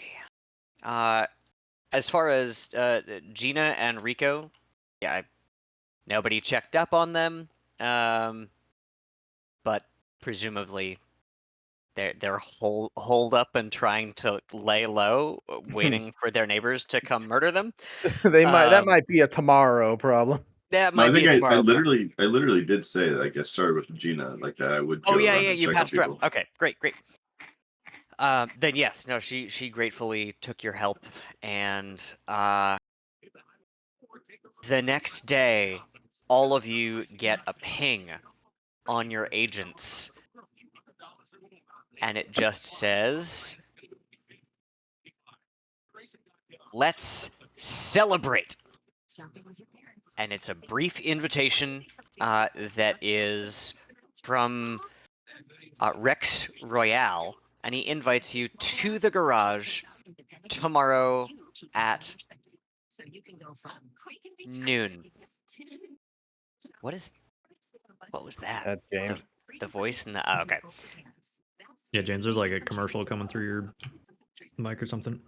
as far as Gina and Rico, yeah, nobody checked up on them, but presumably they're holed up and trying to lay low, waiting for their neighbors to come murder them. That might be a tomorrow problem. That No, might I be a think I tomorrow. literally did say that. Like I started with Gina, like that I would. Oh go yeah, around yeah, and you check on patched her people. up. Okay, great. Then yes, no, she gratefully took your help, and the next day, all of you get a ping on your agents, and it just says, "Let's celebrate." And it's a brief invitation that is from Rex Royale, and he invites you to the garage tomorrow at noon. What was that? That's James. The voice in the oh, okay. Yeah, James, there's like a commercial coming through your mic or something.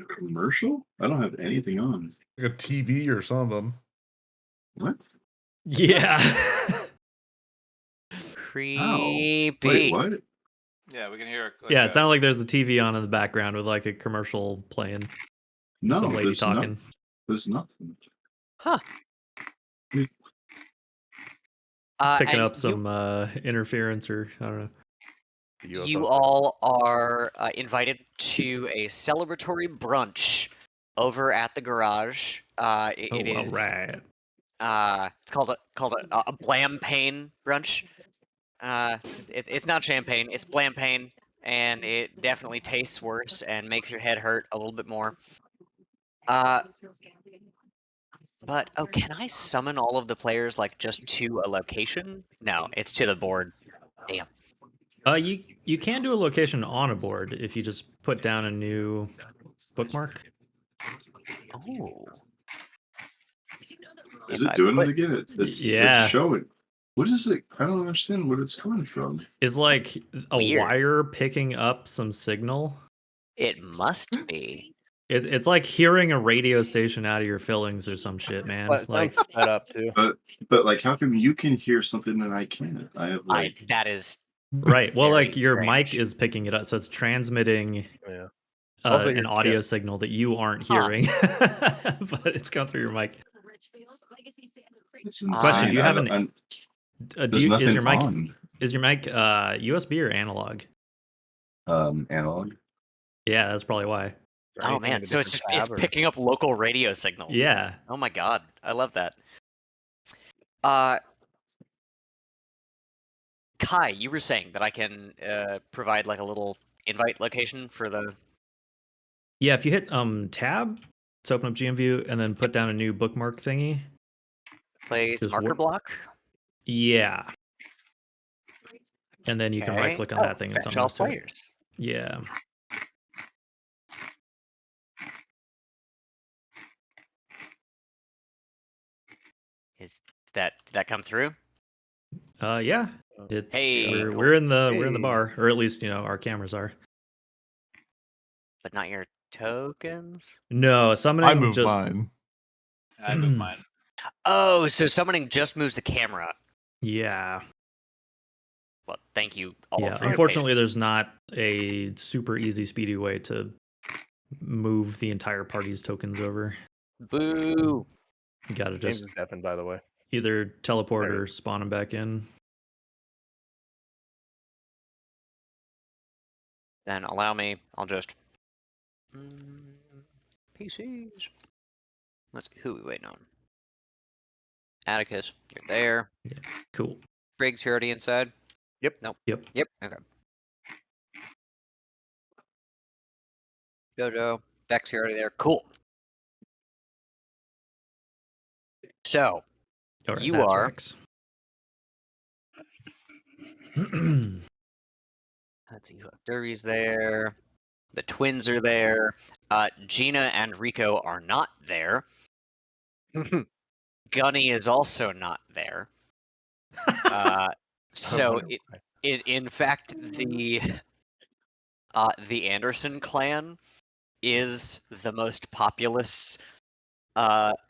Commercial? I don't have anything on. Like a TV or something. What? Yeah. Creepy. Wait, what? Yeah, we can hear. Yeah, it sounded like there's a TV on in the background with like a commercial playing. No, Some lady there's talking. there's nothing. Huh. Picking and up some interference or I don't know. You all are invited to a celebratory brunch over at the garage. It is. Alright. It's called a Blampain brunch. It's not champagne. It's Blampain, and it definitely tastes worse and makes your head hurt a little bit more. But oh, can I summon all of the players like just to a location? No, it's to the board. Damn. You can do a location on a board if you just put down a new bookmark. Oh. Is it doing it again? It's Yeah. showing. What is it? I don't understand what it's coming from. It's like a Weird. wire picking up some signal. It must be. It's like hearing a radio station out of your fillings or some shit, man. But it Like sounds sped up too. But like, how come you can hear something and I can't? I have like. That is right. Well, very like your strange. mic is picking it up, so it's transmitting Yeah. Hopefully an your audio chip- signal that you aren't hearing, but it's going through your mic. It's Question: insane. Do you I have don't- an? There's nothing is your mic on. USB or analog? Analog. Yeah, that's probably why. or Oh anything in man, a so it's different just it's tab or- picking up local radio signals. Yeah. Oh my god, I love that. Kai, you were saying that I can provide like a little invite location for the. Yeah, if you hit tab to open up GM View and then put down a new bookmark thingy. Place Just marker what- block. Yeah. And then you can Okay. right click on that thing and Fetch something all else to it. players. Yeah. Did that come through? Yeah. Hey, we're, cool. we're in the Hey. bar, or at least our cameras are. But not your tokens. No, summoning I moved just mine. I moved mine. Oh, so summoning just moves the camera. yeah. Well, thank you all Yeah. for your Unfortunately, patience. there's not a super easy, speedy way to move the entire party's tokens over. Boo. You gotta James just is deafened, by the way. either teleport There it or spawn them back in. Then allow me. I'll just PCs. Let's who we waiting on? Atticus, you're there. Cool. Briggs, you're already inside. Yep. Nope. Yep. Yep. Okay. Jojo, Bex, you're already there. Cool. So All right, You that's are- Rex. let's see who else. Derby's there. The twins are there. Gina and Rico are not there. Gunny is also not there. So wonder in fact, the Anderson clan is the most populous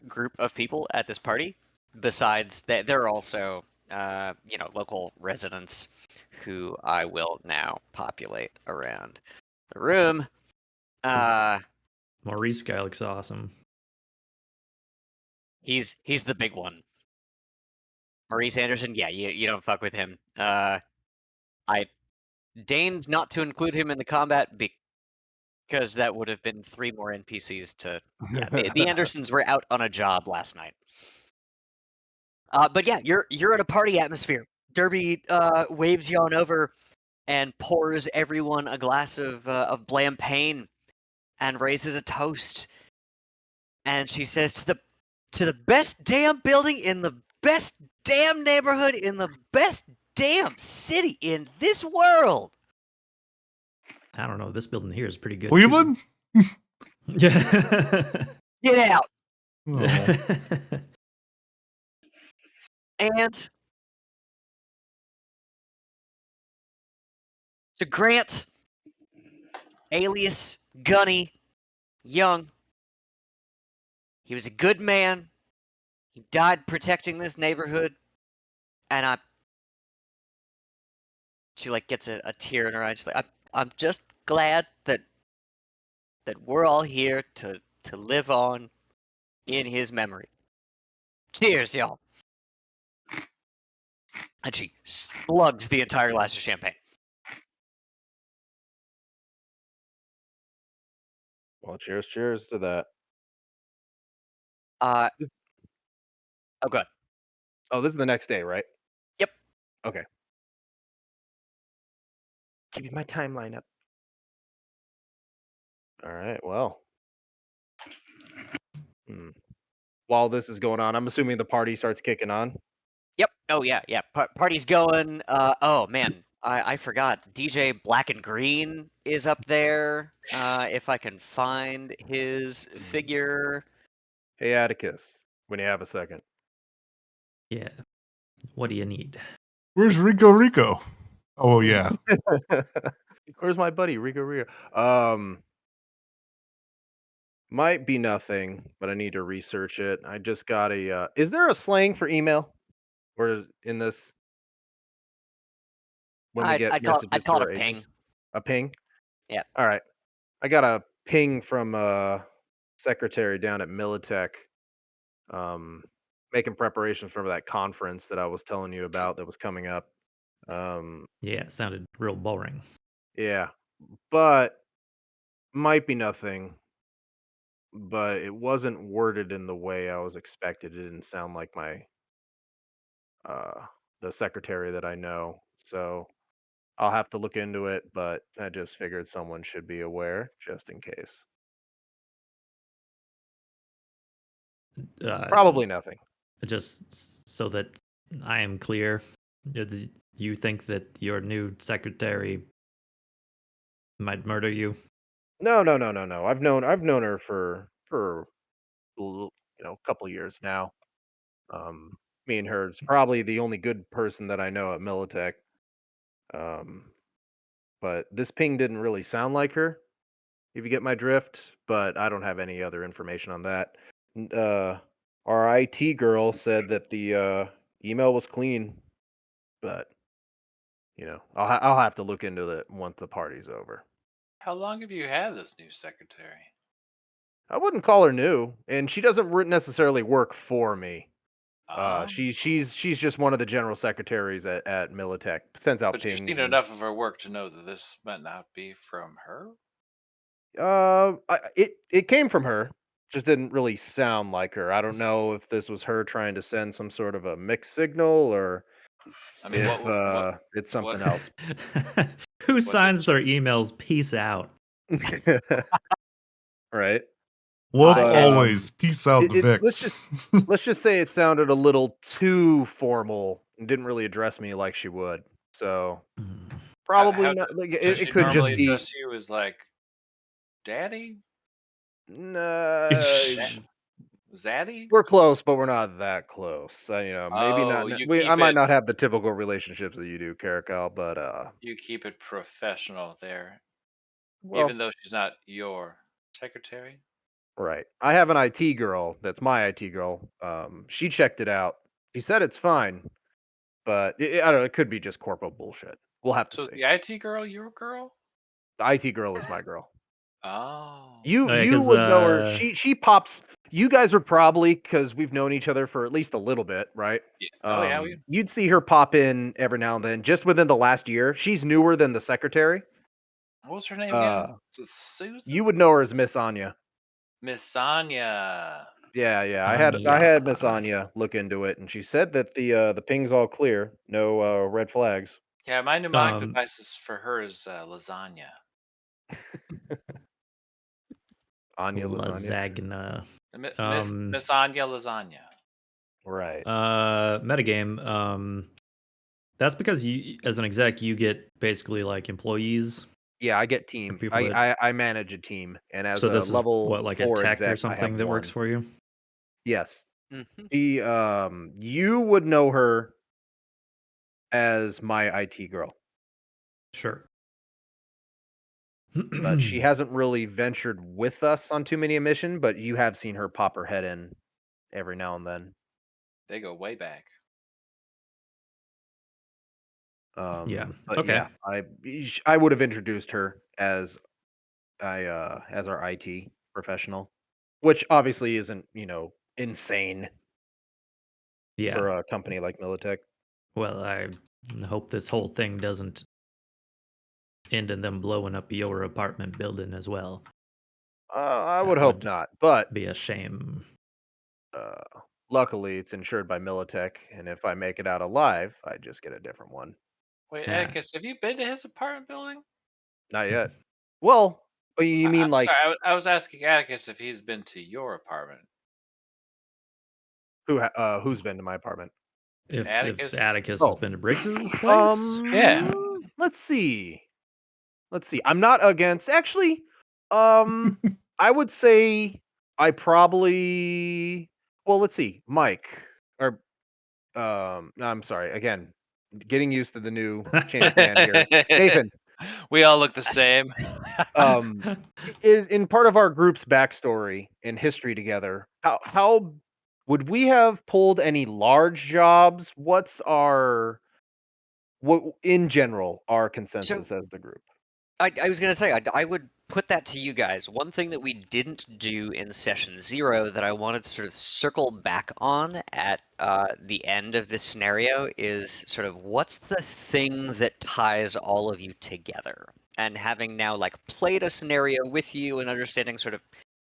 group of people at this party. Besides that, there are also local residents who I will now populate around the room. Maurice guy looks awesome. He's the big one. Maurice Anderson, yeah, you don't fuck with him. I deigned not to include him in the combat because that would have been 3 more NPCs to. Yeah, the Andersons were out on a job last night. But yeah, you're in a party atmosphere. Derby waves you on over and pours everyone a glass of Blampain and raises a toast. And she says, to the best damn building in the best damn neighborhood in the best damn city in this world. I don't know. This building here is pretty good. Cleveland? Too. Yeah. Get out. Oh. And so Grant, alias Gunny Young, he was a good man. He died protecting this neighborhood, and she like gets a tear in her eye. She's like, I'm just glad that we're all here to live on in his memory. Cheers, y'all. And she slugs the entire glass of champagne. Well, cheers to that. Oh, good. Oh, this is the next day, right? Yep. Okay. Keeping my timeline up. All right. Well. While this is going on, I'm assuming the party starts kicking on. Yep. Oh yeah. Party's going. Oh man, I forgot. DJ Black and Green is up there. If I can find his figure. Hey, Atticus, when you have a second. Yeah. What do you need? Where's Rico Rico? Oh, yeah. Where's my buddy Rico? Might be nothing, but I need to research it. I just got a. Is there a slang for email? Or in this? When we get I'd call messages it to a our ping. agents? A ping? Yeah. All right. I got a ping from secretary down at Militech, making preparations for that conference that I was telling you about that was coming up. Yeah, it sounded real boring. Yeah, but might be nothing. But it wasn't worded in the way I was expected. It didn't sound like my the secretary that I know. So I'll have to look into it, but I just figured someone should be aware just in case. Probably nothing. Just so that I am clear, you think that your new secretary might murder you? No. I've known her for a couple years now. Me and her is probably the only good person that I know at Militech. But this ping didn't really sound like her, if you get my drift. But I don't have any other information on that. Our IT girl said that the email was clean, but I'll have to look into it once the party's over. How long have you had this new secretary? I wouldn't call her new, and she doesn't necessarily work for me. Oh. She's just one of the general secretaries at Militech. Sends out But you've pings. seen enough of her work to know that this might not be from her? It came from her. Just didn't really sound like her. I don't know if this was her trying to send some sort of a mixed signal or I mean, if it's something else. Who signs their emails? Peace out. Right. Love But, always. Peace out, the Vix. let's just say it sounded a little too formal and didn't really address me like she would. So probably not. Like, Does she it could just normally be. address you as like daddy? Zaddy? We're close, but we're not that close. Maybe not. Oh, you I keep might it. not have the typical relationships that you do, Caracal, but You keep it professional there, well, even though she's not your secretary. right. I have an IT girl. That's my IT girl. She checked it out. She said it's fine, but I don't know. It could be just corpo bullshit. We'll have to So is see. the IT girl your girl? The IT girl is my girl. Oh. You would know her. She pops. You guys are probably, because we've known each other for at least a little bit, right? Yeah. Oh yeah. You'd see her pop in every now and then. Just within the last year, she's newer than the secretary. What was her name again? Is it Susan? You would know her as Miss Anya. Miss Anya. Yeah. I had Miss Anya look into it, and she said that the ping's all clear, no red flags. Yeah, my mnemonic devices for her is lasagna. Anya lasagna. Miss Anya lasagna. Right. Metagame. That's because you, as an exec, you get basically like employees Yeah, I get team. people that- I manage a team, and as So a this is level what, like a 4 tech or exec, I have something that works one. for you? Yes. Mhm. You would know her as my IT girl, Sure. but she hasn't really ventured with us on too many missions. But you have seen her pop her head in every now and then. They go way back. Yeah. But Okay. yeah, I would have introduced her as as our IT professional, which obviously isn't insane Yeah. for a company like Militech. Well, I hope this whole thing doesn't end in them blowing up your apartment building as well. I That would hope would not, but be a shame. uh, luckily it's insured by Militech, and if I make it out alive, I just get a different one. Wait, Yeah. Atticus, have you been to his apartment building? Not yet. Well, you mean like Sorry, I was asking Atticus if he's been to your apartment. who's been to my apartment? If Atticus? Atticus has Oh. been to Briggs's place, Yeah. Let's see. I'm not against actually. I would say I probably. Well, let's see. Mike or no, I'm sorry. Again, getting used to the new chain of command here. Nathan, We all look the Yes. same. is in part of our group's backstory and history together. How would we have pulled any large jobs? What in general our consensus as the group? I was going to say, I would put that to you guys. One thing that we didn't do in session 0 that I wanted to sort of circle back on at the end of this scenario is sort of what's the thing that ties all of you together? And having now like played a scenario with you and understanding sort of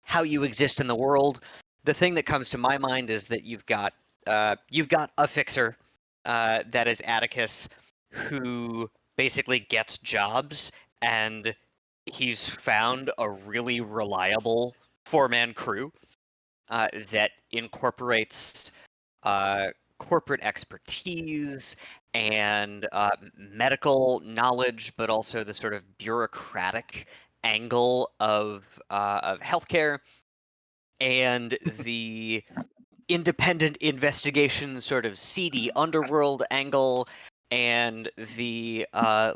how you exist in the world, the thing that comes to my mind is that you've got a fixer that is Atticus, who basically gets jobs, and he's found a really reliable 4-man crew that incorporates corporate expertise and medical knowledge, but also the sort of bureaucratic angle of healthcare and the independent investigation, sort of seedy underworld angle, and the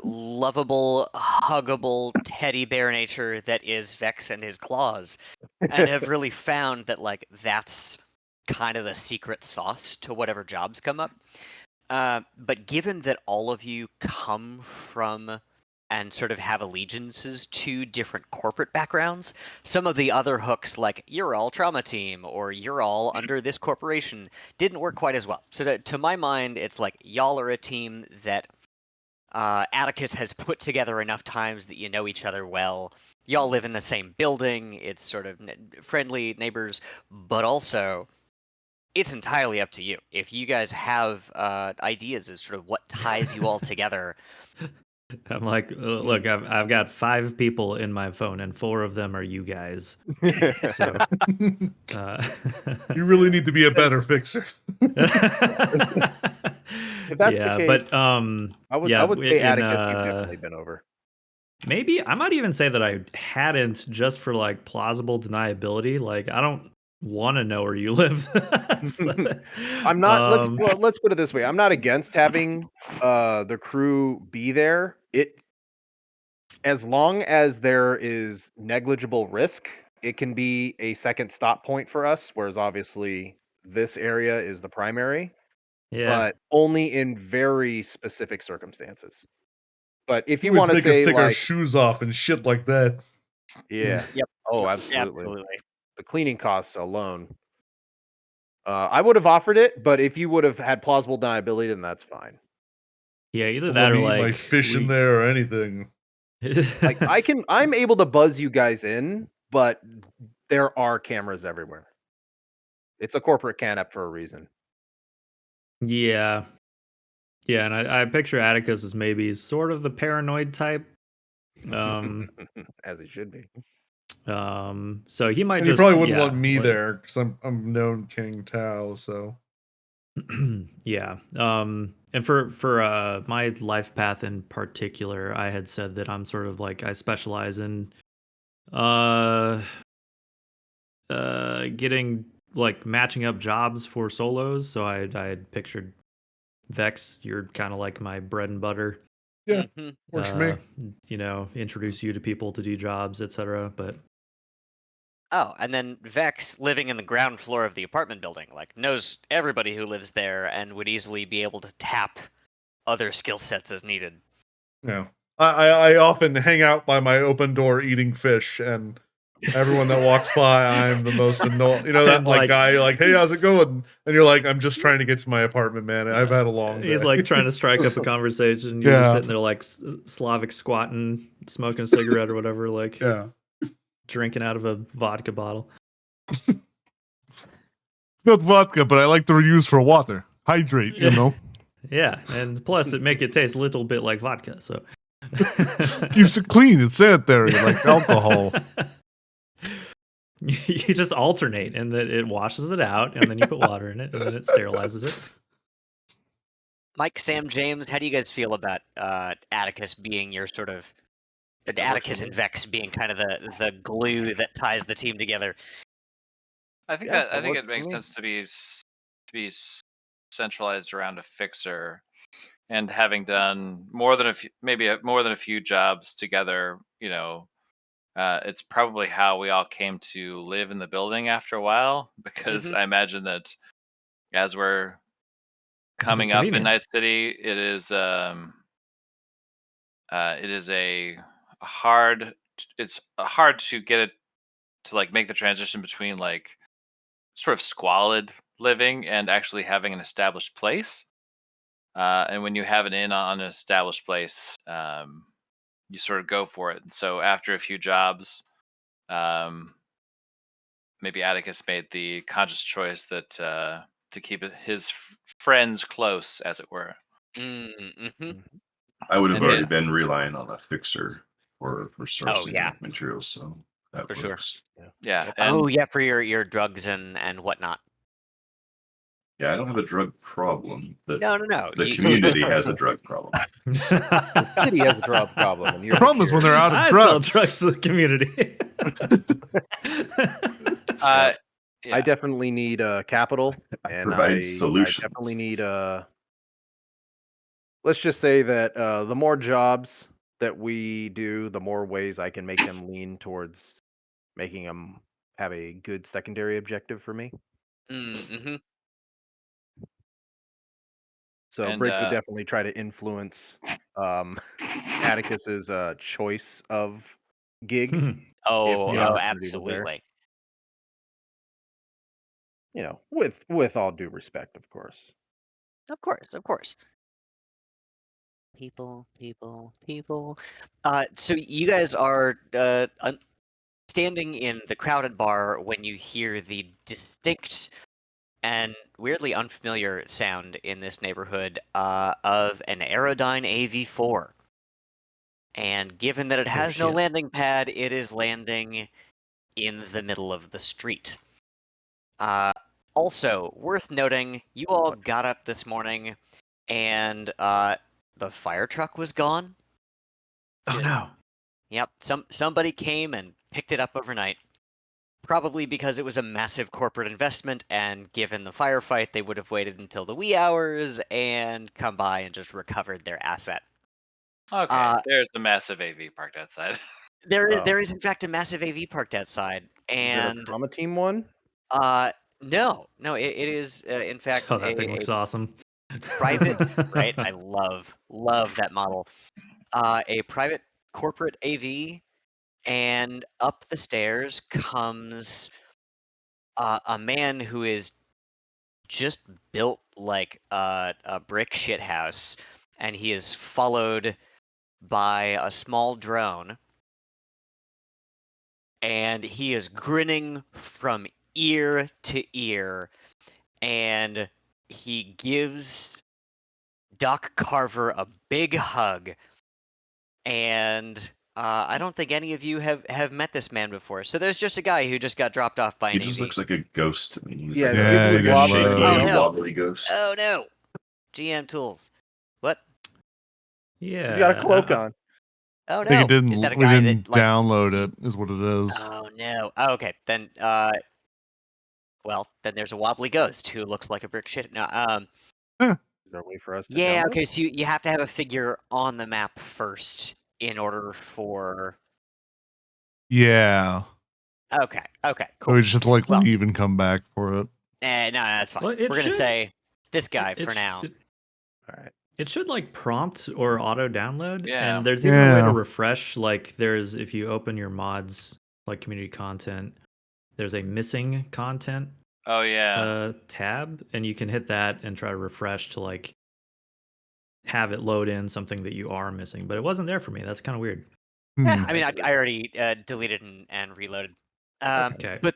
lovable, huggable teddy bear nature that is Vex and his claws, and have really found that like that's kind of the secret sauce to whatever jobs come up. But given that all of you come from and sort of have allegiances to different corporate backgrounds, some of the other hooks, like you're all trauma team or you're all under this corporation, didn't work quite as well. So to my mind, it's like y'all are a team that Atticus has put together enough times that you know each other well. Y'all live in the same building. It's sort of friendly neighbors, but also it's entirely up to you. If you guys have ideas of sort of what ties you all together, I'm like, look, I've got 5 people in my phone, and 4 of them are you guys. So, You really need to be a better fixer. If that's the yeah, case, but I would yeah, say in, Atticus, you've definitely been over. maybe I might even say that I hadn't, just for like plausible deniability. Like, I don't want to know where you live. So, I'm not. Let's put it this way. I'm not against having the crew be there. As long as there is negligible risk, it can be a second stop point for us. Whereas obviously this area is the primary, yeah. but only in very specific circumstances. But if you Always want to make us say take our like, shoes off and shit like that. yeah, Yep. oh, absolutely. absolutely. The cleaning costs alone. I would have offered it, but if you would have had plausible deniability, then that's fine. Yeah, either Well, that let or me eat my like fish in there or anything. Like I'm able to buzz you guys in, but there are cameras everywhere. It's a corporate canap for a reason. Yeah. Yeah, and I picture Atticus as maybe sort of the paranoid type. As he should be. So he might And you just probably wouldn't yeah, want me like- there because I'm known King Tao, so yeah. And for my life path in particular, I had said that I'm sort of like I specialize in getting like matching up jobs for solos. So I had pictured Vex. You're kind of like my bread and butter. Yeah, Mhm. works for me. You know, introduce you to people to do jobs, etc. But Oh, and then Vex, living in the ground floor of the apartment building, like knows everybody who lives there and would easily be able to tap other skill sets as needed. Yeah. I often hang out by my open door eating fish, and everyone that walks by, I'm the most annoying. You know that And, like like, guy, you're like, hey, how's it going? And you're like, I'm just trying to get to my apartment, man. I've had a long day. he's like trying to strike up a conversation. You're Yeah. just sitting there like Slavic squatting, smoking a cigarette or whatever, like Yeah. drinking out of a vodka bottle. It's not vodka, but I like to use for water. Hydrate, you know. Yeah, and plus it make it taste a little bit like vodka. So Keeps it clean and sanitary, like alcohol. You just alternate, and then it washes it out, and then you put water in it, and then it sterilizes it. Mike, Sam, James, how do you guys feel about Atticus being your sort of Atticus and Vex being kind of the glue that ties the team together? I think Yeah, that I that think works it for makes me. sense to be centralized around a fixer, and having done more than a few, more than a few jobs together. It's probably how we all came to live in the building after a while, because Mhm. I imagine that as we're coming up in Convenient. Night City, it is a hard. It's hard to get it to like make the transition between like sort of squalid living and actually having an established place. And when you have an inn on an established place, you sort of go for it. And so after a few jobs, um, maybe Atticus made the conscious choice that to keep his friends close, as it were. Mm-hmm. I would have And already yeah. been relying on a fixer for sourcing yeah. materials, so that For sure. works. Yeah, and Oh yeah, for your drugs and whatnot. Yeah, I don't have a drug problem. No. The You community has a drug problem. The city has a drug problem, and you're The problem is when they're out of I sell drugs. drugs to the community. yeah. I definitely need capital, and provide I solutions. definitely need let's just say that the more jobs that we do, the more ways I can make them lean towards making them have a good secondary objective for me. Mm-hmm. So And, Briggs would definitely try to influence Atticus's choice of gig. Oh, the Yeah. opportunity was there. absolutely. You know, with all due respect, of course. Of course. People. So you guys are standing in the crowded bar when you hear the distinct and weirdly unfamiliar sound in this neighborhood of an Aerodyne AV4. And given that it has no shit. landing pad, it is landing in the middle of the street. Also, worth noting, you all got up this morning and the fire truck was gone. Oh no. Yep, somebody came and picked it up overnight. Probably because it was a massive corporate investment, and given the firefight, they would have waited until the wee hours and come by and just recovered their asset. Okay, there's a massive AV parked outside. There is in fact a massive AV parked outside, Is it a and trauma team one? no, it is in fact Oh, that thing looks awesome. private. Right, I love that model. A private corporate AV, and up the stairs comes a man who is just built like a brick shithouse, and he is followed by a small drone, and he is grinning from ear to ear, and he gives Doc Carver a big hug, and I don't think any of you have met this man before. So there's just a guy who just got dropped off by He an just AV. looks like a ghost to me. He's Yeah, like it's Yeah, a, giving like a wobbly. shaky, Oh, no. wobbly ghost. Oh no, GM tools. Yeah. He's got a cloak on. Oh I think it no! didn't. Is that a We guy didn't that like? download it. Is what it is. Oh no! Oh, okay, then well, then there's a wobbly ghost who looks like a brick shit. No, Is there a way for us to yeah, download? okay, so you have to have a figure on the map first in order for. Yeah. Okay, okay, So cool. we just have to like Well- leave and come back for it. No, that's fine. Well, it We're gonna should- say this guy It for sh- now. All right. It should like prompt or auto download. Yeah. And there's even a way Yeah. to refresh. Like there's if you open your mods like community content, there's a missing content Oh yeah. tab, and you can hit that and try to refresh to like have it load in something that you are missing. But it wasn't there for me. That's kind of weird. Yeah, Hmm. I mean, I already deleted and reloaded. Okay. But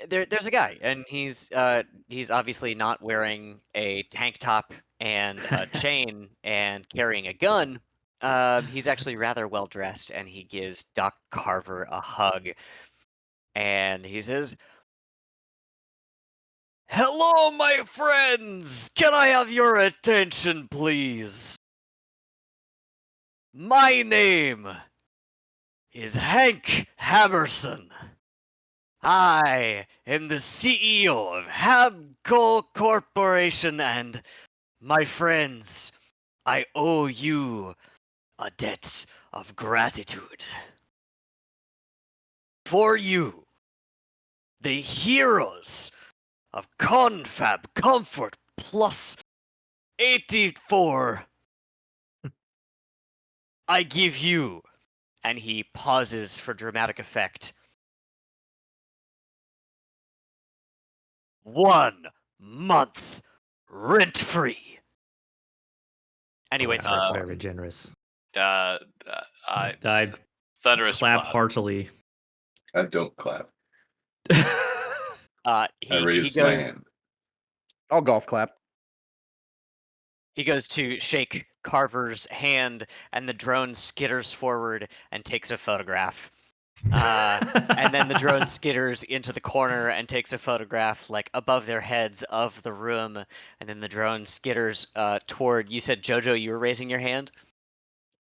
there's a guy, and he's obviously not wearing a tank top and a chain and carrying a gun. He's actually rather well dressed, and he gives Doc Carver a hug, and he says, "Hello, my friends! Can I have your attention, please? My name is Hank Hammerson. I am the CEO of Habco Corporation, and my friends, I owe you a debt of gratitude. For you, the heroes of Confab Comfort Plus 84, I give you," and he pauses for dramatic effect, "1 month rent-free." Anyways, Wow, that's Uh, very generous. I I thunderous clap applause. heartily. I don't clap. I he raise my goes hand. I'll golf clap. he goes to shake Carver's hand, and the drone skitters forward and takes a photograph. And then the drone skitters into the corner and takes a photograph, like above their heads of the room. And then the drone skitters toward. You said, Jojo, you were raising your hand,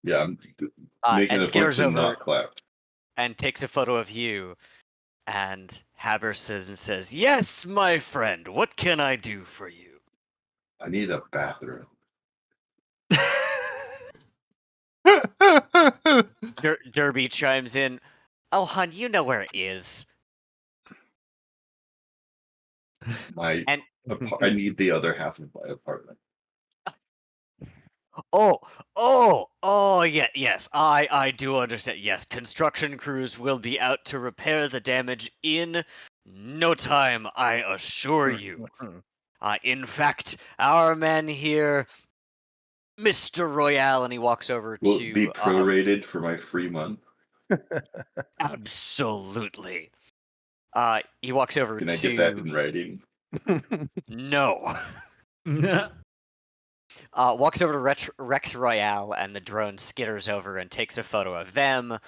Yeah, I'm making and a point skitters to over not clap. and takes a photo of you. And Haberson says, "Yes, my friend. What can I do for you?" I need a bathroom. Derby chimes in, "Oh, hon, you know where it is." My And I need the other half of my apartment. yeah, yes, I do understand. Yes, construction crews will be out to repair the damage in no time, I assure you. In fact, our man here, Mr. Royale," and he walks over Will it be to prorated for my free month? absolutely. He walks over Can I to get that in writing? no. Walks over to Rex Royale, and the drone skitters over and takes a photo of them.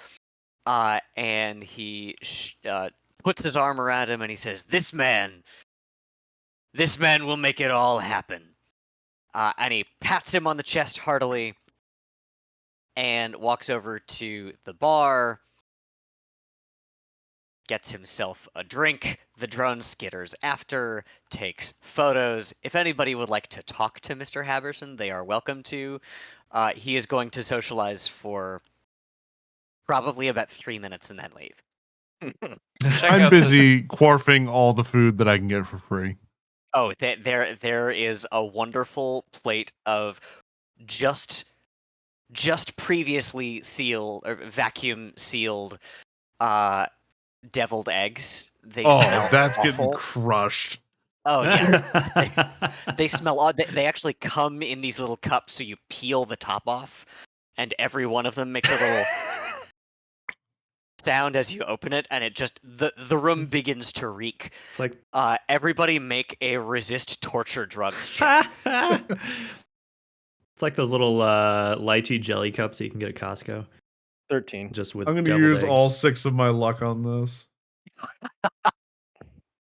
And he puts his arm around him, and he says, this man will make it all happen." And he pats him on the chest heartily and walks over to the bar, gets himself a drink. The drone skitters after, takes photos. If anybody would like to talk to Mr. Haberson, they are welcome to. He is going to socialize for probably about 3 minutes and then leave. Check I'm out this- busy quarfing all the food that I can get for free. Oh, there is a wonderful plate of just previously sealed or vacuum sealed deviled eggs. They smell That's awful. getting crushed. Oh yeah, they smell odd. They actually come in these little cups, so you peel the top off, and every one of them makes a little sound as you open it, and it just the room begins to reek. It's like Everybody make a resist torture drugs check. it's like those little lychee jelly cups that you can get at Costco. 13. Just with I'm going to deviled use eggs. all 6 of my luck on this.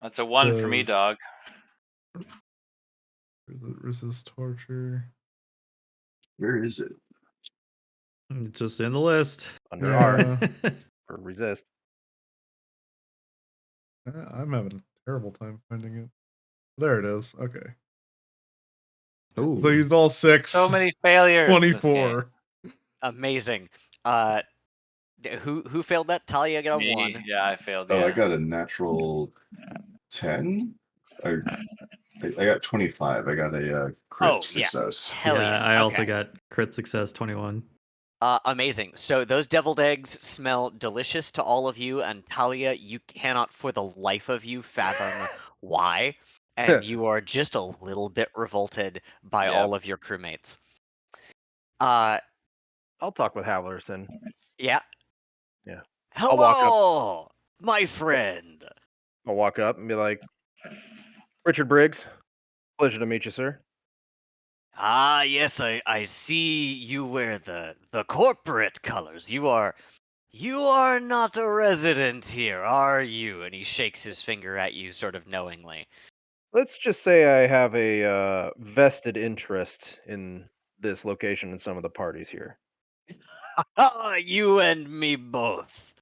That's a 1 for me, Yes. dog. Resist torture. Where is it? It's just in the list. Under R Yeah. for resist. I'm having a terrible time finding it. There it is. Okay. So Ooh. used all 6. So many failures. in this game. 24. Amazing. Who failed that? Talia got a Me, 1. Yeah, I failed. Oh, Yeah. I got a natural 10. I got 25. I got a crit Oh, yeah. success. Hell yeah. I also Okay. got crit success 21. Amazing. So those deviled eggs smell delicious to all of you, and Talia, you cannot for the life of you fathom why, and you are just a little bit revolted by Yep. all of your crewmates. Uh, I'll talk with Halverson. yeah. Yeah. Hello, walk up. my friend. I'll walk up and be like, Richard Briggs, pleasure to meet you, sir. Ah, yes, I see you wear the corporate colors. You are not a resident here, are you? And he shakes his finger at you sort of knowingly. Let's just say I have a vested interest in this location and some of the parties here. Ah, you and me both.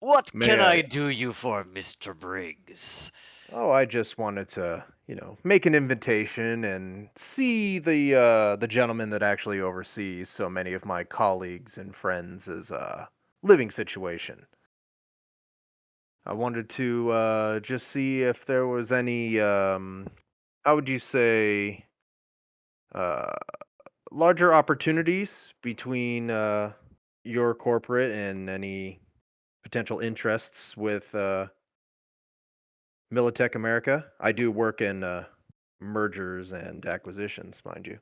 What May can I- I do you for, Mr. Briggs? Oh, I just wanted to, make an invitation and see the gentleman that actually oversees so many of my colleagues and friends' living situation. I wanted to just see if there was any, how would you say, uh, larger opportunities between your corporate and any potential interests with Militech America. I do work in mergers and acquisitions, mind you.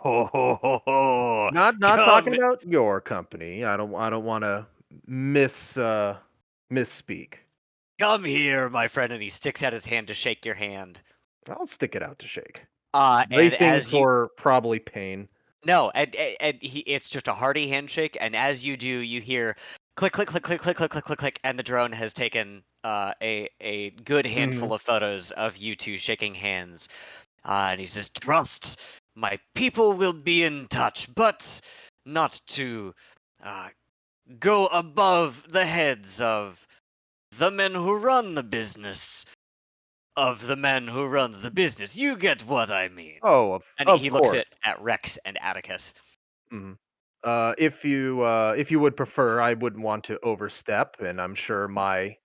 Oh, Not come, talking about your company. I don't want to misspeak. come here, my friend. And he sticks out his hand to shake your hand. I'll stick it out to shake. And Bracing as you for probably pain. no, and it's just a hearty handshake. And as you do, you hear click, click, click, click, click, click, click, click, click, and the drone has taken a good handful of photos of you two shaking hands. And he says, "Trust, my people will be in touch, but not to go above the heads of the men who run the business of the man who runs the business. You get what I mean." Oh, And of he looks course. at Rex and Atticus. If you would prefer, I wouldn't want to overstep, and I'm sure my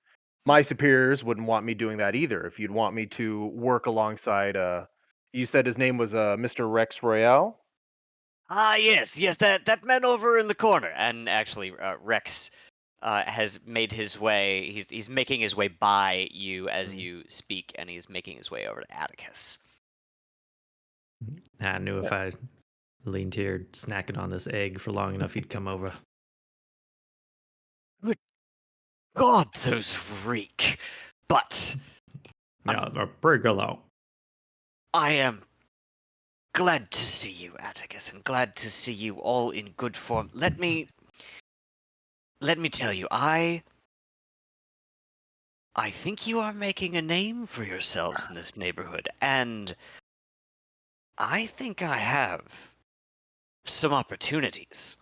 superiors wouldn't want me doing that either. If you'd want me to work alongside, you said his name was Mr. Rex Royale. Ah, yes, that man over in the corner. And actually, Rex has made his way. He's making his way by you as you speak, and he's making his way over to Atticus. I knew if I leaned here snacking on this egg for long enough, he'd come over. God, those reek. But Yeah, they're pretty good though. I am glad to see you, Atticus, and glad to see you all in good form. Let me tell you, I think you are making a name for yourselves in this neighborhood, and I think I have some opportunities.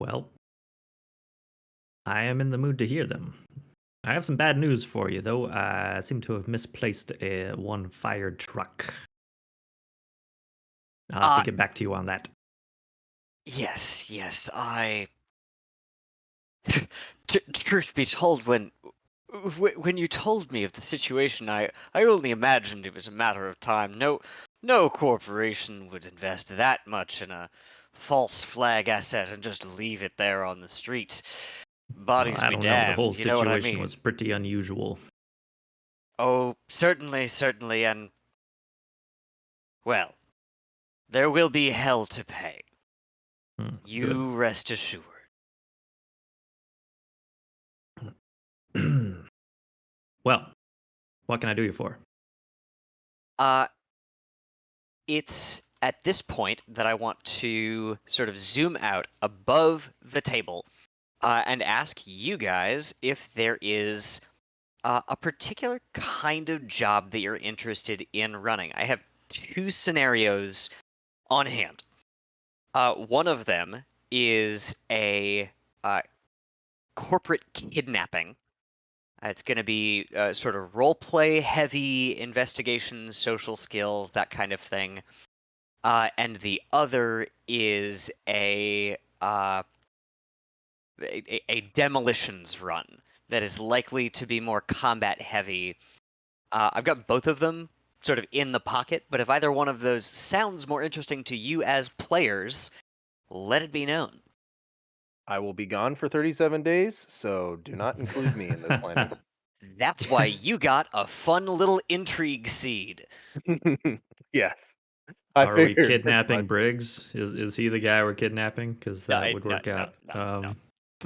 Well, I am in the mood to hear them. I have some bad news for you, though. I seem to have misplaced one fire truck. I'll have to get back to you on that. Yes, I. Truth be told, when you told me of the situation, I only imagined it was a matter of time. No corporation would invest that much in a false flag asset and just leave it there on the street. Bodies I be don't know. The whole damned, you know what I situation mean? was pretty unusual. Oh, certainly, and well, there will be hell to pay. You rest assured. Well, what can I do you for? It's at this point that I want to sort of zoom out above the table and ask you guys if there is a particular kind of job that you're interested in running. I have two scenarios on hand. One of them is a corporate kidnapping. It's going to be sort of role play heavy, investigation, social skills, that kind of thing. And the other is a demolitions run that is likely to be more combat heavy. I've got both of them sort of in the pocket, but if either one of those sounds more interesting to you as players, let it be known. I will be gone for 37 days, so do not include me in this planning. That's why you got a fun little intrigue seed. Yes. Are we figured as kidnapping much. Briggs? Is he the guy we're kidnapping? Because that would work out. No.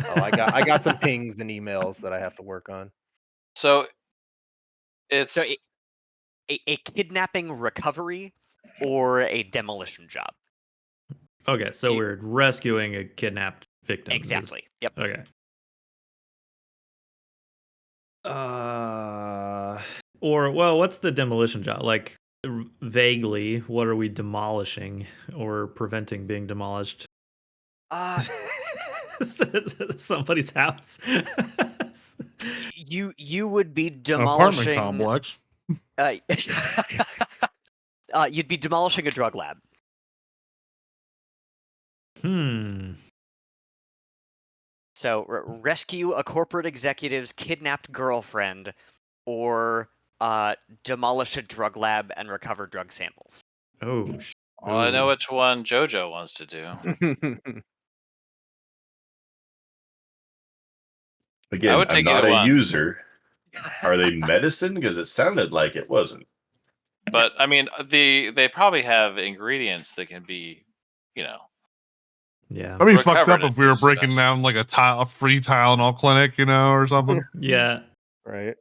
Oh, I got some pings and emails that I have to work on. So it's So a kidnapping recovery or a demolition job. Okay, so we're rescuing a kidnapped victim. Exactly. Yep. Okay. Or well, what's the demolition job? Like vaguely, what are we demolishing or preventing being demolished? Somebody's house. You would be Apartment demolishing complex. You'd be demolishing a drug lab. So rescue a corporate executive's kidnapped girlfriend, or demolish a drug lab and recover drug samples. Oh. Well, I know which one JoJo wants to do. Again, I would I'm take not either a one. user. Are they medicine? Because it sounded like it wasn't. But I mean, they probably have ingredients that can be, Yeah. That'd be fucked recovered up if we were used breaking best. down like a free Tylenol clinic, or something. Yeah. Right.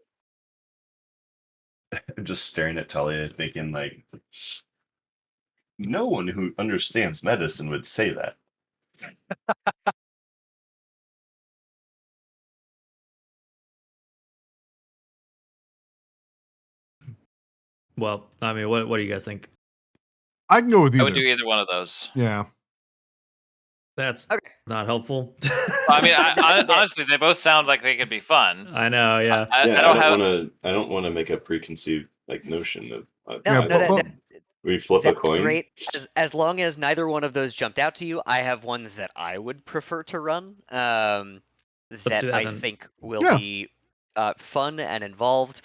I'm just staring at Talia thinking like, no one who understands medicine would say that. Well, I mean, what do you guys think? I can go with either. I would do either one of those. Yeah. That's not helpful. I mean, honestly, they both sound like they could be fun. I know, yeah. I don't want to make a preconceived notion of. We flip a coin. Great. As long as neither one of those jumped out to you, I have one that I would prefer to run. That I think will be fun and involved,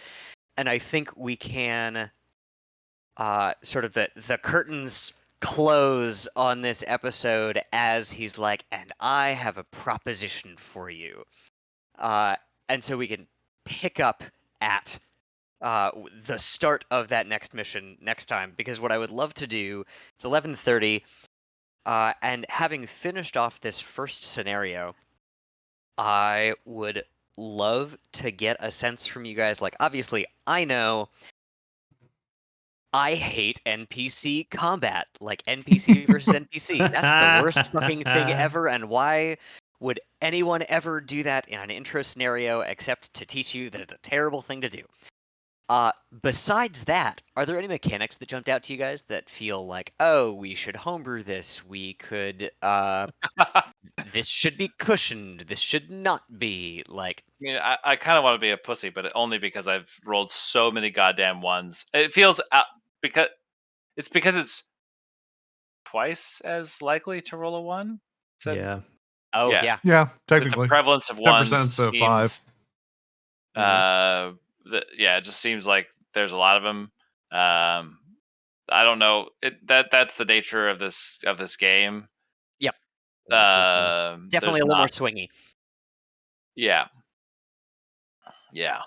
and I think we can sort of the curtains close on this episode as he's like, and I have a proposition for you. And so we can pick up at the start of that next mission next time, because what I would love to do, it's 11:30, and having finished off this first scenario, I would love to get a sense from you guys. Like, obviously, I know I hate NPC combat, like NPC versus NPC. That's the worst fucking thing ever, and why would anyone ever do that in an intro scenario except to teach you that it's a terrible thing to do? Besides that, are there any mechanics that jumped out to you guys that feel like, oh, we should homebrew this, we could, this should be cushioned, this should not be, like... I mean, I kind of want to be a pussy, but only because I've rolled so many goddamn ones. It feels... because it's twice as likely to roll a 1? Yeah. Oh, yeah. Yeah, technically. With the prevalence of 1s 10% instead of 5. It just seems like there's a lot of them. I don't know. That's the nature of this game. Yep. Definitely a little more swingy. Yeah. Yeah.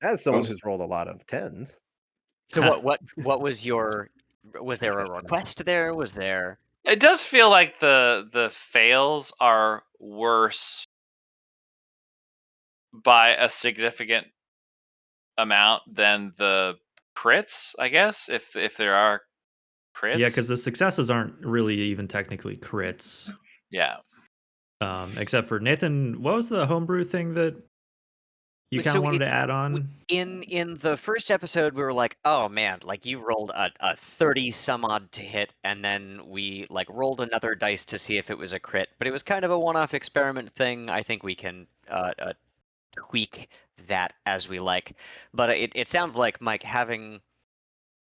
As someone who's rolled a lot of 10s. So what was your... Was there a request there? Was there... It does feel like the fails are worse by a significant amount than the crits, I guess, if there are crits. Yeah, because the successes aren't really even technically crits. Yeah. Except for Nathan, what was the homebrew thing that You kind So of wanted it- to add on? In the first episode, we were like, oh man, like you rolled a 30 some odd to hit, and then we like rolled another dice to see if it was a crit, but it was kind of a one-off experiment thing. I think we can tweak that as we like. But it sounds like, Mike, having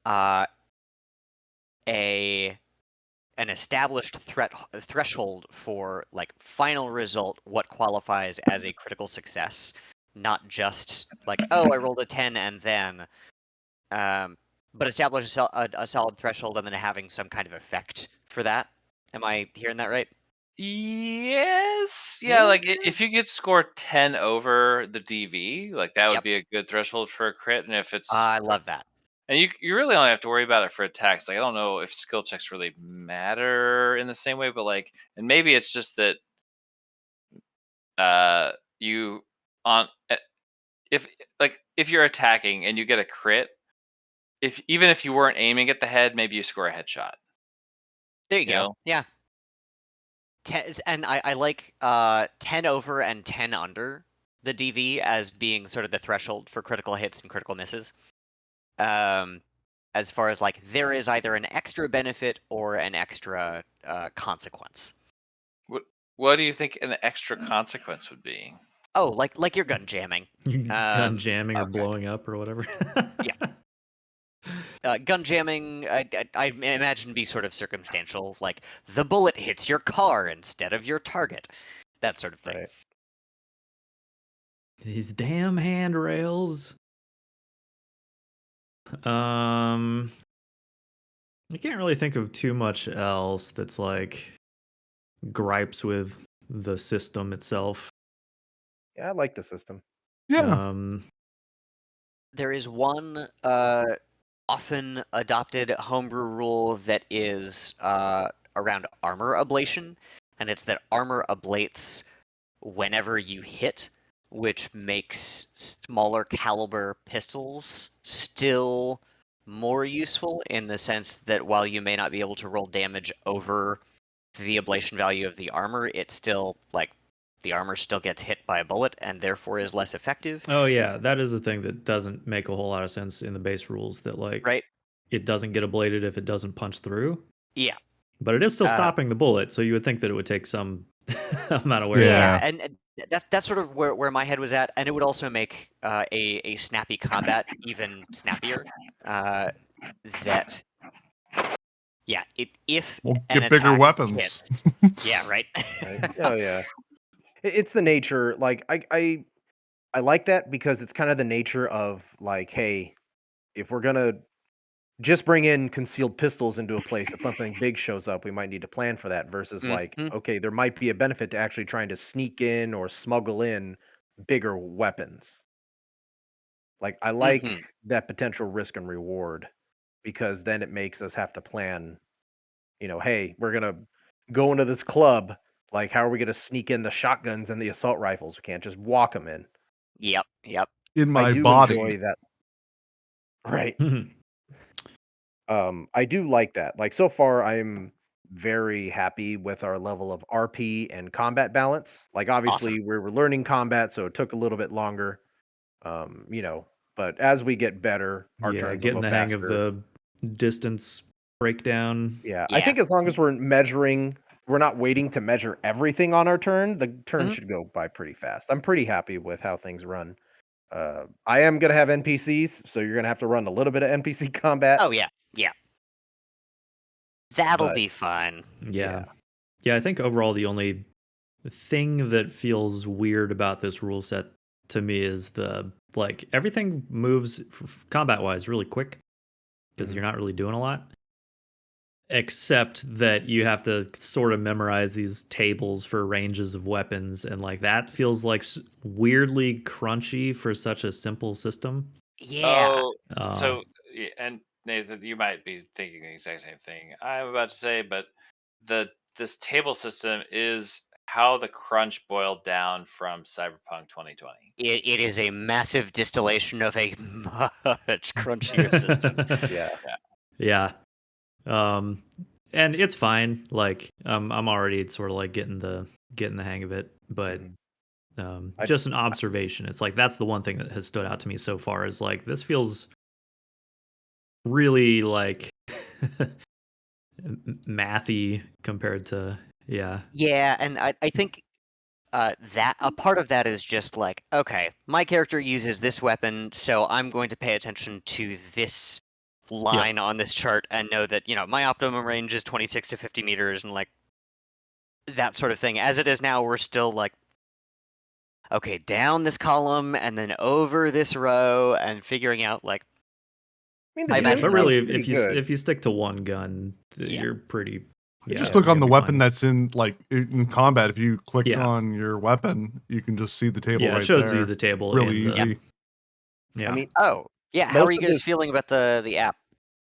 uh, an established threshold for like final result, what qualifies as a critical success, not just like, oh, I rolled a 10 and then, but establish a solid threshold and then having some kind of effect for that. Am I hearing that right? Yes. Yeah, like if you could score 10 over the DV, like that would Yep. be a good threshold for a crit. And if it's I love that. and you really only have to worry about it for attacks. Like I don't know if skill checks really matter in the same way, but like and maybe it's just that you on if if you're attacking and you get a crit, if even if you weren't aiming at the head, maybe you score a headshot. There you You go. know? Yeah. And I like 10 over and 10 under the DV as being sort of the threshold for critical hits and critical misses. As far as like there is either an extra benefit or an extra consequence. What do you think an extra consequence would be? Oh, like you're gun jamming. Gun jamming or okay. blowing up or whatever. Gun jamming, I imagine, be sort of circumstantial. Like the bullet hits your car instead of your target, that sort of thing. Right. These damn handrails. I can't really think of too much else that's like gripes with the system itself. Yeah, I like the system. Yeah. There is one often adopted homebrew rule that is around armor ablation, and it's that armor ablates whenever you hit, which makes smaller caliber pistols still more useful in the sense that while you may not be able to roll damage over the ablation value of the armor, it's still like the armor still gets hit by a bullet and therefore is less effective. Oh yeah, that is a thing that doesn't make a whole lot of sense in the base rules. That like Right? it doesn't get ablated if it doesn't punch through. Yeah. But it is still Uh, stopping the bullet, so you would think that it would take some amount of wear. Yeah. and that's sort of where my head was at, and it would also make a snappy combat even snappier. That yeah, if We'll an get bigger attack weapons. hits, yeah, right. Right? Oh yeah. It's the nature. Like I like that because it's kind of the nature of like, hey, if we're gonna just bring in concealed pistols into a place, if something big shows up, we might need to plan for that. Versus like, Mhm. okay, there might be a benefit to actually trying to sneak in or smuggle in bigger weapons. Like I like Mhm. that potential risk and reward because then it makes us have to plan. Hey, we're gonna go into this club. Like, how are we gonna sneak in the shotguns and the assault rifles? We can't just walk them in. Yep. In I my do body. enjoy that. Right. I do like that. Like so far, I'm very happy with our level of RP and combat balance. Like obviously we're learning combat, so it took a little bit longer. But as we get better, our Yeah, turns will getting go the hang of faster. the distance breakdown. Yeah, I Yeah. think as long as we're not waiting to measure everything on our turn, the turn Mhm. should go by pretty fast. I'm pretty happy with how things run. I am gonna have NPCs, so you're gonna have to run a little bit of NPC combat. Oh yeah. That'll But be fun. Yeah. Yeah, I think overall the only thing that feels weird about this rule set to me is the like everything moves combat wise really quick because you're not really doing a lot. Except that you have to sort of memorize these tables for ranges of weapons, and like that feels like weirdly crunchy for such a simple system. Yeah. Oh, Uh, so and Nathan, you might be thinking the exact same thing I'm about to say, but this table system is how the crunch boiled down from Cyberpunk 2020. It is a massive distillation of a much crunchier system. yeah, yeah. And it's fine. Like, I'm already sort of like getting the hang of it, but Mhm. Just an observation. It's like that's the one thing that has stood out to me so far is like this feels really like mathy compared to yeah. Yeah, and I think that a part of that is just like, okay, my character uses this weapon, so I'm going to pay attention to this line on this chart and know that, my optimum range is 26 to 50 meters and like that sort of thing. As it is now, we're still like, okay, down this column and then over this row and figuring out like, I mean, I the imagine but DM's really, pretty if you good. if you stick to one gun, Yeah. you're pretty. You Yeah, just click you're on the gonna be weapon fine. that's in combat. If you click Yeah. on your weapon, you can just see the table Yeah, right it shows there. you the table. Really in the- easy. Yeah, I mean, oh, yeah, how most are you of guys this- feeling about the app?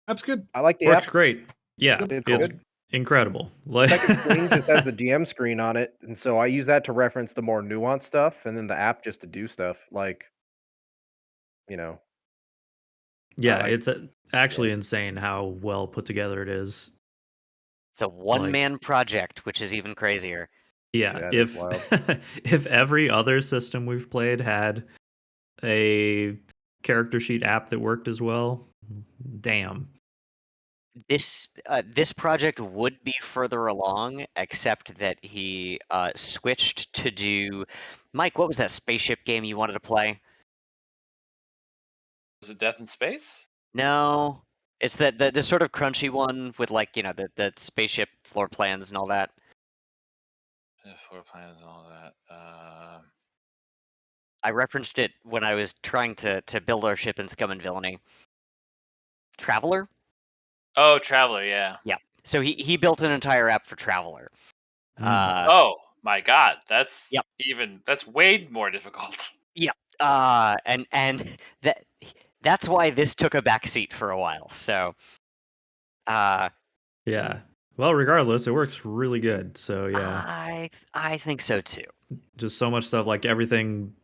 That's good. I like the works app. great. Yeah, It's it's good. incredible. The Like, second screen just has the GM screen on it, and so I use that to reference the more nuanced stuff, and then the app just to do stuff like, yeah, I- it's actually insane how well put together it is. It's a one-man project, which is even crazier. Yeah, that is wild. if every other system we've played had a character sheet app that worked as well, damn. This project would be further along, except that he switched to do. Mike, what was that spaceship game you wanted to play? Was it Death in Space? No, it's the sort of crunchy one with like the spaceship floor plans and all that. Floor plans and all that. I referenced it when I was trying to build our ship in Scum and Villainy. Traveler? Oh, Traveler, yeah. Yeah. So he built an entire app for Traveler. Oh my God, that's Yep. that's way more difficult. And that's why this took a backseat for a while. So, Yeah. Well, regardless, it works really good. So yeah, I think so too. just so much stuff like everything.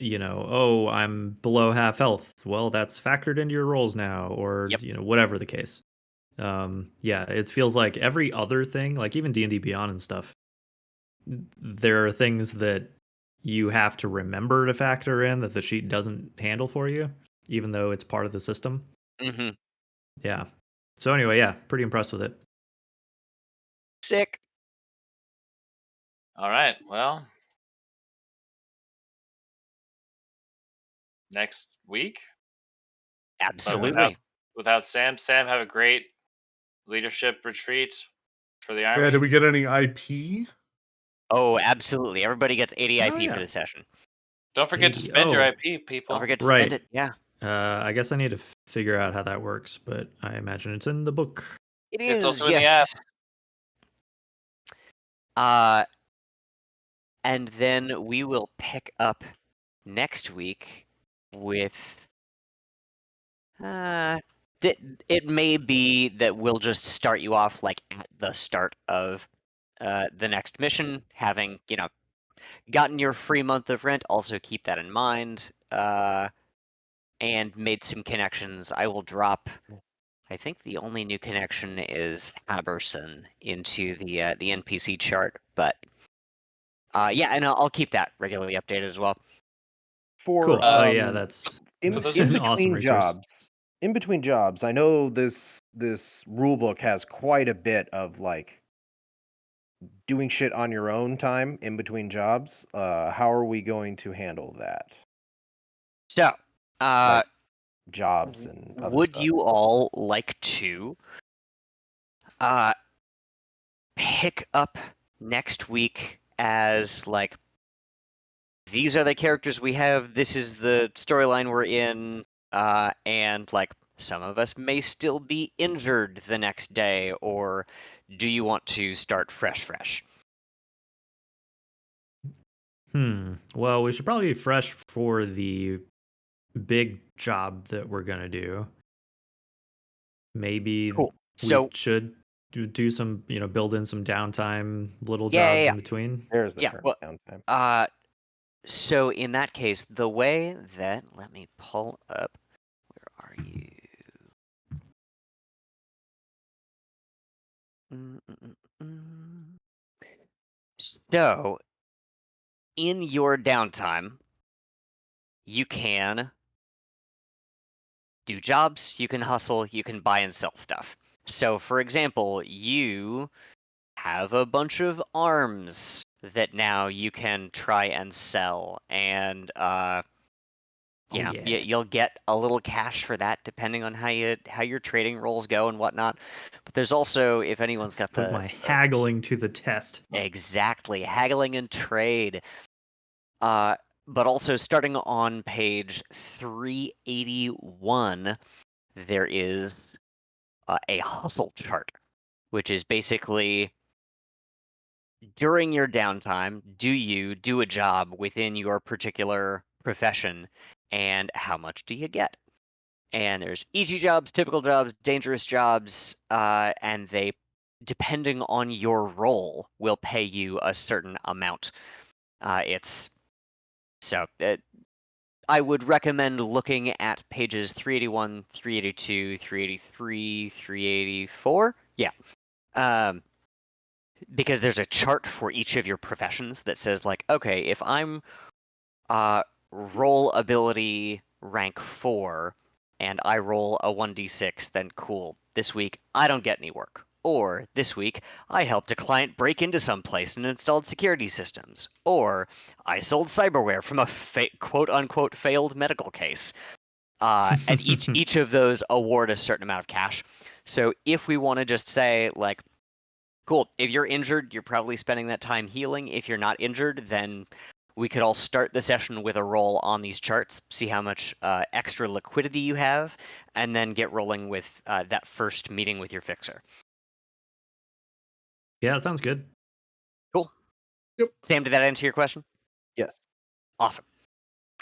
Oh, I'm below half health. Well, that's factored into your rolls now, or Yep. Whatever the case. Yeah, it feels like every other thing, like even D&D Beyond and stuff. There are things that you have to remember to factor in that the sheet doesn't handle for you, even though it's part of the system. Mm-hmm. Yeah. So anyway, yeah, pretty impressed with it. Sick. All right, well, next week. But Absolutely. without Sam, have a great leadership retreat for the army. Yeah, did we get any IP? Oh, absolutely. Everybody gets 80 Oh, IP yeah. for the session. Don't forget to 80. spend your Oh. IP, people. Don't forget to Right. spend it. Yeah. I guess I need to figure out how that works, but I imagine it's in the book. It It's is, also in the app. yes. And then we will pick up next week with it may be that we'll just start you off like at the start of the next mission, having gotten your free month of rent. Also keep that in mind, and made some connections. I will drop. I think the only new connection is Haberson into the NPC chart, but yeah, and I'll keep that regularly updated as well. For Cool. Oh yeah, that's in For those- in an between awesome resource. jobs. In between jobs, I know this rule book has quite a bit of like doing shit on your own time in between jobs. How are we going to handle that? So, Like, jobs and other would stuff. you all like to pick up next week as like these are the characters we have, this is the storyline we're in, and like some of us may still be injured the next day, or do you want to start fresh? Well, we should probably be fresh for the big job that we're gonna do. Maybe Cool. we So should do some, build in some downtime, little Yeah, jobs yeah. in between. There's the Yeah, term well, downtime. so in that case, the way that let me pull up. Where are you? So in your downtime, you can do jobs, you can hustle, you can buy and sell stuff. So, for example, you have a bunch of arms that now you can try and sell, and you'll get a little cash for that, depending on how your trading rolls go and whatnot. But there's also, if anyone's got Put my haggling to the test. exactly haggling and trade. But also starting on page 381, there is a hustle chart, which is basically during your downtime, do you do a job within your particular profession, and how much do you get? And there's easy jobs, typical jobs, dangerous jobs, and they, depending on your role, will pay you a certain amount. I would recommend looking at pages 381, 382, 383, 384. Yeah. Because there's a chart for each of your professions that says, like, okay, if I'm roll ability rank 4 and I roll a 1d6, then cool. This week, I don't get any work. Or this week, I helped a client break into some place and installed security systems. Or I sold cyberware from a quote-unquote failed medical case. And each of those award a certain amount of cash. So if we want to just say, like, cool, if you're injured, you're probably spending that time healing. If you're not injured, then we could all start the session with a roll on these charts, see how much extra liquidity you have, and then get rolling with that first meeting with your fixer. Yeah, that sounds good. Cool. Yep. Sam, did that answer your question? Yes. Awesome.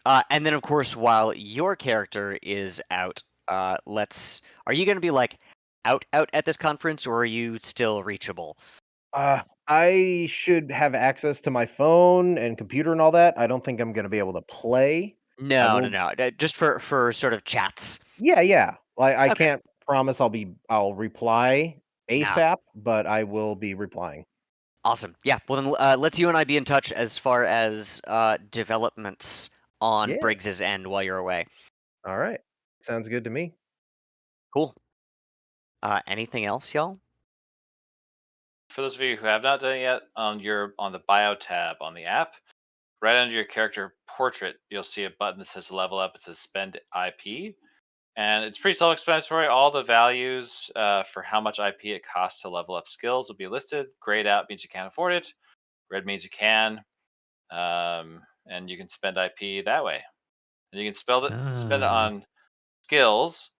And then, of course, while your character is out, are you going to be, like, out at this conference, or are you still reachable? I should have access to my phone and computer and all that. I don't think I'm going to be able to play. No. Just for sort of chats. Yeah. I Okay. can't promise I'll reply No. ASAP, but I will be replying. Awesome. Yeah. Well, then let's you and I be in touch as far as developments on Yes. Briggs's end while you're away. All right. Sounds good to me. Cool. Anything else, y'all? For those of you who have not done it yet, you're on the bio tab on the app. Right under your character portrait, you'll see a button that says level up. It says spend IP. And it's pretty self-explanatory. All the values for how much IP it costs to level up skills will be listed. Grayed out means you can't afford it. Red means you can. And you can spend IP that way. And you can spend it on skills.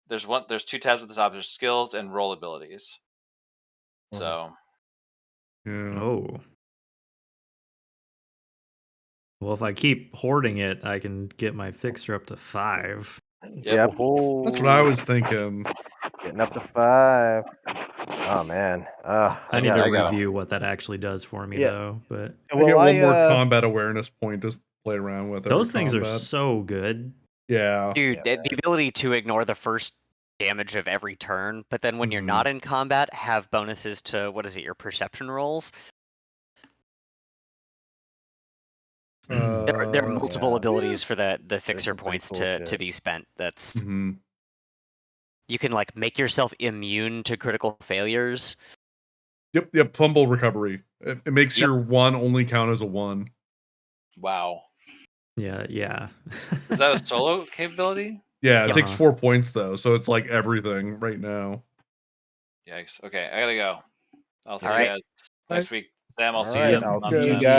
There's two tabs at the top. There's skills and roll abilities. So Yeah. Oh. Well, if I keep hoarding it, I can get my fixer up to 5. Yep. That's what I was thinking. Getting up to 5. Oh man. I need to review what that actually does for me, though. But I get one more combat awareness point to play around with. Those things are so good. Yeah. Dude, the ability to ignore the first damage of every turn, but then when you're not in combat, have bonuses to, your perception rolls. There are multiple abilities for the fixer points to be spent. That's you can, like, make yourself immune to critical failures. Yep. Fumble recovery. It makes your 1 only count as a 1. Wow. Yeah. Is that a solo capability? Yeah, it takes 4 points though, so it's like everything right now. Yikes. Okay, I gotta go. I'll see you right. guys next week. Sam, I'll see right, you. I'll on see the you chat. guys.